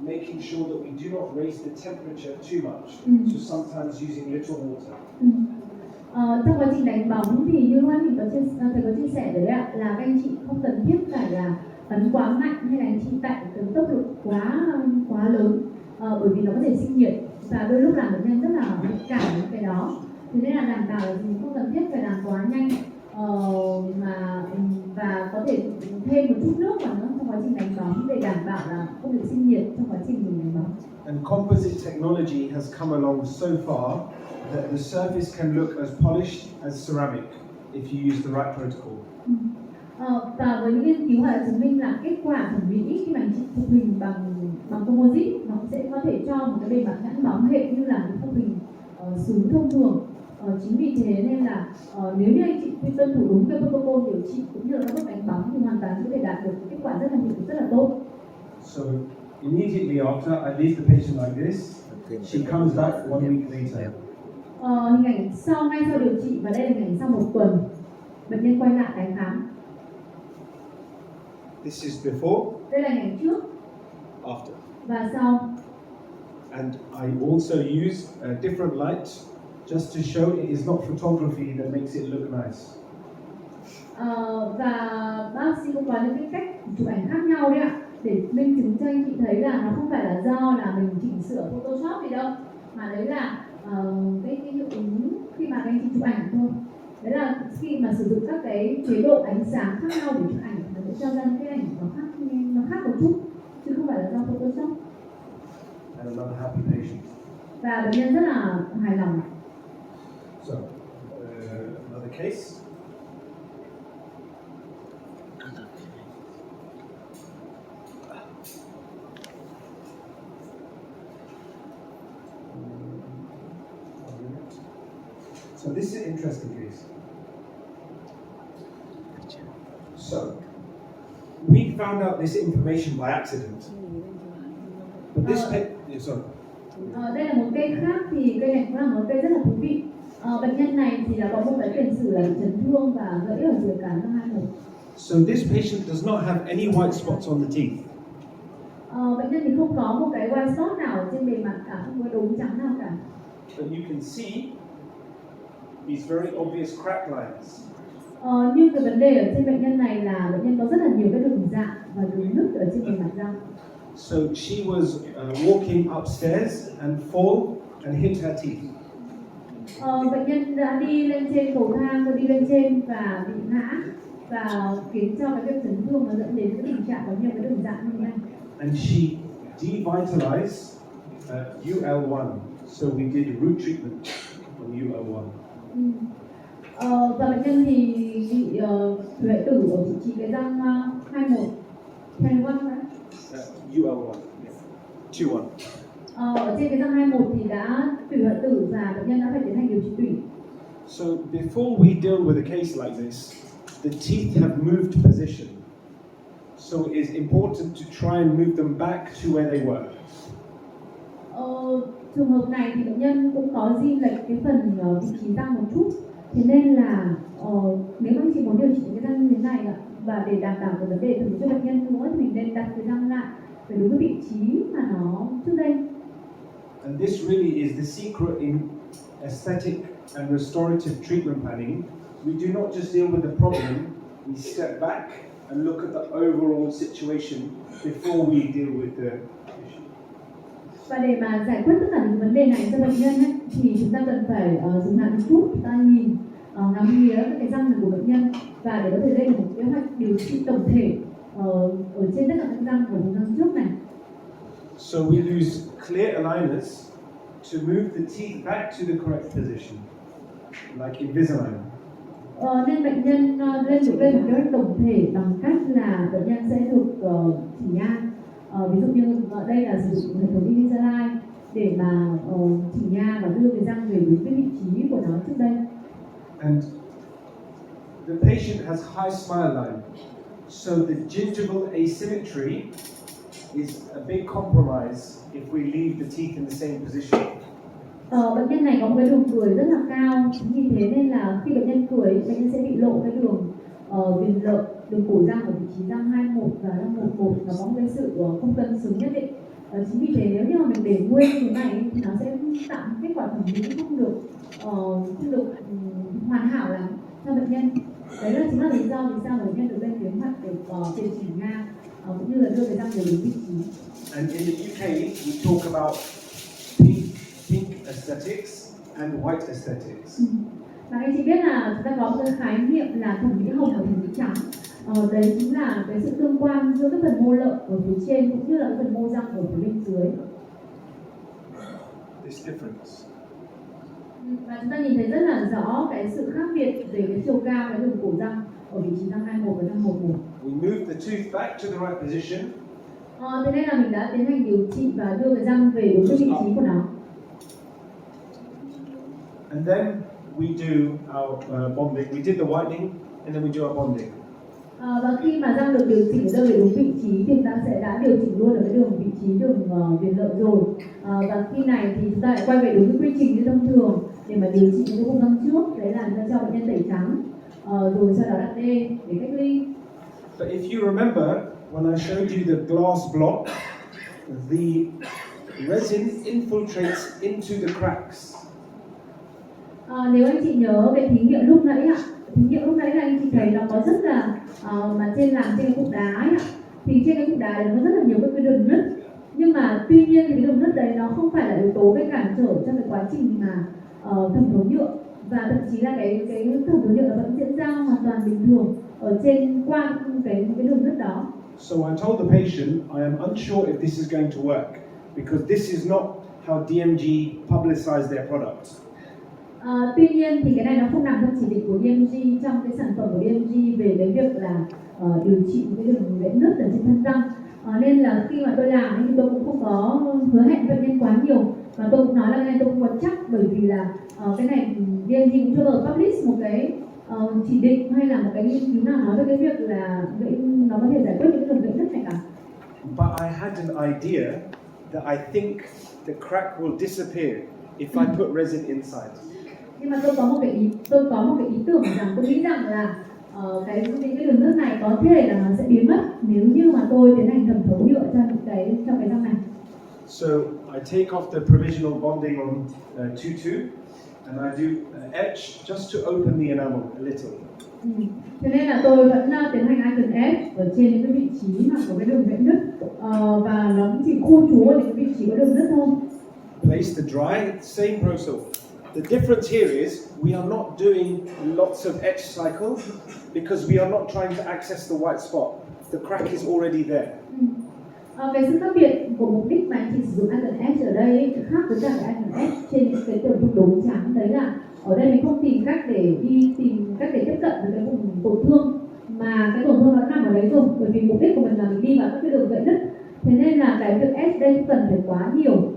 making sure that we do not raise the temperature too much. So sometimes using little water. Trong quá trình đánh bóng thì như lúc mình có chia sẻ đấy ạ, là các anh chị không cần thiết phải là bắn quá mạnh hay là anh chị tại cái tốc độ quá lớn, bởi vì nó có thể sinh nhiệt và đôi lúc làm bệnh nhân rất là nhạy cảm với cái đó. Thế nên là đảm bảo là mình không cần thiết phải làm quá nhanh, và có thể thêm một chút nước vào nữa trong quá trình đánh bóng để đảm bảo là không bị sinh nhiệt trong quá trình mình đánh bóng. And composite technology has come along so far that the surface can look as polished as ceramic if you use the right protocol. Và với những nghiên cứu đã chứng minh là kết quả thẩm mỹ khi mà chị chụp hình bằng composite nó sẽ có thể cho một cái bề mặt nhẵn bóng hệt như là một chụp hình sứ thông thường. Chính vì thế nên là nếu như anh chị tuân thủ đúng cái protocol điều trị cũng như là các bước đánh bóng thì hoàn toàn có thể đạt được kết quả rất là tốt. So immediately after, I leave the patient like this. She comes back 1 week later. Hình ảnh ngay sau điều trị, và đây là hình ảnh sau 1 tuần, bệnh nhân quay lại tái khám. This is before, Đây là hình ảnh trước after. và sau. And I also use a different light just to show it is not photography that makes it look nice. Và bác sĩ cũng có những cái cách chụp ảnh khác nhau đấy ạ, để minh chứng cho anh chị thấy là nó không phải là do là mình chỉnh sửa Photoshop gì đâu, mà đấy là cái hiệu ứng khi mà anh chị chụp ảnh thôi. Đấy là khi mà sử dụng các cái chế độ ánh sáng khác nhau để chụp ảnh nó sẽ cho ra cái ảnh nó khác một chút, chứ không phải là do Photoshop. And another happy patient. Và bệnh nhân rất là hài lòng. So, another case. So this is an interesting case. So, we found out this information by accident. But this sorry. Đây là một cây khác, thì cây này cũng là một cây rất là thú vị. Bệnh nhân này thì là có một cái tiền sử là chấn thương và gãy ở dưới cán răng 21. So this patient does not have any white spots on the teeth. Bệnh nhân thì không có một cái white spot nào ở trên bề mặt cả, không có đốm trắng nào cả. But you can see these very obvious crack lines. Nhưng cái vấn đề ở trên bệnh nhân này là bệnh nhân có rất là nhiều cái đường rạn và đường nứt ở trên bề mặt răng. So she was walking upstairs and fall and hit her teeth. Bệnh nhân đã đi lên trên cầu thang, rồi đi lên trên và bị ngã và khiến cho cái việc chấn thương nó dẫn đến cái tình trạng có nhiều cái đường rạn như thế này. And she devitalized UL1. So we did root treatment on UL1. Và bệnh nhân thì bị hoại tử ở vị trí cái răng 21. 21 phải? UL1. 21. Ở trên cái răng 21 thì đã tủy hoại tử và bệnh nhân đã phải tiến hành điều trị tủy. So before we deal with a case like this, the teeth have moved position. So it is important to try and move them back to where they were. Trường hợp này thì bệnh nhân cũng có di lệch cái phần vị trí răng một chút. Thế nên là nếu mà anh chị muốn điều trị cái răng như thế này và để đảm bảo cái vấn đề thẩm cho bệnh nhân nữa thì mình nên đặt cái răng lại về đúng cái vị trí mà nó trước đây. And this really is the secret in aesthetic and restorative treatment planning. We do not just deal with the problem, we step back and look at the overall situation before we deal with the issue. Và để mà giải quyết tất cả những vấn đề này cho bệnh nhân ấy, thì chúng ta cần phải dừng lại một chút, chúng ta nhìn ngắm nghía các cái răng của bệnh nhân và để có thể lên được một kế hoạch điều trị tổng thể ở trên tất cả các răng của vùng răng trước này. So we use clear aligners to move the teeth back to the correct position, like Invisalign. Nên bệnh nhân lên một kế hoạch tổng thể bằng cách là bệnh nhân sẽ được chỉ nha. Ví dụ như đây là sử dụng hệ thống Invisalign để mà chỉ nha và đưa cái răng về đúng cái vị trí của nó trước đây. And the patient has high smile line, so the gingival asymmetry is a big compromise if we leave the teeth in the same position. Bệnh nhân này có một cái đường cười rất là cao, chính vì thế nên là khi bệnh nhân cười, bệnh nhân sẽ bị lộ cái đường viền lợi, đường cổ răng ở vị trí răng 21 và răng 11, nó có một cái sự không cân xứng nhất định. Chính vì thế nếu như mà mình để nguyên như thế này thì nó sẽ tạo kết quả thẩm mỹ không được hoàn hảo lắm cho bệnh nhân. Đấy là chính là lý do vì sao bệnh nhân được lên kế hoạch để điều chỉnh nha cũng như là đưa cái răng về đúng vị trí. And in the UK, we talk about pink aesthetics and white aesthetics. Và anh chị biết là chúng ta có một cái khái niệm là thẩm mỹ hồng và thẩm mỹ trắng. Đấy chính là cái sự tương quan giữa cái phần mô lợi ở phía trên cũng như là phần mô răng ở phía bên dưới. This difference. Và chúng ta nhìn thấy rất là rõ cái sự khác biệt về cái chiều cao cái đường cổ răng ở vị trí răng 21 và răng 11. We move the tooth back to the right position. Thế nên là mình đã tiến hành điều trị và đưa cái răng về đúng cái vị trí của nó. And then we do our bonding. We did the whitening, and then we do our bonding. Và khi mà răng được điều chỉnh đưa về đúng vị trí thì ta sẽ đã điều chỉnh luôn ở cái đường vị trí đường viền lợi rồi. Và khi này thì chúng ta lại quay về đúng cái quy trình như thông thường để mà điều trị những cái vùng răng trước, đấy là chúng ta cho bệnh nhân tẩy trắng, rồi sau đó đặt đê để cách ly. But if you remember, when I showed you the glass block, the resin infiltrates into the cracks. Nếu anh chị nhớ về thí nghiệm lúc nãy ạ, thí nghiệm lúc nãy là anh chị thấy nó có rất là mà trên cái cục đá ấy ạ, thì trên cái cục đá đấy nó có rất là nhiều các cái đường nứt, nhưng mà tuy nhiên thì cái đường nứt đấy nó không phải là yếu tố gây cản trở cho cái quá trình mà thẩm thấu nhựa, và thậm chí là cái thẩm thấu nhựa nó vẫn diễn ra hoàn toàn bình thường ở trên qua cái đường nứt đó. So I told the patient I am unsure if this is going to work because this is not how DMG publicize their product. Tuy nhiên thì cái này nó không nằm trong chỉ định của DMG, trong cái sản phẩm của DMG về cái việc là điều trị cái đường vẽ nứt ở trên thân răng. Nên là khi mà tôi làm thì tôi cũng không có hứa hẹn bệnh nhân quá nhiều, và tôi cũng nói là cái này tôi không có chắc, bởi vì là cái này DMG cũng chưa bao publish một cái chỉ định hay là một cái nghiên cứu nào nói về cái việc là nó có thể giải quyết những đường vẽ nứt này cả. But I had an idea that I think the crack will disappear if I put resin inside. Nhưng mà tôi có một cái ý tưởng rằng tôi nghĩ rằng là cái đường nứt này có thể là nó sẽ biến mất nếu như mà tôi tiến hành thẩm thấu nhựa trong cái răng này. So I take off the provisional bonding on 2-2 and I do etch just to open the enamel a little. Thế nên là tôi vẫn tiến hành icon etch ở trên những cái vị trí mà có cái đường vẽ nứt, và nó cũng chỉ khu trú ở những cái vị trí có đường nứt thôi. Place the dry, same process. The difference here is we are not doing lots of etch cycle because we are not trying to access the white spot. The crack is already there. Cái sự khác biệt của mục đích mà anh chị sử dụng icon etch ở đây ấy, khác với cả cái icon etch trên những cái tường thung đốm trắng, đấy là ở đây mình không tìm cách để tiếp cận với cái vùng tổn thương, mà cái tổn thương nó nằm ở đấy rồi, bởi vì mục đích của mình là mình đi vào các cái đường vẽ nứt. Thế nên là cái việc etch đây không cần phải quá nhiều,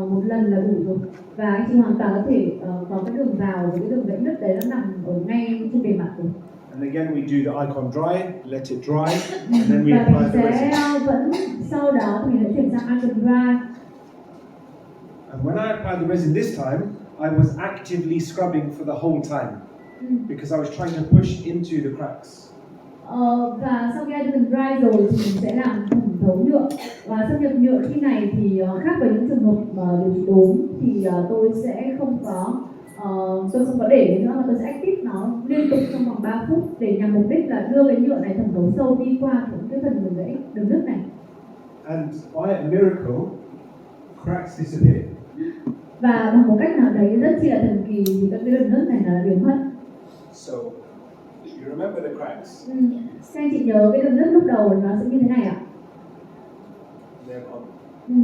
một lần là đủ rồi, và anh chị hoàn toàn có thể có cái đường vào với cái đường vẽ nứt đấy nó nằm ở ngay trên bề mặt rồi. And again we do the icon dry, let it dry, and then we apply the resin. Và vẫn sau đó thì mình sẽ chuyển sang icon dry. And when I applied the resin this time, I was actively scrubbing for the whole time because I was trying to push into the cracks. Và sau khi icon dry rồi thì mình sẽ làm thẩm thấu nhựa, và xâm nhập nhựa khi này thì khác với những trường hợp điều trị đốm thì tôi không có để nữa, mà tôi sẽ active nó nó liên tục trong vòng 3 phút để nhằm mục đích là đưa cái nhựa này thẩm thấu sâu đi qua những cái phần đường gãy, đường nứt này. And by a miracle, cracks disappear. Và bằng một cách nào đấy rất chi là thần kỳ thì các cái đường nứt này là biến mất. So, you remember the cracks? Các anh chị nhớ cái đường nứt lúc đầu nó sẽ như thế này ạ? They're gone.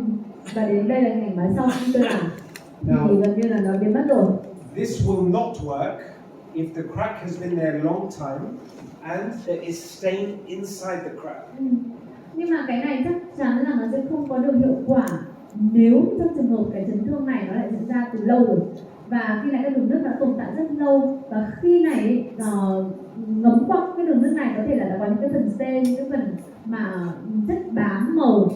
Và đến đây là hình ảnh mà sau khi tôi làm thì gần như là nó biến mất rồi. This will not work if the crack has been there a long time and there is stain inside the crack. Nhưng mà cái này chắc chắn là nó sẽ không có được hiệu quả nếu trong trường hợp cái chấn thương này nó lại diễn ra từ lâu rồi, và khi này các đường nứt đã tồn tại rất lâu, và khi này ngấm qua cái đường nứt này có thể là có những cái phần stain, những cái phần mà chất bám màu,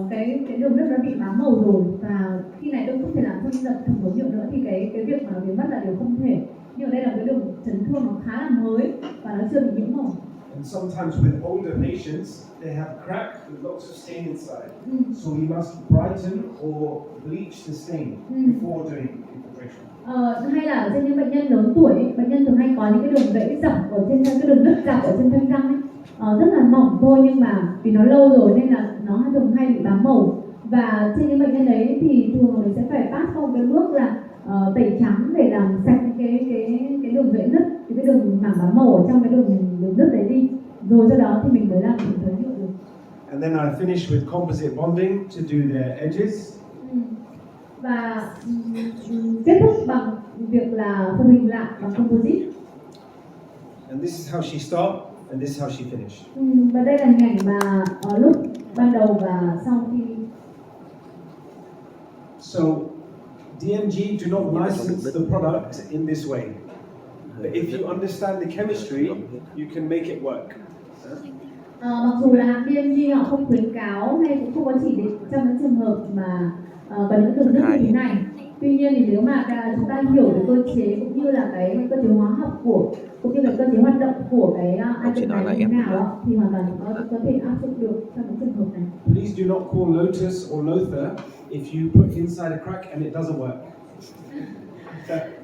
cái đường nứt nó bị bám màu rồi, và khi này tôi không thể làm thâm thấu nhựa nữa thì cái việc mà nó biến mất là điều không thể. Nhưng ở đây là cái đường chấn thương nó khá là mới và nó chưa bị nhiễm màu. And sometimes with older patients, they have crack with lots of stain inside. So we must brighten or bleach the stain before doing infiltration. Hay là trên những bệnh nhân lớn tuổi ấy, bệnh nhân thường hay có những cái đường gãy dọc ở trên cái đường nứt dọc ở trên thanh răng ấy, rất là mỏng thôi, nhưng mà vì nó lâu rồi nên là nó thường hay bị bám màu, và trên những bệnh nhân đấy thì thường mình sẽ phải pass qua một cái bước là tẩy trắng để làm sạch cái đường gãy nứt, cái đường mảng bám màu ở trong cái đường nứt đấy đi, rồi sau đó thì mình mới làm thẩm thấu nhựa được. And then I finish with composite bonding to do their edges. Và kết thúc bằng việc là phô hình lại bằng composite. And this is how she started and this is how she finished. Và đây là hình ảnh mà lúc ban đầu và sau khi. So DMG do not license the product in this way. But if you understand the chemistry, you can make it work. Mặc dù là hãng DMG họ không khuyến cáo hay cũng không có chỉ định trong những trường hợp mà có những đường nứt như thế này. Tuy nhiên thì nếu mà chúng ta hiểu được cơ chế cũng như là cái cơ chế hóa học cũng như là cơ chế hoạt động của cái icon này như thế nào đó, thì hoàn toàn có thể áp dụng được trong những trường hợp này. Please do not call Lotus or Lothar if you put inside a crack and it doesn't work.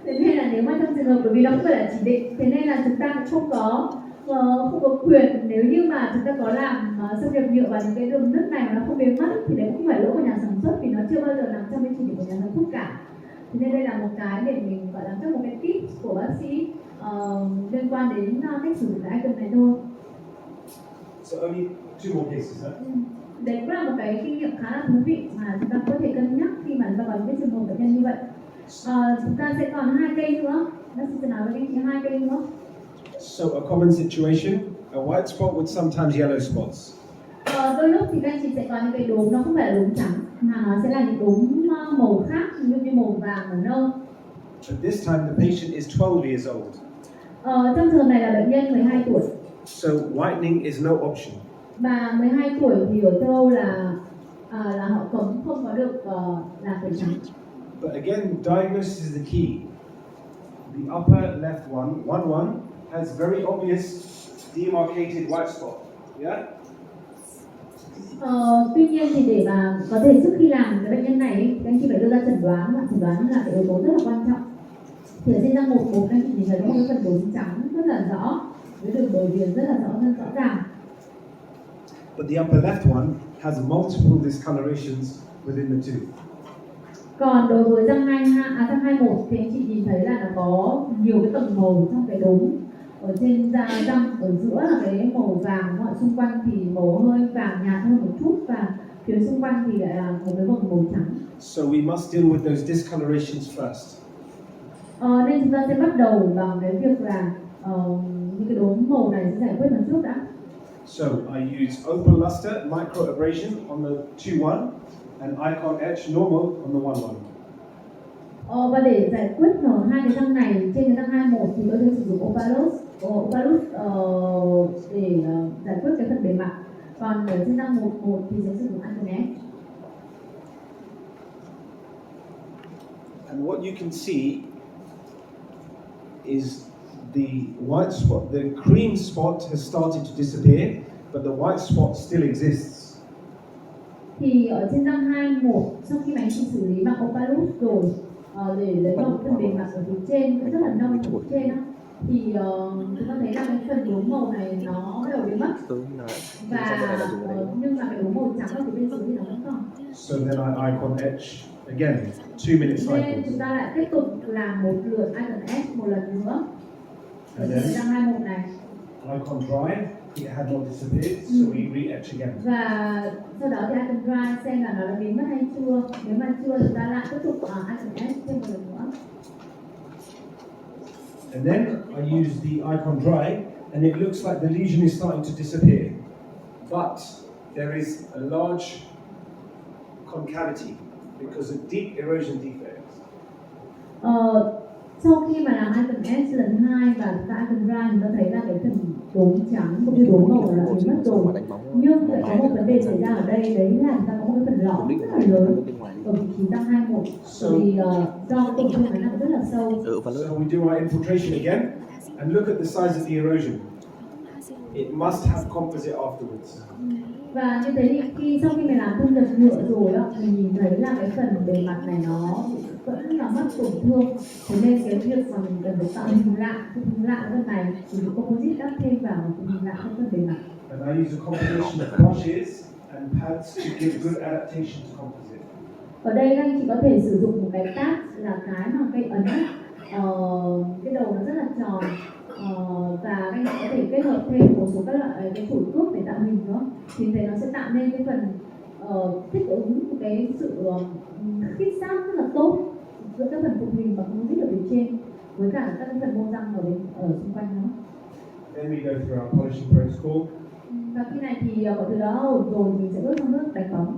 Thế nên là nếu mà trong trường hợp, bởi vì nó không phải là chỉ định, thế nên là chúng ta cũng không có quyền, nếu như mà chúng ta có làm xâm nhập nhựa vào những cái đường nứt này mà nó không biến mất thì đấy cũng không phải lỗi của nhà sản xuất, vì nó chưa bao giờ nằm trong cái chỉ định của nhà sản xuất cả. Thế nên đây là một cái để mình gọi là một cái tip của bác sĩ liên quan đến cách sử dụng cái icon này thôi. So only two more cases, huh? Đấy cũng là một cái kinh nghiệm khá là thú vị mà chúng ta có thể cân nhắc khi mà chúng ta có những cái trường hợp bệnh nhân như vậy. Chúng ta sẽ còn 2 cây nữa. Bác sĩ sẽ nói với anh chị 2 cây nữa. So a common situation, a white spot with sometimes yellow spots. Đôi lúc thì các anh chị sẽ có những cái đốm, nó không phải là đốm trắng mà nó sẽ là những đốm màu khác, như màu vàng, màu nâu. But this time the patient is 12 years old. Trong trường hợp này là bệnh nhân 12 tuổi. So whitening is no option. Và 12 tuổi thì ở châu Âu là họ cấm không có được làm tẩy trắng. But again, diagnosis is the key. The upper left one has very obvious demarcated white spot. Yeah? Tuy nhiên thì để mà có thể trước khi làm cái bệnh nhân này, các anh chị phải đưa ra chẩn đoán, và chẩn đoán là cái yếu tố rất là quan trọng. Thì ở trên răng 1 các anh chị nhìn thấy có một cái phần đốm trắng rất là rõ, với đường bồi viền rất là rõ ràng. But the upper left one has multiple discolorations within the tooth. Còn đối với răng 21 thì anh chị nhìn thấy là nó có nhiều cái tầng màu trong cái đốm. Ở trên răng ở giữa là cái màu vàng, xung quanh thì màu hơi vàng nhạt hơn một chút, và phía xung quanh thì lại là một cái vầng màu trắng. So we must deal with those discolorations first. Nên chúng ta sẽ bắt đầu bằng cái việc là những cái đốm màu này sẽ giải quyết nó trước đã. So I use open luster microabrasion on the 2-1 and Icon etch normal on the 1-1. Và để giải quyết ở hai cái răng này, trên cái răng 21 thì tôi sẽ sử dụng opalus để giải quyết cái phần bề mặt. Còn ở trên răng 11 thì sẽ sử dụng Icon etch. And what you can see is the white spot, the cream spot has started to disappear, but the white spot still exists. Thì ở trên răng 21, sau khi mà anh chị xử lý bằng opalus rồi, để lấy một phần bề mặt ở phía trên, rất là nông ở phía trên đó, thì chúng ta thấy là cái phần đốm màu này nó bắt đầu biến mất Là và trong cái này là dùng cái đấy. nhưng mà cái đốm màu trắng ở phía bên dưới thì nó vẫn còn. So then I icon etch again, 2-minute Nên cycles. chúng ta lại tiếp tục làm một lượt icon S một lần nữa ở And trên then trang 21 này. icon dry, it had not disappeared, so we re-etch again. Và sau đó thì icon dry xem là nó đã biến mất hay chưa. Nếu mà chưa chúng ta lại tiếp tục icon S thêm một lần nữa. And then I use the icon dry, and it looks like the lesion is starting to disappear. But there is a large concavity because of deep erosion defects. Sau khi mà làm icon S lần 2 và chúng ta icon dry, chúng ta thấy là cái phần đốm trắng cũng như đốm màu là biến mất rồi. Nhưng lại có một vấn đề xảy ra ở đây, đấy là chúng ta có một cái phần lõm rất là lớn ở vị trí răng 21. Bởi vì do tổn thương nó nằm rất là sâu. So we do our infiltration again, and look at the size of the erosion. It must have composite afterwards. Và như thế thì sau khi mình làm phun dập nhựa rồi đó, mình nhìn thấy là cái phần bề mặt này nó vẫn là mất tổn thương. Thế nên cái việc mà mình cần phải tạo hình lại phần này thì dùng composite đắp thêm vào hình lại phần bề mặt. And I use a combination of brushes and pads to give good adaptation to composite. Ở đây các anh chị có thể sử dụng một cái pad là cái mà cây ấn ấy. Cái đầu nó rất là tròn. Và các anh chị có thể kết hợp thêm một số các loại cái phủi cước để tạo hình nữa, thì thế nó sẽ tạo nên cái phần thích ứng một cái sự khít sát rất là tốt giữa các phần phục hình và composite ở phía trên với cả các cái phần mô răng ở xung quanh nó. Then we go through our polishing protocol. Và khi này thì mọi thứ đó rồi mình sẽ bước sang bước đánh bóng.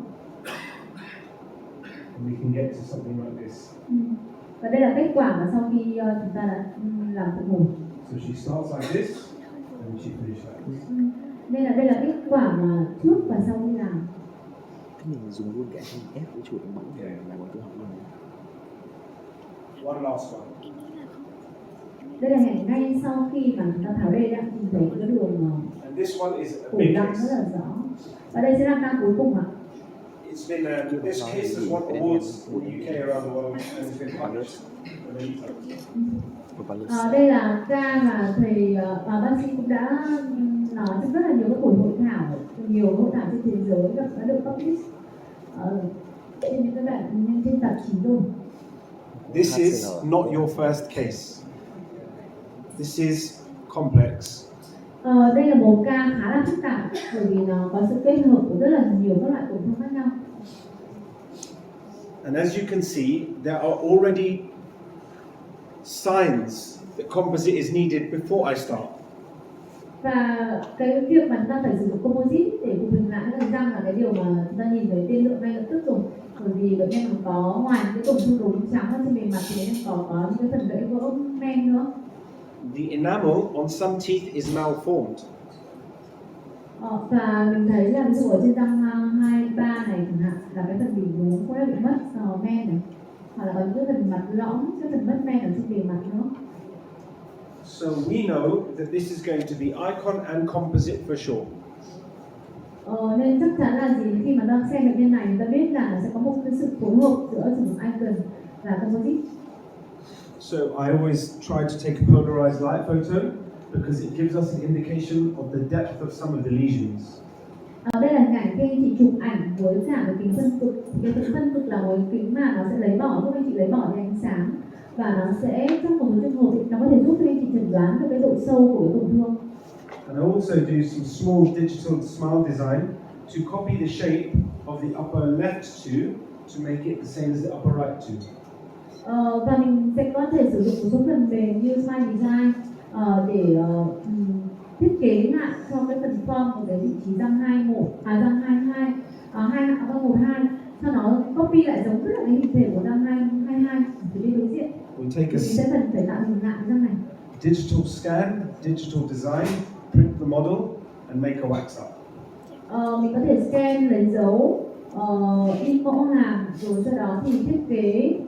And we can get to something like this. Và đây là kết quả mà sau khi chúng ta đã làm phục hồi. So she starts like this, and she finishes like this. Nên là đây là kết quả mà trước và sau khi làm. Mình dùng luôn cái ép với chuột đánh bóng để làm bằng tự học luôn. One last one. Đây là hình ngay sau khi mà chúng ta tháo đây ra, nhìn thấy cái đường And this one is a cổ big răng rất case. là rõ. Và đây sẽ là ca cuối cùng ạ. It's been this case has won awards in the UK around the world, and it's been published many times. Đây là ca mà thầy bác sĩ cũng đã nói trong rất là nhiều các buổi hội thảo, nhiều hội thảo trên thế giới đã được publish trên những cái bản trên tạp chí rồi. This is not your first case. This is complex. Đây là một ca khá là phức tạp bởi vì nó có sự kết hợp của rất là nhiều các loại tổn thương khác nhau. And as you can see, there are already signs that composite is needed before I start. Và cái việc mà chúng ta phải sử dụng composite để phục hình lại cái răng là cái điều mà chúng ta nhìn thấy tiên lượng ngay lập tức rồi. Bởi vì bệnh nhân có ngoài cái tổn thương đốm trắng ở trên bề mặt thì bệnh nhân có những cái phần gãy vỡ men nữa. The enamel on some teeth is malformed. Và mình thấy là ví dụ ở trên răng 2, 3 này chẳng hạn là cái phần đỉnh đốm cũng đã bị mất men này, hoặc là có những cái phần mặt lõm, cái phần mất men ở trên bề mặt nữa. So we know that this is going to be icon and composite for sure. Nên chắc chắn là gì khi mà ta xem bệnh nhân này, ta biết là sẽ có một cái sự phối hợp giữa sử dụng icon và composite. So I always try to take a polarized light photo because it gives us an indication of the depth of some of the lesions. Đây là hình ảnh khi anh chị chụp ảnh với cả cái kính phân cực. Cái kính phân cực là một kính mà nó sẽ lấy bỏ, giúp anh chị lấy bỏ cái ánh sáng, và nó sẽ trong một số trường hợp thì nó có thể giúp anh chị chẩn đoán được cái độ sâu của cái tổn thương. And I also do some small digital smile design to copy the shape of the upper left tooth to make it the same as the upper right tooth. Và mình sẽ có thể sử dụng một số phần mềm như Smile Design để thiết kế lại cho cái phần form của cái vị trí răng 21, răng 22, răng 12, cho nó copy lại giống rất là cái hình thể của răng 22 ở bên đối diện. We take Mình sẽ cần phải tạo hình lại răng này. digital scan, digital design, print the model, and make a wax up. Mình có thể scan lấy dấu, in mẫu hàm, rồi sau đó thì thiết kế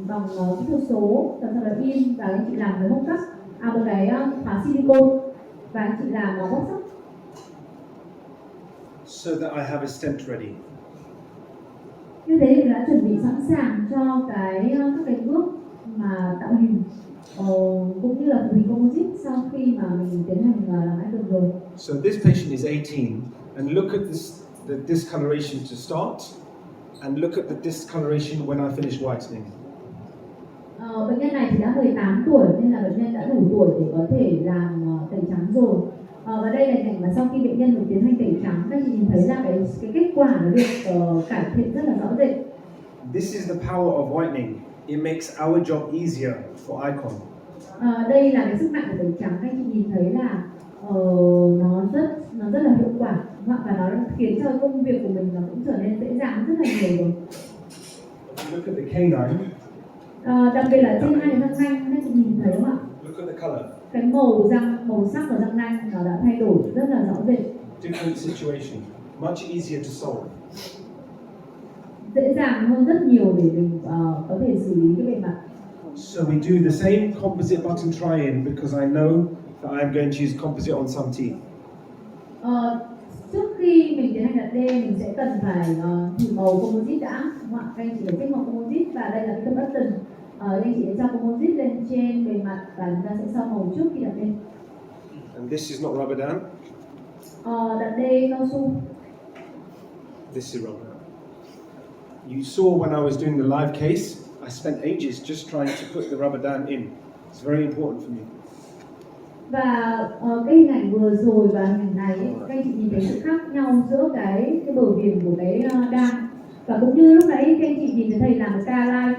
bằng kỹ thuật số, sau đó in và anh chị làm cái móc cắt, một cái khóa silicone và anh chị làm nó bóc sắc. So that I have a stent ready. Như thế thì đã chuẩn bị sẵn sàng cho các cái bước mà tạo hình. cũng như là phụ hình composite sau khi mà mình tiến hành làm icon rồi. So this patient is 18, and look at the discoloration to start, and look at the discoloration when I finish whitening. Bệnh nhân này thì đã 18 tuổi nên là bệnh nhân đã đủ tuổi để có thể làm tẩy trắng rồi. Và đây là cảnh mà sau khi bệnh nhân được tiến hành tẩy trắng, các chị nhìn thấy là cái kết quả nó được cải thiện rất là rõ rệt. This is the power of whitening. It makes our job easier for Icon. Đây là cái sức mạnh của tẩy trắng, các chị nhìn thấy là nó rất là hiệu quả và nó khiến cho công việc của mình nó cũng trở nên dễ dàng rất là nhiều rồi. Look at the canine. Đặc biệt là trên hai cái răng nanh, các chị nhìn thấy không ạ? Look at the color. Cái màu sắc của răng nanh nó đã thay đổi rất là rõ rệt. Different situation, much easier to solve. Dễ dàng hơn rất nhiều để mình có thể xử lý cái bề mặt. So we do the same composite button try-in because I know that I'm going to use composite on some teeth. Trước khi mình tiến hành đặt D, mình sẽ cần phải thử màu composite đã, đúng không ạ? Các anh chị để check màu composite và đây là cái button. Các anh chị để cho composite lên trên bề mặt và chúng ta sẽ so màu trước khi đặt D. And this is not rubber dam. Đặt D cao su. This is rubber dam. You saw when I was doing the live case, I spent ages just trying to put the rubber dam in. It's very important for me. Và cái hình ảnh vừa rồi và hình ảnh này, các anh chị nhìn thấy sự khác nhau giữa cái bờ viền của cái đan. Và cũng như lúc nãy các anh chị nhìn thấy thầy làm cái ca live,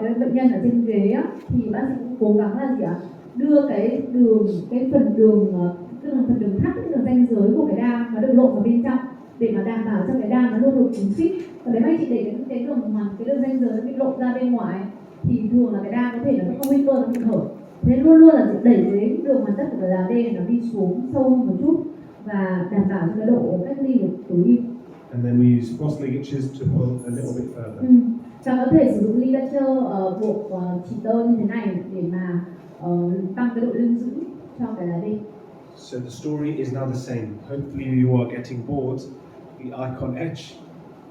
cái bệnh nhân ở trên ghế á, thì bác sĩ cũng cố gắng là gì ạ? Đưa cái phần đường thắt, cái đường ranh giới của cái đan nó được lộ vào bên trong để mà đảm bảo cho cái đan nó luôn được kín fit. Và nếu anh chị để cái đường ranh giới bị lộ ra bên ngoài thì thường là cái đan có thể là nó có nguy cơ nó bị hở. Thế luôn luôn là đẩy cái đường hoàn tất của cái lá D này nó đi xuống sâu hơn một chút và đảm bảo cho cái độ cách ly được tối ưu. And then we use false ligatures to pull a little bit further. Và có thể sử dụng ligature bộ chỉ tơ như thế này để mà tăng cái độ lưu giữ cho cái lá D. So the story is now the same. Hopefully you are getting bored. The Icon etch,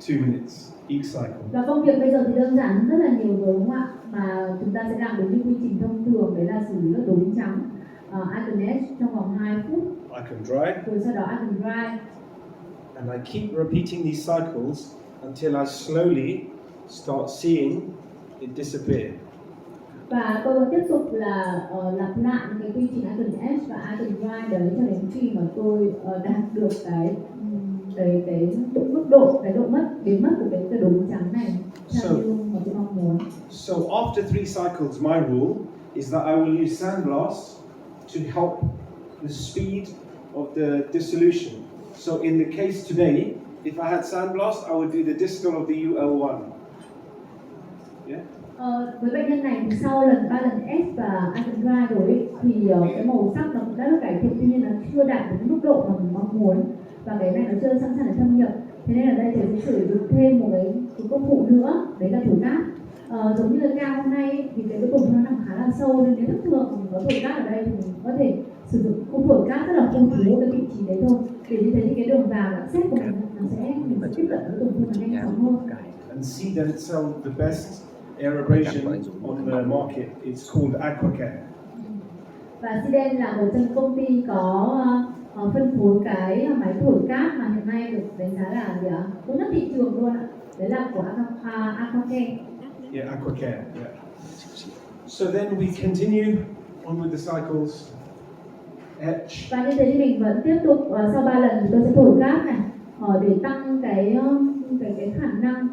2 minutes each cycle. Và công việc bây giờ thì đơn giản rất là nhiều rồi đúng không ạ? Mà chúng ta sẽ làm đúng như quy trình thông thường, đấy là xử lý các đồ đính trắng Icon etch trong vòng 2 phút. Icon dry. Rồi sau đó Icon dry. And I keep repeating these cycles until I slowly start seeing it disappear. Và tôi tiếp tục là lặp lại cái quy trình Icon etch và Icon dry đấy cho đến khi mà tôi đạt được cái độ biến mất của cái đồ trắng này theo như mà tôi mong muốn. So after 3 cycles, my rule is that I will use sandblast to help the speed of the dissolution. So in the case today, if I had sandblast, I would do the distal of the UL1. Yeah. Với bệnh nhân này thì sau ba lần S và Icon dry rồi ấy, thì cái màu sắc nó cũng đã được cải thiện, tuy nhiên nó chưa đạt đến mức độ mà mình mong muốn và cái này nó chưa sẵn sàng để thâm nhập. Thế nên ở đây thầy sẽ sử dụng thêm một cái công cụ nữa, đấy là thổi cát. Giống như là cao hôm nay thì cái tổn thương nó nằm khá là sâu nên nếu thông thường mình có thổi cát ở đây thì mình có thể sử dụng công thổi cát rất là phong phú cái vị trí đấy thôi, để như thế thì cái đường vào đoạn xét của mình mình sẽ tiếp cận với tổn thương nó nhanh chóng hơn. And see that it's the best aeration on the market. It's called Aquacare. Và Siden là một trong công ty có phân phối cái máy thổi cát mà hiện nay được đánh giá là gì ạ? Tốt nhất thị trường luôn ạ. Đấy là của Aquacare. Yeah, Aquacare. Yeah. So then we continue on with the cycles. Etch. Và như thế thì mình vẫn tiếp tục sau 3 lần thì tôi sẽ thổi cát này để tăng cái khả năng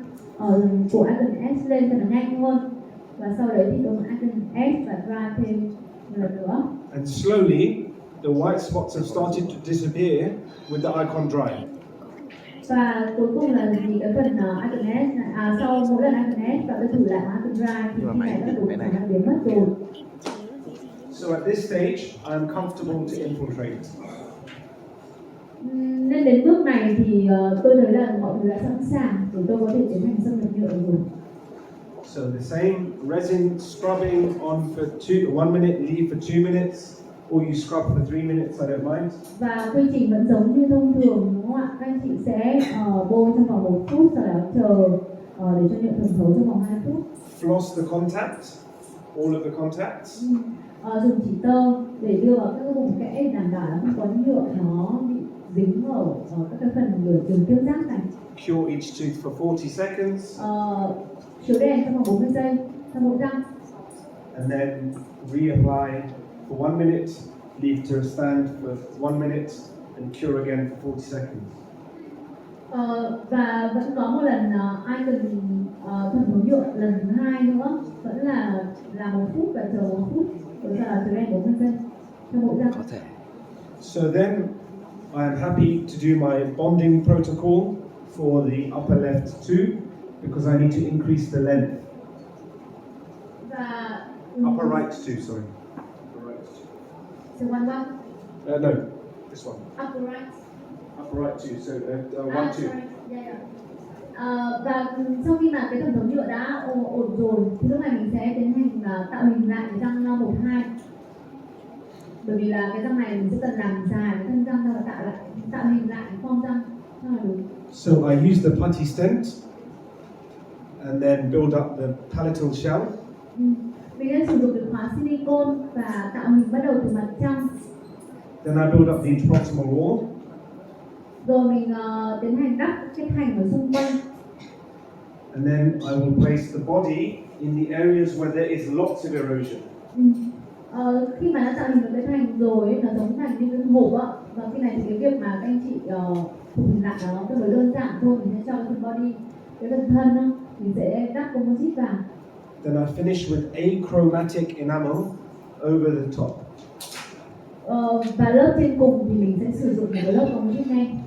của Icon S lên cho nó nhanh hơn. Và sau đấy thì tôi Icon S và dry thêm một lần nữa. And slowly, the white spots have started to disappear with the Icon dry. Và cuối cùng là gì cái phần Icon S này, sau mỗi lần Icon S và tôi thử lại Icon dry thì khi này đã đủ khả năng biến mất rồi. So at this stage, I'm comfortable to infiltrate. Nên đến bước này thì tôi thấy là mọi người đã sẵn sàng để tôi có thể tiến hành xâm nhập nhựa rồi. So the same resin scrubbing on for 1 minute, leave for 2 minutes, or you scrub for 3 minutes, I don't mind. Và quy trình vẫn giống như thông thường đúng không ạ? Các anh chị sẽ bôi trong vòng 1 phút, sau đó chờ để cho nhựa thẩm thấu trong vòng 2 phút. Floss the contact. all of the contacts. Dùng chỉ tơ để đưa vào các vùng kẽ để đảm bảo là không có nhựa nó bị dính ở các cái phần đường tiếp giáp này. Cure each tooth for 40 seconds. Chiếu đèn trong vòng 40 giây cho mỗi răng. And then reapply for 1 minute, leave to stand for 1 minute, and cure again for 40 seconds. Và vẫn có một lần Icon thuần thấu nhựa lần thứ 2 nữa, vẫn là 1 phút và chờ 1 phút, rồi sau đó chiếu đèn 40 giây cho mỗi răng. Có thể. So then I am happy to do my bonding protocol for the upper left tooth because I need to increase the length. Và Upper right tooth, sorry. Upper right tooth. So one. No, this one. Upper right. Upper right tooth, so one tooth. Sorry. Yeah. Và sau khi mà cái thẩm thấu nhựa đã ổn rồi thì lúc này mình sẽ tiến hành tạo hình lại cái răng 1, 2. Bởi vì là cái răng này mình sẽ cần làm dài cái thân răng ra và tạo hình lại cái form răng cho là đúng. So I use the putty stent and then build up the palatal shell. Mình sẽ sử dụng cái khóa silicone và tạo hình bắt đầu từ mặt trong. Then I build up the intraproximal wall. Rồi mình tiến hành đắp cái thành ở xung quanh. And then I will place the body in the areas where there is lots of erosion. Khi mà đã tạo hình được cái thành rồi ấy, nó giống thành như cái hộp á, và khi này thì cái việc mà các anh chị phục hình lại nó tương đối đơn giản thôi. Mình sẽ cho cái phần body, cái phần thân á, mình sẽ đắp composite vào. Then I finish with achromatic enamel over the top. Và lớp trên cùng thì mình sẽ sử dụng một cái lớp composite này.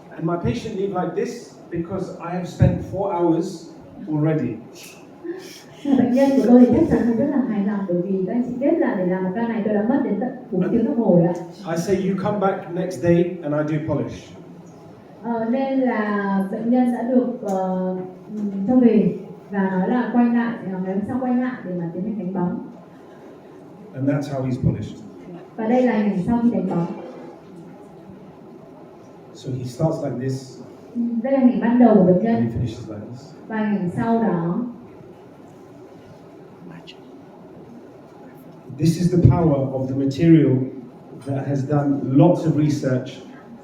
And my patient leave like this because I have spent 4 hours already. Bệnh nhân của tôi thì chắc chắn rất là hài lòng bởi vì các anh chị biết là để làm một ca này tôi đã mất đến tận 4 tiếng đồng hồ ạ. I say you come back next day and I do polish. Nên là bệnh nhân đã được cho về và nói là quay lại, ngày hôm sau quay lại để mà tiến hành đánh bóng. And that's how he's polished. Và đây là hình ảnh sau khi đánh bóng. So he starts like this Đây là hình ảnh ban đầu của bệnh and nhân he finishes like this. và hình ảnh sau đó. This is the power of the material that has done lots of research,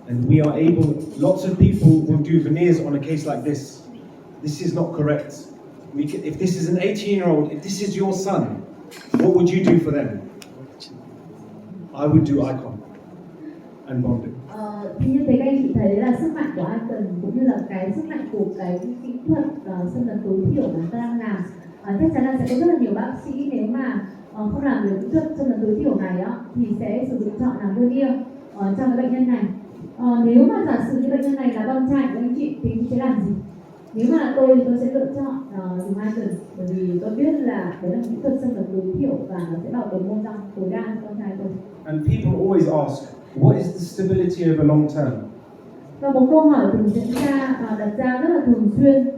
and we are able, lots of people will do veneers on a case like this. This is not correct. If this is an 18-year-old, if this is your son, what would you do for them? I would do Icon and bonding. Thì như thế các anh chị thấy là sức mạnh của Icon cũng như là cái sức mạnh của cái kỹ thuật xâm lấn tối thiểu mà chúng ta đang làm. Chắc chắn là sẽ có rất là nhiều bác sĩ nếu mà không làm được kỹ thuật xâm lấn tối thiểu này á, thì sẽ sử dụng chọn làm veneer cho cái bệnh nhân này. Nếu mà giả sử như bệnh nhân này là con trai của anh chị thì anh chị sẽ làm gì? Nếu mà là tôi thì tôi sẽ lựa chọn dùng Icon bởi vì tôi biết là đấy là kỹ thuật xâm lấn tối thiểu và nó sẽ bảo tồn môn răng tối đa cho con trai tôi. And people always ask, what is the stability of a long term? Và một câu hỏi thường diễn ra đặt ra rất là thường xuyên,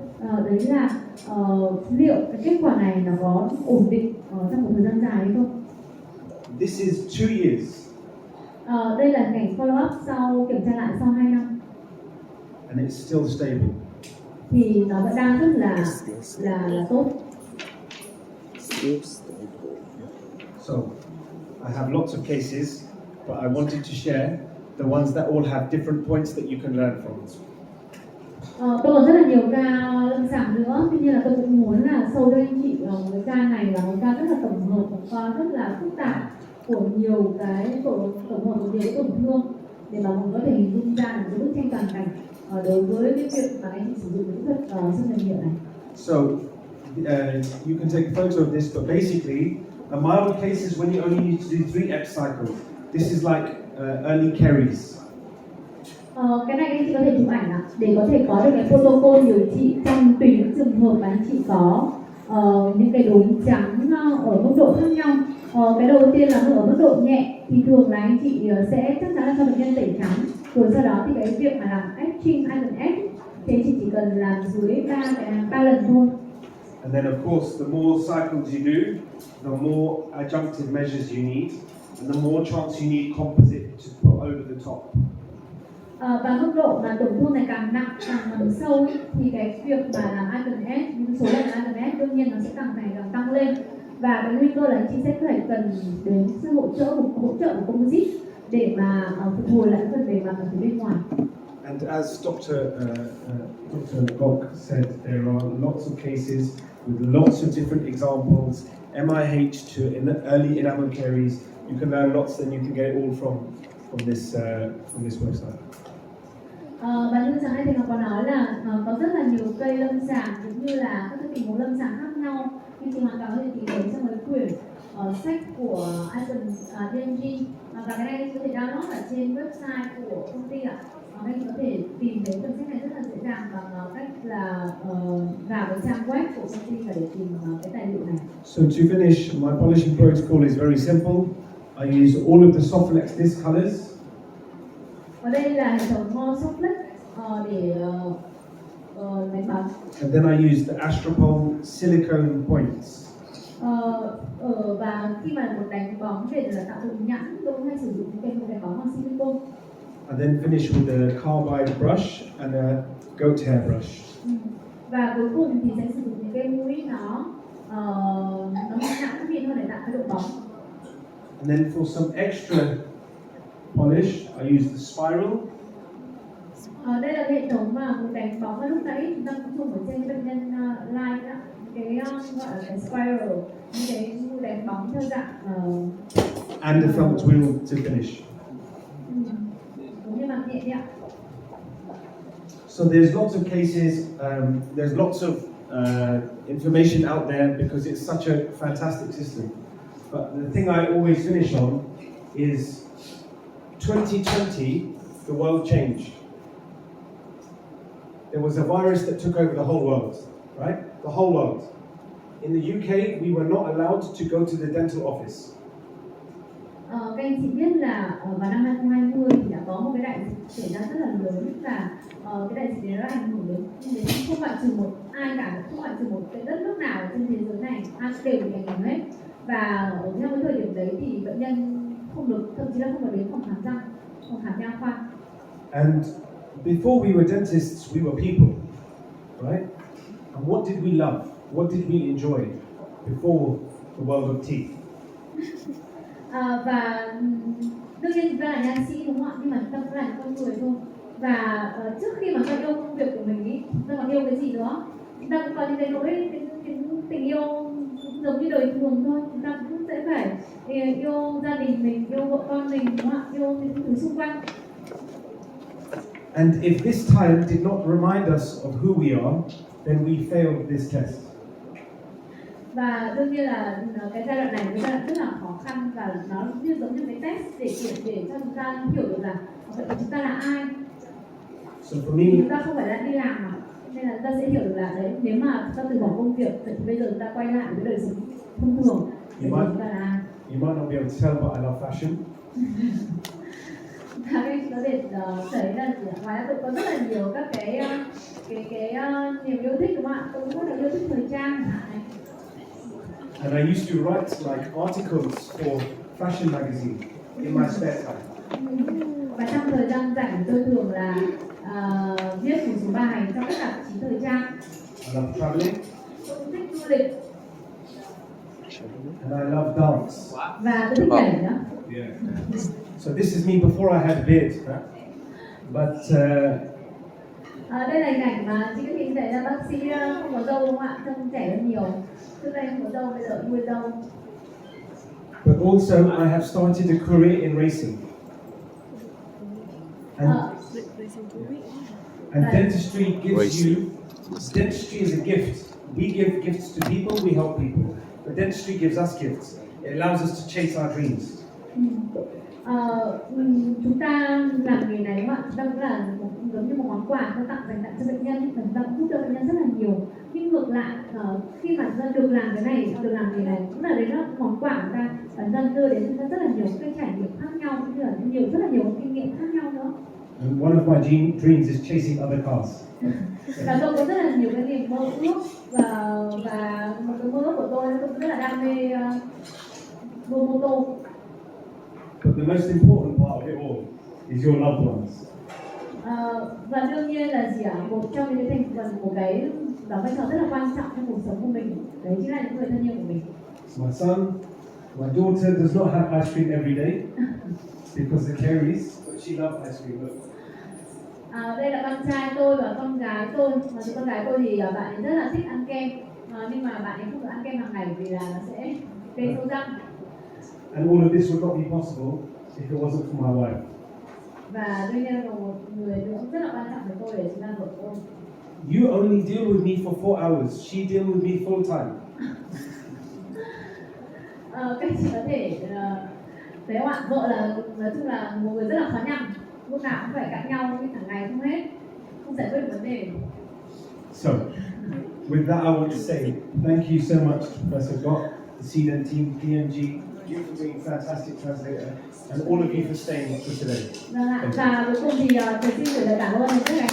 đấy là liệu cái kết quả này nó có ổn định trong một thời gian dài hay không? This is 2 years. Đây là cảnh follow up sau kiểm tra lại sau 2 năm. And it's still stable. Thì nó vẫn đang rất là tốt. So, I have lots of cases, but I wanted to share the ones that all have different points that you can learn from. Tôi còn rất là nhiều ca lâm sàng nữa, tuy nhiên là tôi cũng muốn là show cho anh chị một cái ca này là một ca rất là tổng hợp, một ca rất là phức tạp của nhiều cái tổng hợp của nhiều cái tổn thương để mà mình có thể hình dung ra một cái bức tranh toàn cảnh đối với cái việc mà anh sử dụng kỹ thuật xâm lấn nhựa này. So, you can take a photo of this, but basically, a mild case is when you only need to do 3 EP cycles. This is like early caries. Cái này anh chị có thể chụp ảnh để có thể có được cái protocol điều trị trong tùy những trường hợp mà anh chị có những cái đốm trắng ở mức độ khác nhau. Cái đầu tiên là ở mức độ nhẹ thì thường là anh chị sẽ chắc chắn là cho bệnh nhân tẩy trắng, rồi sau đó thì cái việc mà làm etching, Icon etch thì anh chị chỉ cần làm dưới 3 lần thôi. And then of course, the more cycles you do, the more adjunctive measures you need, and the more chance you need composite to put over the top. Và mức độ mà tổn thương này càng nặng, càng sâu ấy, thì cái việc mà làm Icon S, những số lần Icon S đương nhiên nó sẽ càng ngày càng tăng lên. Và cái nguy cơ là anh chị sẽ phải cần đến sự hỗ trợ của composite để mà phục hồi lại phần bề mặt ở phía bên ngoài. And as Dr. Gok said, there are lots of cases with lots of different examples, MIH to early enamel caries. You can learn lots, and you can get it all from this website. Và như sáng nay thì Ngọc có nói là có rất là nhiều cây lâm sàng cũng như là các cái tình huống lâm sàng khác nhau. Nhưng chị hoàn toàn có thể tìm thấy trong cái quyển sách của Icon DMG, và cái này anh có thể download ở trên website của công ty ạ. Anh có thể tìm thấy cuốn sách này rất là dễ dàng bằng cách là vào cái trang web của công ty và để tìm cái tài liệu này. So to finish, my polishing protocol is very simple. I use all of the Soflex disc colors. Ở đây là hệ thống Soflex để đánh bóng. And then I use the Astropol silicone points. Và khi mà một đánh bóng để là tạo dựng nhẵn, tôi hay sử dụng cái một đánh bóng bằng silicone. And then finish with a carbide brush and a goat hair brush. Và cuối cùng thì sẽ sử dụng những cái mũi nó nhẵn hơn để tạo cái độ bóng. And then for some extra polish, I use the spiral. Đây là hệ thống mà một đánh bóng và lúc nãy chúng ta cũng dùng ở trên bệnh nhân live đó, cái gọi là cái spiral, những cái đánh bóng theo dạng And a felt wheel to finish. giống như bằng nhẹ nhẹ. So there's lots of cases, there's lots of information out there because it's such a fantastic system. But the thing I always finish on is 2020, the world changed. There was a virus that took over the whole world, right? The whole world. In the UK, we were not allowed to go to the dental office. Các anh chị biết là vào năm 2020 thì đã có một cái đại dịch xảy ra rất là lớn, và cái đại dịch này đã ảnh hưởng đến không loại trừ một ai cả, không loại trừ một cái đất nước nào trên thế giới này, ai đều bị ảnh hưởng hết. Và trong cái thời điểm đấy thì bệnh nhân không được, thậm chí là không được đến phòng khám răng, phòng khám nha khoa. And before we were dentists, we were people, right? And what did we love? What did we enjoy before the world of teeth? Và đương nhiên chúng ta là nha sĩ đúng không ạ, nhưng mà chúng ta cũng là con người thôi. Và trước khi mà chúng ta yêu công việc của mình ý, chúng ta còn yêu cái gì nữa? Chúng ta cũng có những cái nỗi tình yêu cũng giống như đời thường thôi. Chúng ta cũng sẽ phải yêu gia đình mình, yêu vợ con mình, đúng không ạ? Yêu những thứ xung quanh. And if this time did not remind us of who we are, then we failed this test. Và đương nhiên là cái giai đoạn này là giai đoạn rất là khó khăn, và nó như giống như cái test để cho chúng ta hiểu được là vậy chúng ta là ai. So for me, Chúng ta không phải là đi làm mà, nên là chúng ta sẽ hiểu được là đấy, nếu mà chúng ta từ bỏ công việc thì bây giờ chúng ta quay lại với đời sống thông thường thì chúng ta là ai. You might not be able to tell, but I love fashion. Các anh có thể thấy là ngoài ra tôi có rất là nhiều các cái niềm yêu thích đúng không ạ? Tôi cũng rất là yêu thích thời trang. And I used to write like articles for fashion magazine in my spare time. Và trong thời gian rảnh tôi thường là viết một số bài cho các tạp chí thời trang. I love traveling. Tôi cũng thích du lịch. And I love dance. Và tôi thích nhảy nữa. Yeah. So this is me before I had a beard. Huh? But Đây là hình ảnh mà chị có nhìn thấy là bác sĩ không có râu đúng không ạ? Trông trẻ hơn nhiều. Trước đây không có râu, bây giờ nuôi râu. But also I have started a career in racing. And dentistry gives you, dentistry is a gift. We give gifts to people, we help people. But dentistry gives us gifts. It allows us to chase our dreams. Chúng ta làm nghề này đúng không ạ? Chúng ta cũng là giống như một món quà dành tặng cho bệnh nhân, chúng ta cũng giúp đỡ bệnh nhân rất là nhiều. Nhưng ngược lại, khi mà chúng ta được làm cái này, được làm nghề này, cũng là đấy nó món quà của ta, bản thân đưa đến chúng ta rất là nhiều cái trải nghiệm khác nhau, cũng như là rất là nhiều kinh nghiệm khác nhau nữa. And one of my dreams is chasing other cars. Và tôi có rất là nhiều cái niềm mơ ước, và một cái mơ ước của tôi cũng rất là đam mê đua mô tô. But the most important part of it all is your loved ones. Và đương nhiên là gì ạ? Một trong những cái thành phần của cái đóng vai trò rất là quan trọng trong cuộc sống của mình, đấy chính là những người thân yêu của mình. So my daughter does not have ice cream every day because of caries, but she loves ice cream. Look. Đây là con trai tôi và con gái tôi. Mà con gái tôi thì bạn ấy rất là thích ăn kem, nhưng mà bạn ấy không được ăn kem hàng ngày vì là nó sẽ gây sâu răng. And all of this would not be possible if it wasn't for my wife. Và đương nhiên là một người nữa rất là quan trọng với tôi để chính là vợ tôi. You only deal with me for 4 hours. She deal with me full time. Các chị có thể thấy không ạ? Vợ là nói chung là một người rất là khó nhằn, lúc nào cũng phải cãi nhau nhưng cả ngày không hết, không giải quyết được vấn đề. So, with that, I want to say thank you so much, Professor Gott, the CNN team, PMG, you for being a fantastic translator, and all of you for staying for today. Vâng ạ. Và cuối cùng thì tôi xin gửi lời cảm ơn đến tất cả